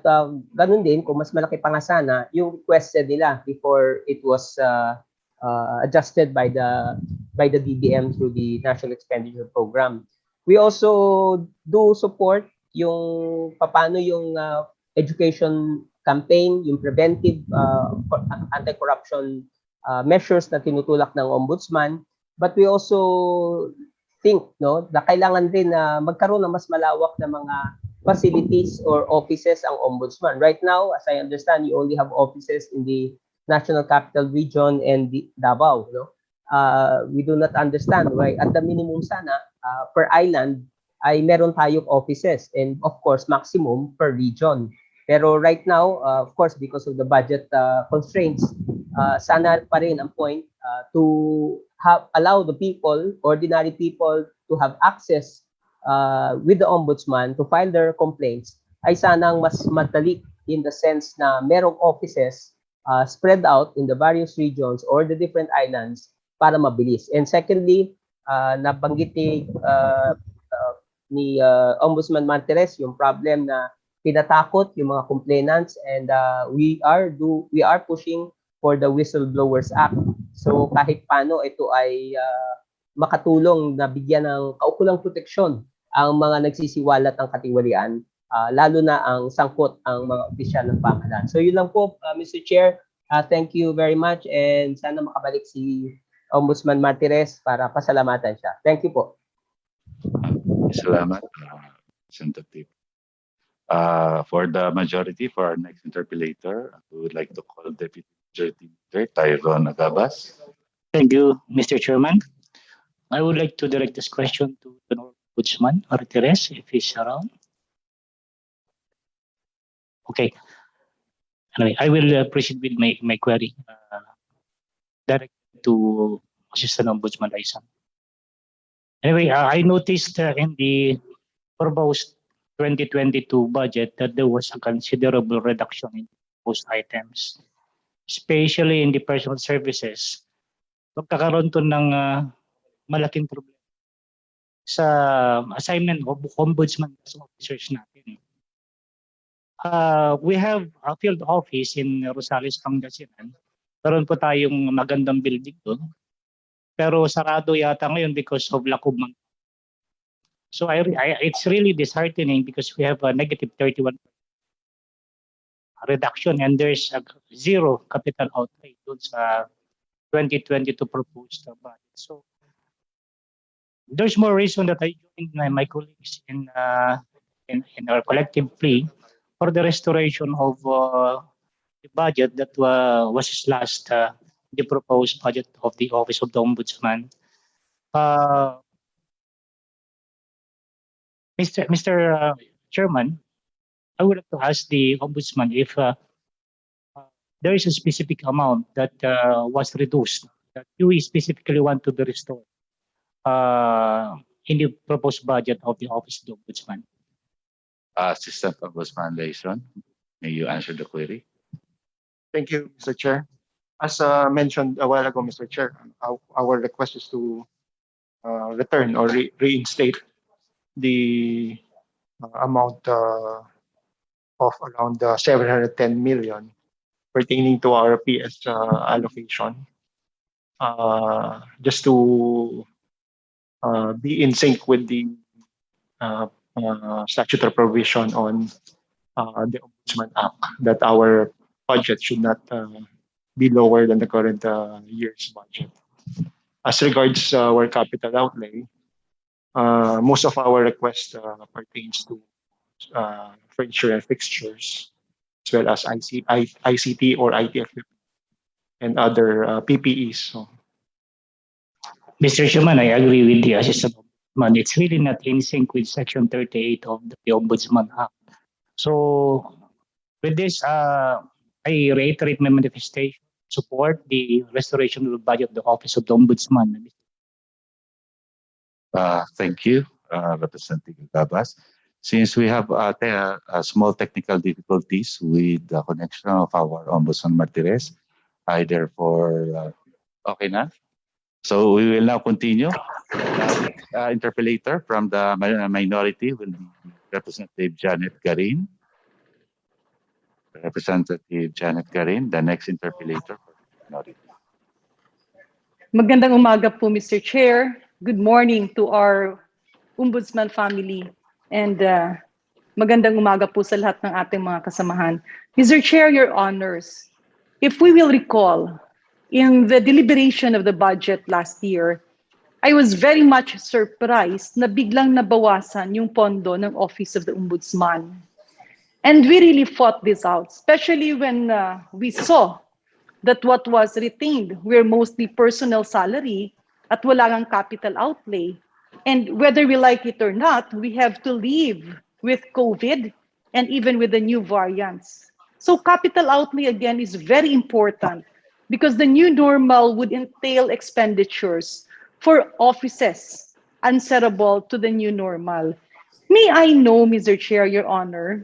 ganun din, kung mas malaki pa nga sana, yung requested nila before it was adjusted by the DBM through the National Expenditure Program. We also do support yung paano yung education campaign, yung preventive anti-corruption measures na tinutulak ng Ombudsman. But we also think na kailangan din na magkaroon ng mas malawak na mga facilities or offices ang Ombudsman. Right now, as I understand, you only have offices in the National Capital Region and Davao. We do not understand why at the minimum sana per island ay meron tayong offices and of course maximum per region. Pero right now, of course, because of the budget constraints, sana pa rin ang point to allow the people, ordinary people, to have access with the Ombudsman to file their complaints ay sanang mas madali in the sense na merong offices spread out in the various regions or the different islands para mabilis. And secondly, nabanggit ni Ombudsman Martirez yung problem na pinatakot yung mga complainants and we are pushing for the Whistleblowers Act. So kahit paano ito ay makatulong na bigyan ng kaukulang proteksyon ang mga nagsisiwalat ng katiwalian, lalo na ang sangkot ang mga opisyal ng pamahalaan. So yun lang po, Mr. Chair. Thank you very much and sana makabalik si Ombudsman Martirez para pasalamatan siya. Thank you po. Salamat, Representative. For the majority, for our next interpellator, we would like to call Deputy Majority Leader Tyrone Agabas. Thank you, Mr. Chairman. I would like to direct this question to the Ombudsman Martirez, if he's around. Okay. Anyway, I will proceed with my query. Direct to Assistant Ombudsman Laison. Anyway, I noticed in the proposed 2022 budget that there was a considerable reduction in most items, especially in the personal services. Magkakaroon to ng malaking problema sa assignment of ombudsman officers natin. We have a field office in Rosales, Pangasinan. Meron po tayong magandang building doon. Pero sarado yata ngayon because of lack of manpower. So it's really disheartening because we have a negative 31 reduction and there's a zero capital outlay doon sa 2022 proposed budget. So there's more reason that I join my colleagues in our collective plea for the restoration of the budget that was slashed the proposed budget of the Office of the Ombudsman. Mr. Chairman, I would like to ask the Ombudsman if there is a specific amount that was reduced that you specifically want to be restored in the proposed budget of the Office of the Ombudsman. Assistant Ombudsman Laison, may you answer the query? Thank you, Mr. Chair. As mentioned a while ago, Mr. Chair, our request is to return or reinstate the amount of around 710 million pertaining to our PS allocation, just to be in sync with the statutory provision on the Ombudsman Act, that our budget should not be lower than the current year's budget. As regards our capital outlay, most of our request pertains to furniture and fixtures, as well as ICT or IT equipment and other PPEs. So, Mr. Chairman, I agree with the Assistant Ombudsman. It's really not in sync with Section 38 of the Ombudsman Act. So, with this, I reiterate my manifestation, support the restoration of the budget of the Office of the Ombudsman. Thank you, Representative Gabas. Since we have small technical difficulties with the connection of our Ombudsman Martires, I therefore, okay na? So we will now continue. Interpellator from the minority will be Representative Janet Garin. Representative Janet Garin, the next interpellator for the minority. Magandang umaga po, Mr. Chair. Good morning to our Ombudsman family. And magandang umaga po sa lahat ng ating mga kasamahan. Mr. Chair, Your Honors, if we will recall, in the deliberation of the budget last year, I was very much surprised na biglang nabawasan yung pondo ng Office of the Ombudsman. And we really fought this out, especially when we saw that what was retained were mostly personal salary at wala ngang capital outlay. And whether we like it or not, we have to live with COVID and even with the new variants. So capital outlay again is very important because the new normal would entail expenditures for offices answerable to the new normal. May I know, Mr. Chair, Your Honor,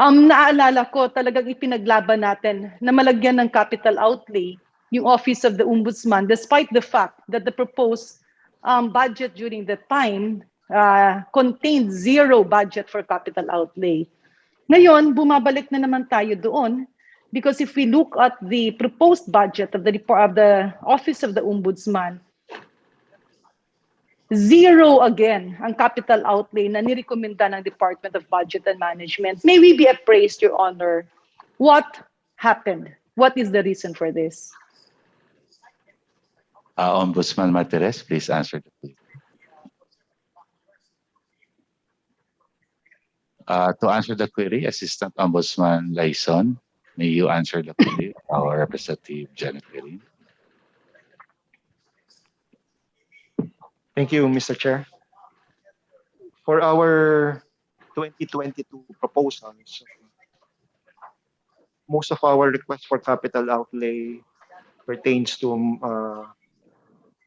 naalala ko talagang ipinaglaban natin na malagyan ng capital outlay yung Office of the Ombudsman, despite the fact that the proposed budget during the time contained zero budget for capital outlay. Ngayon, bumabalik na naman tayo doon because if we look at the proposed budget of the Office of the Ombudsman, zero again ang capital outlay na nirekomenda ng Department of Budget and Management. May we be appraised, Your Honor? What happened? What is the reason for this? Ombudsman Martires, please answer the question. To answer the query, Assistant Ombudsman Laison, may you answer the query of our Representative Janet Garin. thank you, Mr. Chair. For our 2022 proposals, most of our requests for capital outlay pertains to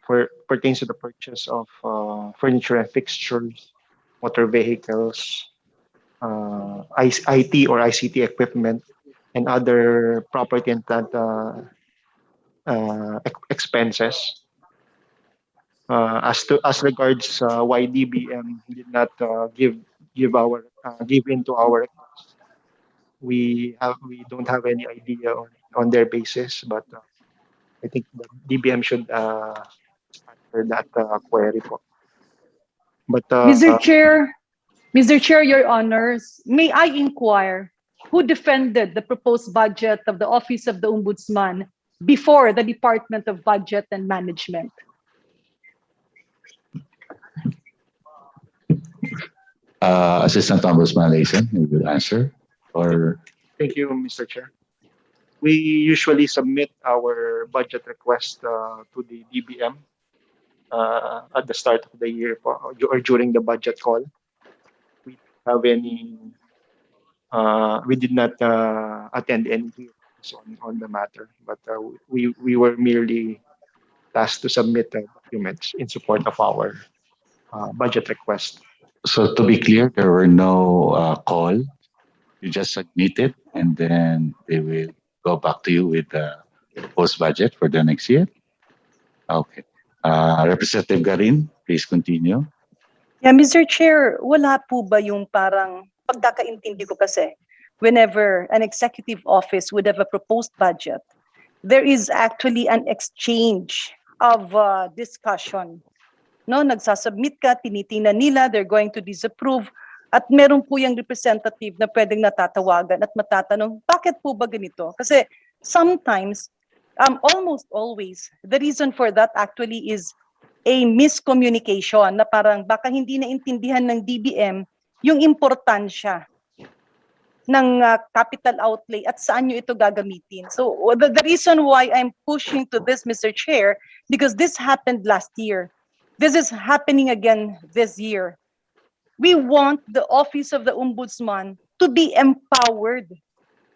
the purchase of furniture and fixtures, motor vehicles, IT or ICT equipment, and other property and plant expenses. As regards why DBM did not give in to our request, we don't have any idea on their basis, but I think the DBM should answer that query. But Mr. Chair, Your Honors, may I inquire who defended the proposed budget of the Office of the Ombudsman before the Department of Budget and Management? Assistant Ombudsman Laison, you will answer. Or thank you, Mr. Chair. We usually submit our budget request to the DBM at the start of the year or during the budget call. We did not attend any hearings on the matter, but we were merely tasked to submit documents in support of our budget request. so to be clear, there were no call. You just submit it, and then they will go back to you with the proposed budget for the next year. Okay. Representative Garin, please continue. Yeah, Mr. Chair, wala po ba yung parang pagkakaintindi ko kasi whenever an executive office would have a proposed budget, there is actually an exchange of discussion. No, nagsasubmit ka, tinitingnan nila, they're going to disapprove, at meron po yung representative na pwedeng natatawagan at matatanong, bakit po ba ganito? Kasi sometimes, almost always, the reason for that actually is a miscommunication na parang baka hindi naintindihan ng DBM yung importansya ng capital outlay at saan nyo ito gagamitin. So the reason why I'm pushing to this, Mr. Chair, because this happened last year. This is happening again this year. We want the Office of the Ombudsman to be empowered.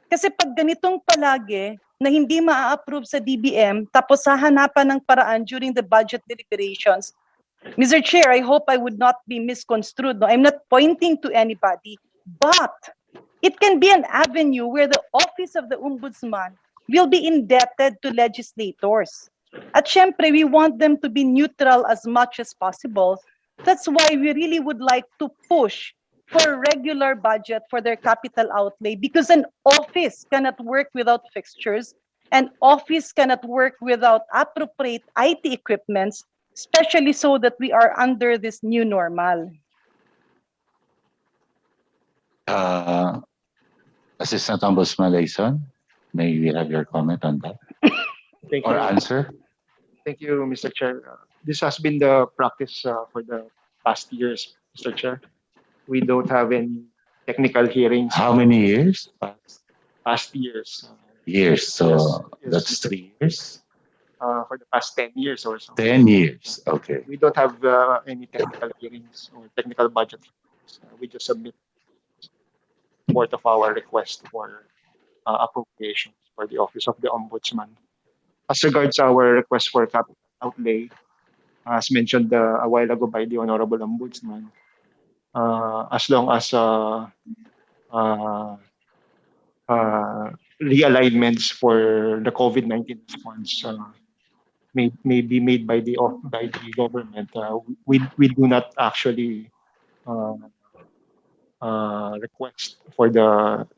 Kasi pag ganitong palagi na hindi maa-approve sa DBM, tapos hahanapan ng paraan during the budget deliberations, Mr. Chair, I hope I would not be misconstrued. No? I'm not pointing to anybody, but it can be an avenue where the Office of the Ombudsman will be indebted to legislators. At syempre, we want them to be neutral as much as possible. That's why we really would like to push for a regular budget for their capital outlay, because an office cannot work without fixtures, an office cannot work without appropriate IT equipments, especially so that we are under this new normal. Assistant Ombudsman Layson, may we have your comment on that Thank or you. answer? Thank you, Mr. Chair. This has been the practice for the past years, Mr. Chair. We don't have any technical hearings. How many years? Past years. Years. So Yes, that's 3 years. For the past 10 years or so. 10 years. Okay. We don't have any technical hearings or technical budget hearings. We just submit part of our request for appropriations for the Office of the Ombudsman. As regards our request for capital outlay, as mentioned a while ago by the Honorable Ombudsman, as long as realignments for the COVID-19 response may be made by the government, we do not actually request for the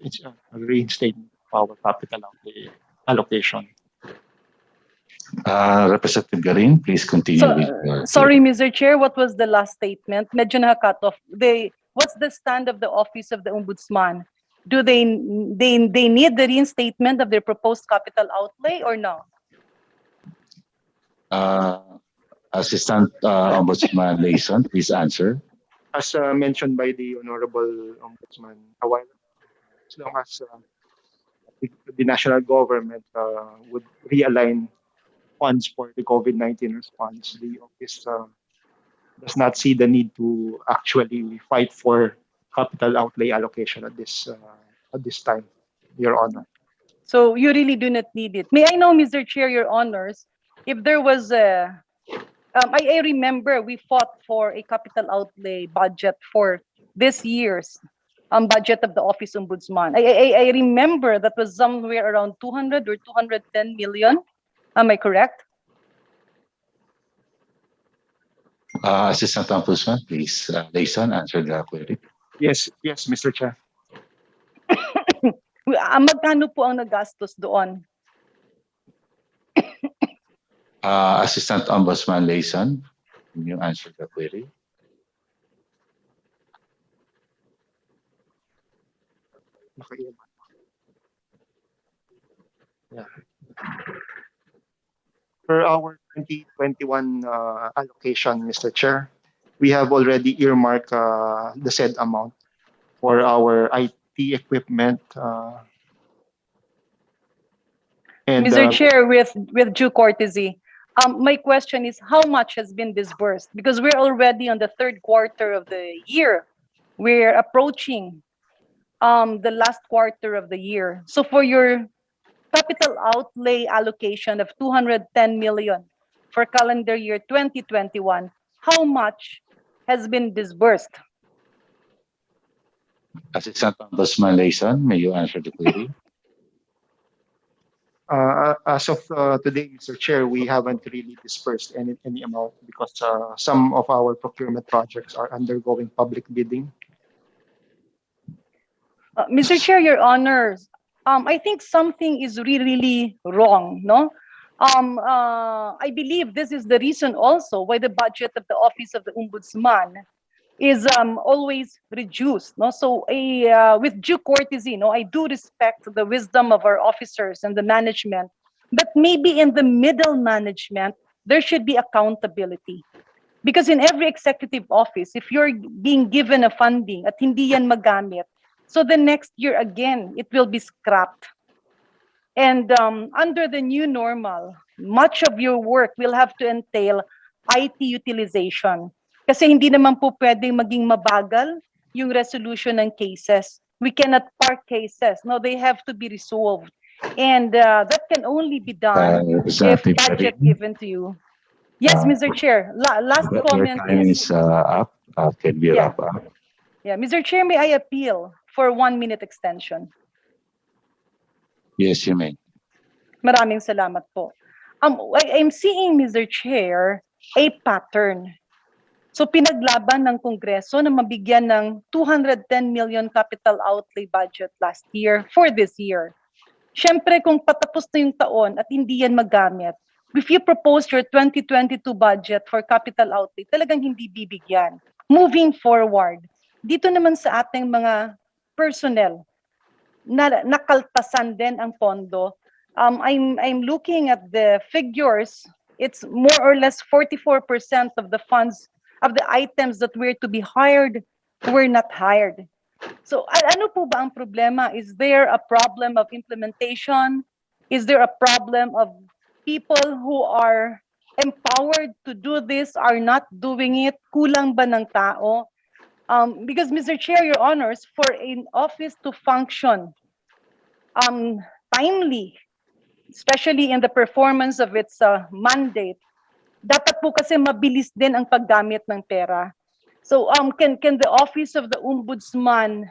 reinstatement of our capital outlay allocation. Representative Garin, please continue with your. Sorry, Mr. Chair, what was the last statement? Medyo naka-cut off. What's the stand of the Office of the Ombudsman? Do they need the reinstatement of their proposed capital outlay or no? Assistant Ombudsman Layson, please answer. As mentioned by the Honorable Ombudsman a while ago, as long as the national government would realign funds for the COVID-19 response, the office does not see the need to actually fight for capital outlay allocation at this time, Your Honor. So you really do not need it. May I know, Mr. Chair, Your Honors, if there was a, I remember we fought for a capital outlay budget for this year's budget of the Office Ombudsman. I remember that was somewhere around 200 or 210 million. Am I correct? Assistant Ombudsman, please. Layson, answer the query. Yes, Mr. Chair. Magkano po ang nagastos doon? Assistant Ombudsman Layson, can you answer the query? Yeah. For our 2021 allocation, Mr. Chair, we have already earmarked the said amount for our IT equipment. Mr. Chair, with due courtesy, my question is how much has been disbursed? Because we're already on the third quarter of the year. We're approaching the last quarter of the year. So for your capital outlay allocation of 210 million for calendar year 2021, how much has been disbursed? Assistant Ombudsman Layson, may you answer the query? As of today, Mr. Chair, we haven't really dispersed any amount because some of our procurement projects are undergoing public bidding. Mr. Chair, Your Honors, I think something is really wrong, no? I believe this is the reason also why the budget of the Office of the Ombudsman is always reduced, no? So with due courtesy, no, I do respect the wisdom of our officers and the management, but maybe in the middle management, there should be accountability. Because in every executive office, if you're being given a funding at hindi yan magamit, so the next year again, it will be scrapped. And under the new normal, much of your work will have to entail IT utilization. Kasi hindi naman po pwedeng maging mabagal yung resolution ng cases. We cannot park cases. No, they have to be resolved. And that can only be done if budget given to you. Yes, Mr. Chair. Last comment Your time is up. Can we wrap up? Yeah, Mr. Chair, may I appeal for 1 minute extension? Yes, you may. Maraming salamat po. I'm seeing, Mr. Chair, a pattern. So pinaglaban ng Kongreso na mabigyan ng 210 million capital outlay budget last year for this year. Siyempre, kung patapos na yung taon at hindi yan magamit, if you propose your 2022 budget for capital outlay, talagang hindi bibigyan. Moving forward, dito naman sa ating mga personnel, na nakaltasan din ang pondo. I'm looking at the figures. It's more or less 44% of the funds, of the items that were to be hired, were not hired. So ano po ba ang problema? Is there a problem of implementation? Is there a problem of people who are empowered to do this are not doing it? Kulang ba ng tao? Because Mr. Chair, Your Honors, for an office to function timely, especially in the performance of its mandate, dapat po kasi mabilis din ang paggamit ng pera. So can the Office of the Ombudsman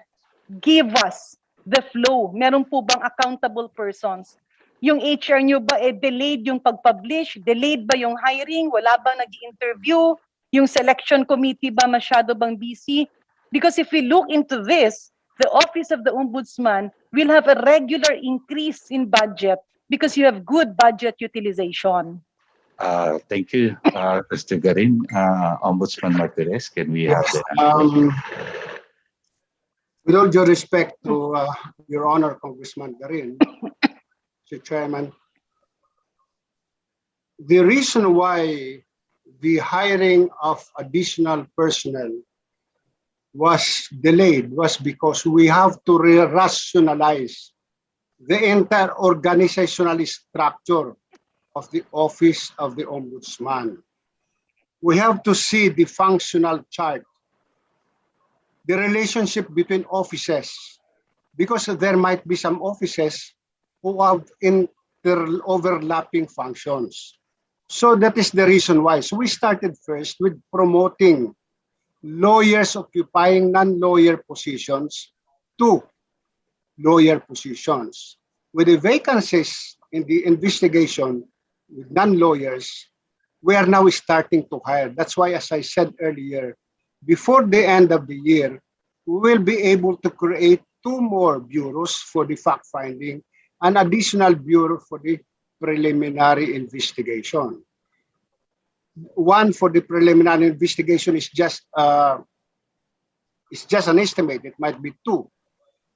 give us the flow? Meron po bang accountable persons? Yung HR nyo ba delayed yung pag-publish? Delayed ba yung hiring? Wala bang nag-interview? Yung selection committee ba masyado bang busy? Because if we look into this, the Office of the Ombudsman will have a regular increase in budget because you have good budget utilization. Thank you, Mr. Garin. Ombudsman Martinez, can we have the answer? With all due respect to Your Honor, Congressman Garin, Mr. Chairman, the reason why the hiring of additional personnel was delayed was because we have to rationalize the entire organizational structure of the Office of the Ombudsman. We have to see the functional chart, the relationship between offices, because there might be some offices who have overlapping functions. So that is the reason why. So we started first with promoting lawyers occupying non-lawyer positions to lawyer positions. With the vacancies in the investigation with non-lawyers, we are now starting to hire. That's why, as I said earlier, before the end of the year, we will be able to create 2 more bureaus for the fact-finding, an additional bureau for the preliminary investigation. One for the preliminary investigation is just an estimate. It might be 2,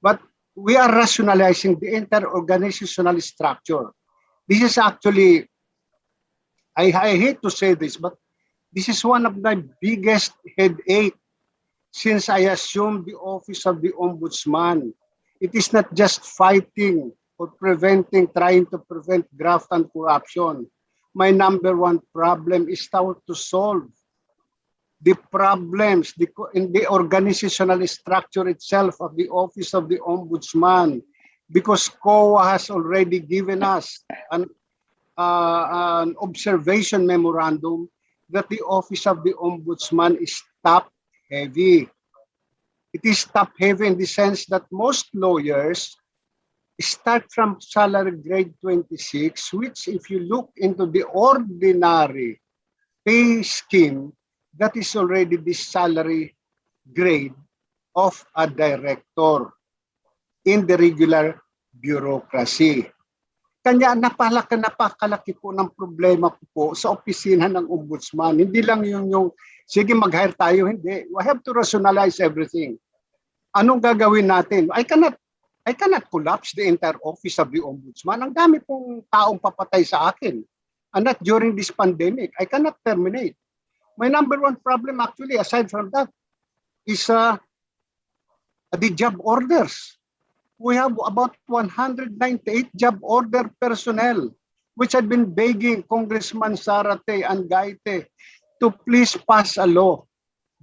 but we are rationalizing the entire organizational structure. This is actually, I hate to say this, but this is one of my biggest headache since I assumed the office of the Ombudsman. It is not just fighting or trying to prevent graft and corruption. My number 1 problem is how to solve the problems in the organizational structure itself of the Office of the Ombudsman, because COA has already given us an observation memorandum that the Office of the Ombudsman is top-heavy. It is top-heavy in the sense that most lawyers start from salary grade 26, which if you look into the ordinary pay scheme, that is already the salary grade of a director in the regular bureaucracy. Kanya napakalaki po ng problema po sa opisina ng Ombudsman. Hindi lang yung sige mag-hire tayo, hindi. We have to rationalize everything. Anong gagawin natin? I cannot collapse the entire office of the Ombudsman. Ang dami pong taong papatay sa akin. And not during this pandemic. I cannot terminate. My number one problem actually, aside from that, is the job orders. We have about 198 job order personnel, which had been begging Congressman Sarate and Gaite to please pass a law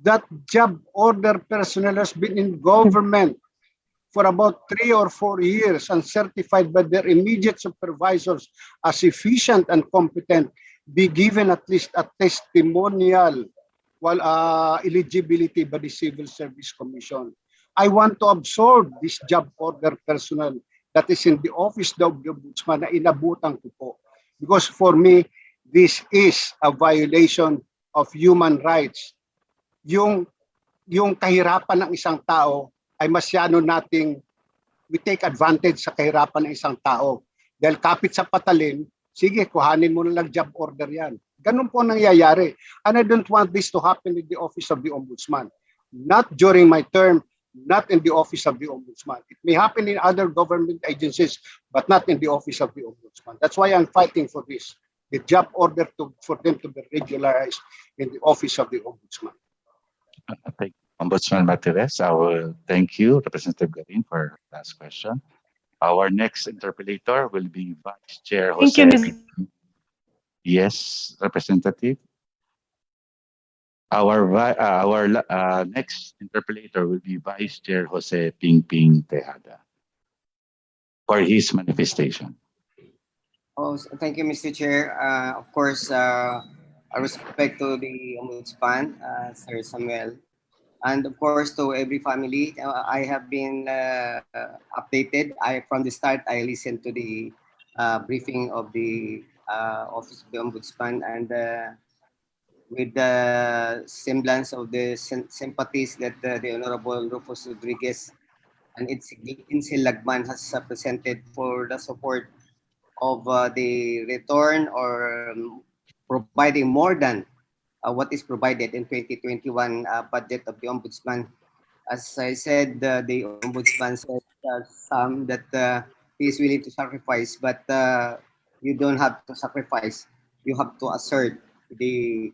that job order personnel has been in government for about 3 or 4 years and certified by their immediate supervisors as efficient and competent, be given at least a testimonial eligibility by the Civil Service Commission. I want to absorb this job order personnel that is in the office of the Ombudsman na inabutan ko po. Because for me, this is a violation of human rights. Yung kahirapan ng isang tao ay masyado nating we take advantage sa kahirapan ng isang tao. Dahil kapit sa patalim, sige, kuhanin mo na lang job order yan. Ganun po nangyayari. And I don't want this to happen in the office of the Ombudsman. Not during my term, not in the office of the Ombudsman. It may happen in other government agencies, but not in the office of the Ombudsman. That's why I'm fighting for this. The job order for them to be regularized in the office of the Ombudsman. Thank you, Ombudsman Martirez. I will thank you, Representative Garin, for last question. Our next interpolator will be Vice Chair Jose. Thank you, Ms. Yes, Representative. Our next interpolator will be Vice Chair Jose Pingping Tejada for his manifestation. Oh, thank you, Mr. Chair. Of course, respect to the Ombudsman, Sir Samuel, and of course to every family. I have been updated. From the start, I listened to the briefing of the Office of the Ombudsman, and with the semblance of the sympathies that the Honorable Rufus Rodriguez and Insil Lagman has presented for the support of the return or providing more than what is provided in 2021 budget of the Ombudsman. As I said, the Ombudsman said some that he is willing to sacrifice, but you don't have to sacrifice. You have to assert the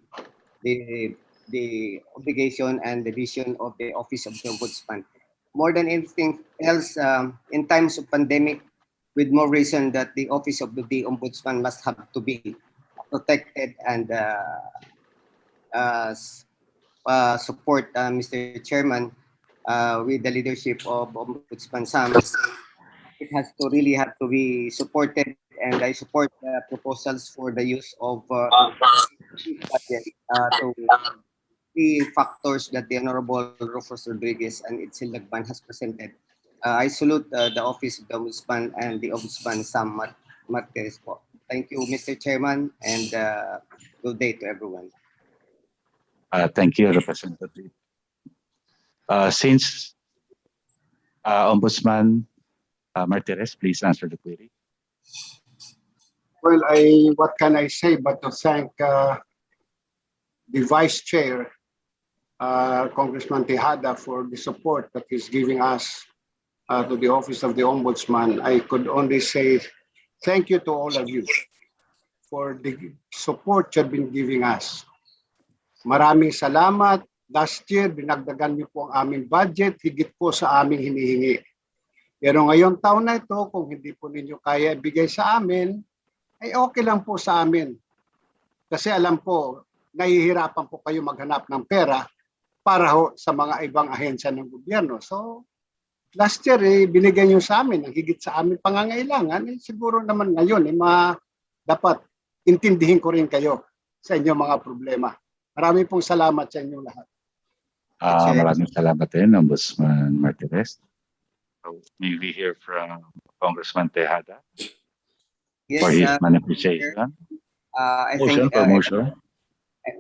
obligation and the vision of the Office of the Ombudsman. More than anything else, in times of pandemic, with more reason that the Office of the Ombudsman must have to be protected and support Mr. Chairman with the leadership of Ombudsman Sam. It has to really have to be supported, and I support proposals for the use of budget to the factors that the Honorable Rufus Rodriguez and Itzel Lagban has presented. I salute the Office of the Ombudsman and the Ombudsman Sam Martirez po. Thank you, Mr. Chairman, and good day to everyone. Thank you, Representative. Since Ombudsman Martirez, please answer the query. Well, what can I say but to thank the Vice Chair, Congressman Tejada, for the support that he's giving us to the Office of the Ombudsman. I could only say thank you to all of you for the support you've been giving us. Maraming salamat. Last year, binagdagan niyo po ang aming budget, higit po sa aming hinihingi. Pero ngayong taon na ito, kung hindi po ninyo kaya ibigay sa amin, ay okay lang po sa amin. Kasi alam po, nahihirapan po kayo maghanap ng pera para ho sa mga ibang ahensya ng gobyerno. So, last year, binigay nyo sa amin ang higit sa aming pangangailangan. Siguro naman ngayon, dapat intindihin ko rin kayo sa inyong mga problema. Maraming pong salamat sa inyong lahat. Maraming salamat din, Ombudsman Martirez. So, may we hear from Congressman Tejada Yes, for his Chair. manifestation. I Motion think for motion.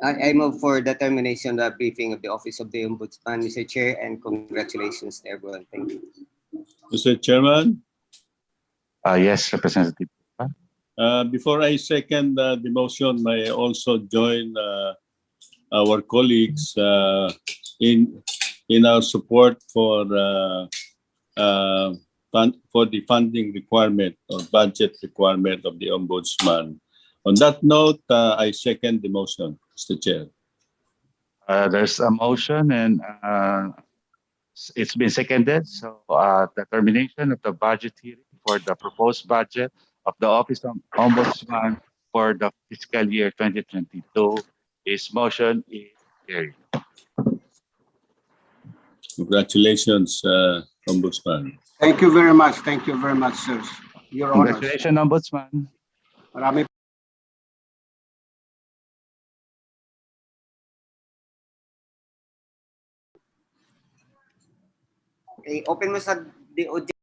I move for the termination of the briefing of the Office of the Ombudsman, Mr. Chair, and congratulations to everyone. Thank you. Mr. Chairman, Yes, Representative. before I second the motion, may I also join our colleagues in our support for the funding requirement or budget requirement of the Ombudsman. On that note, I second the motion, Mr. Chair. There's a motion and it's been seconded. So the termination of the budget hearing for the proposed budget of the Office of Ombudsman for the fiscal year 2022 is motion is carried. Congratulations, Ombudsman. Thank you very much. Thank you very much, sir. Your honors. Congratulations, Ombudsman. Marami Okay, open mo sa DOJ.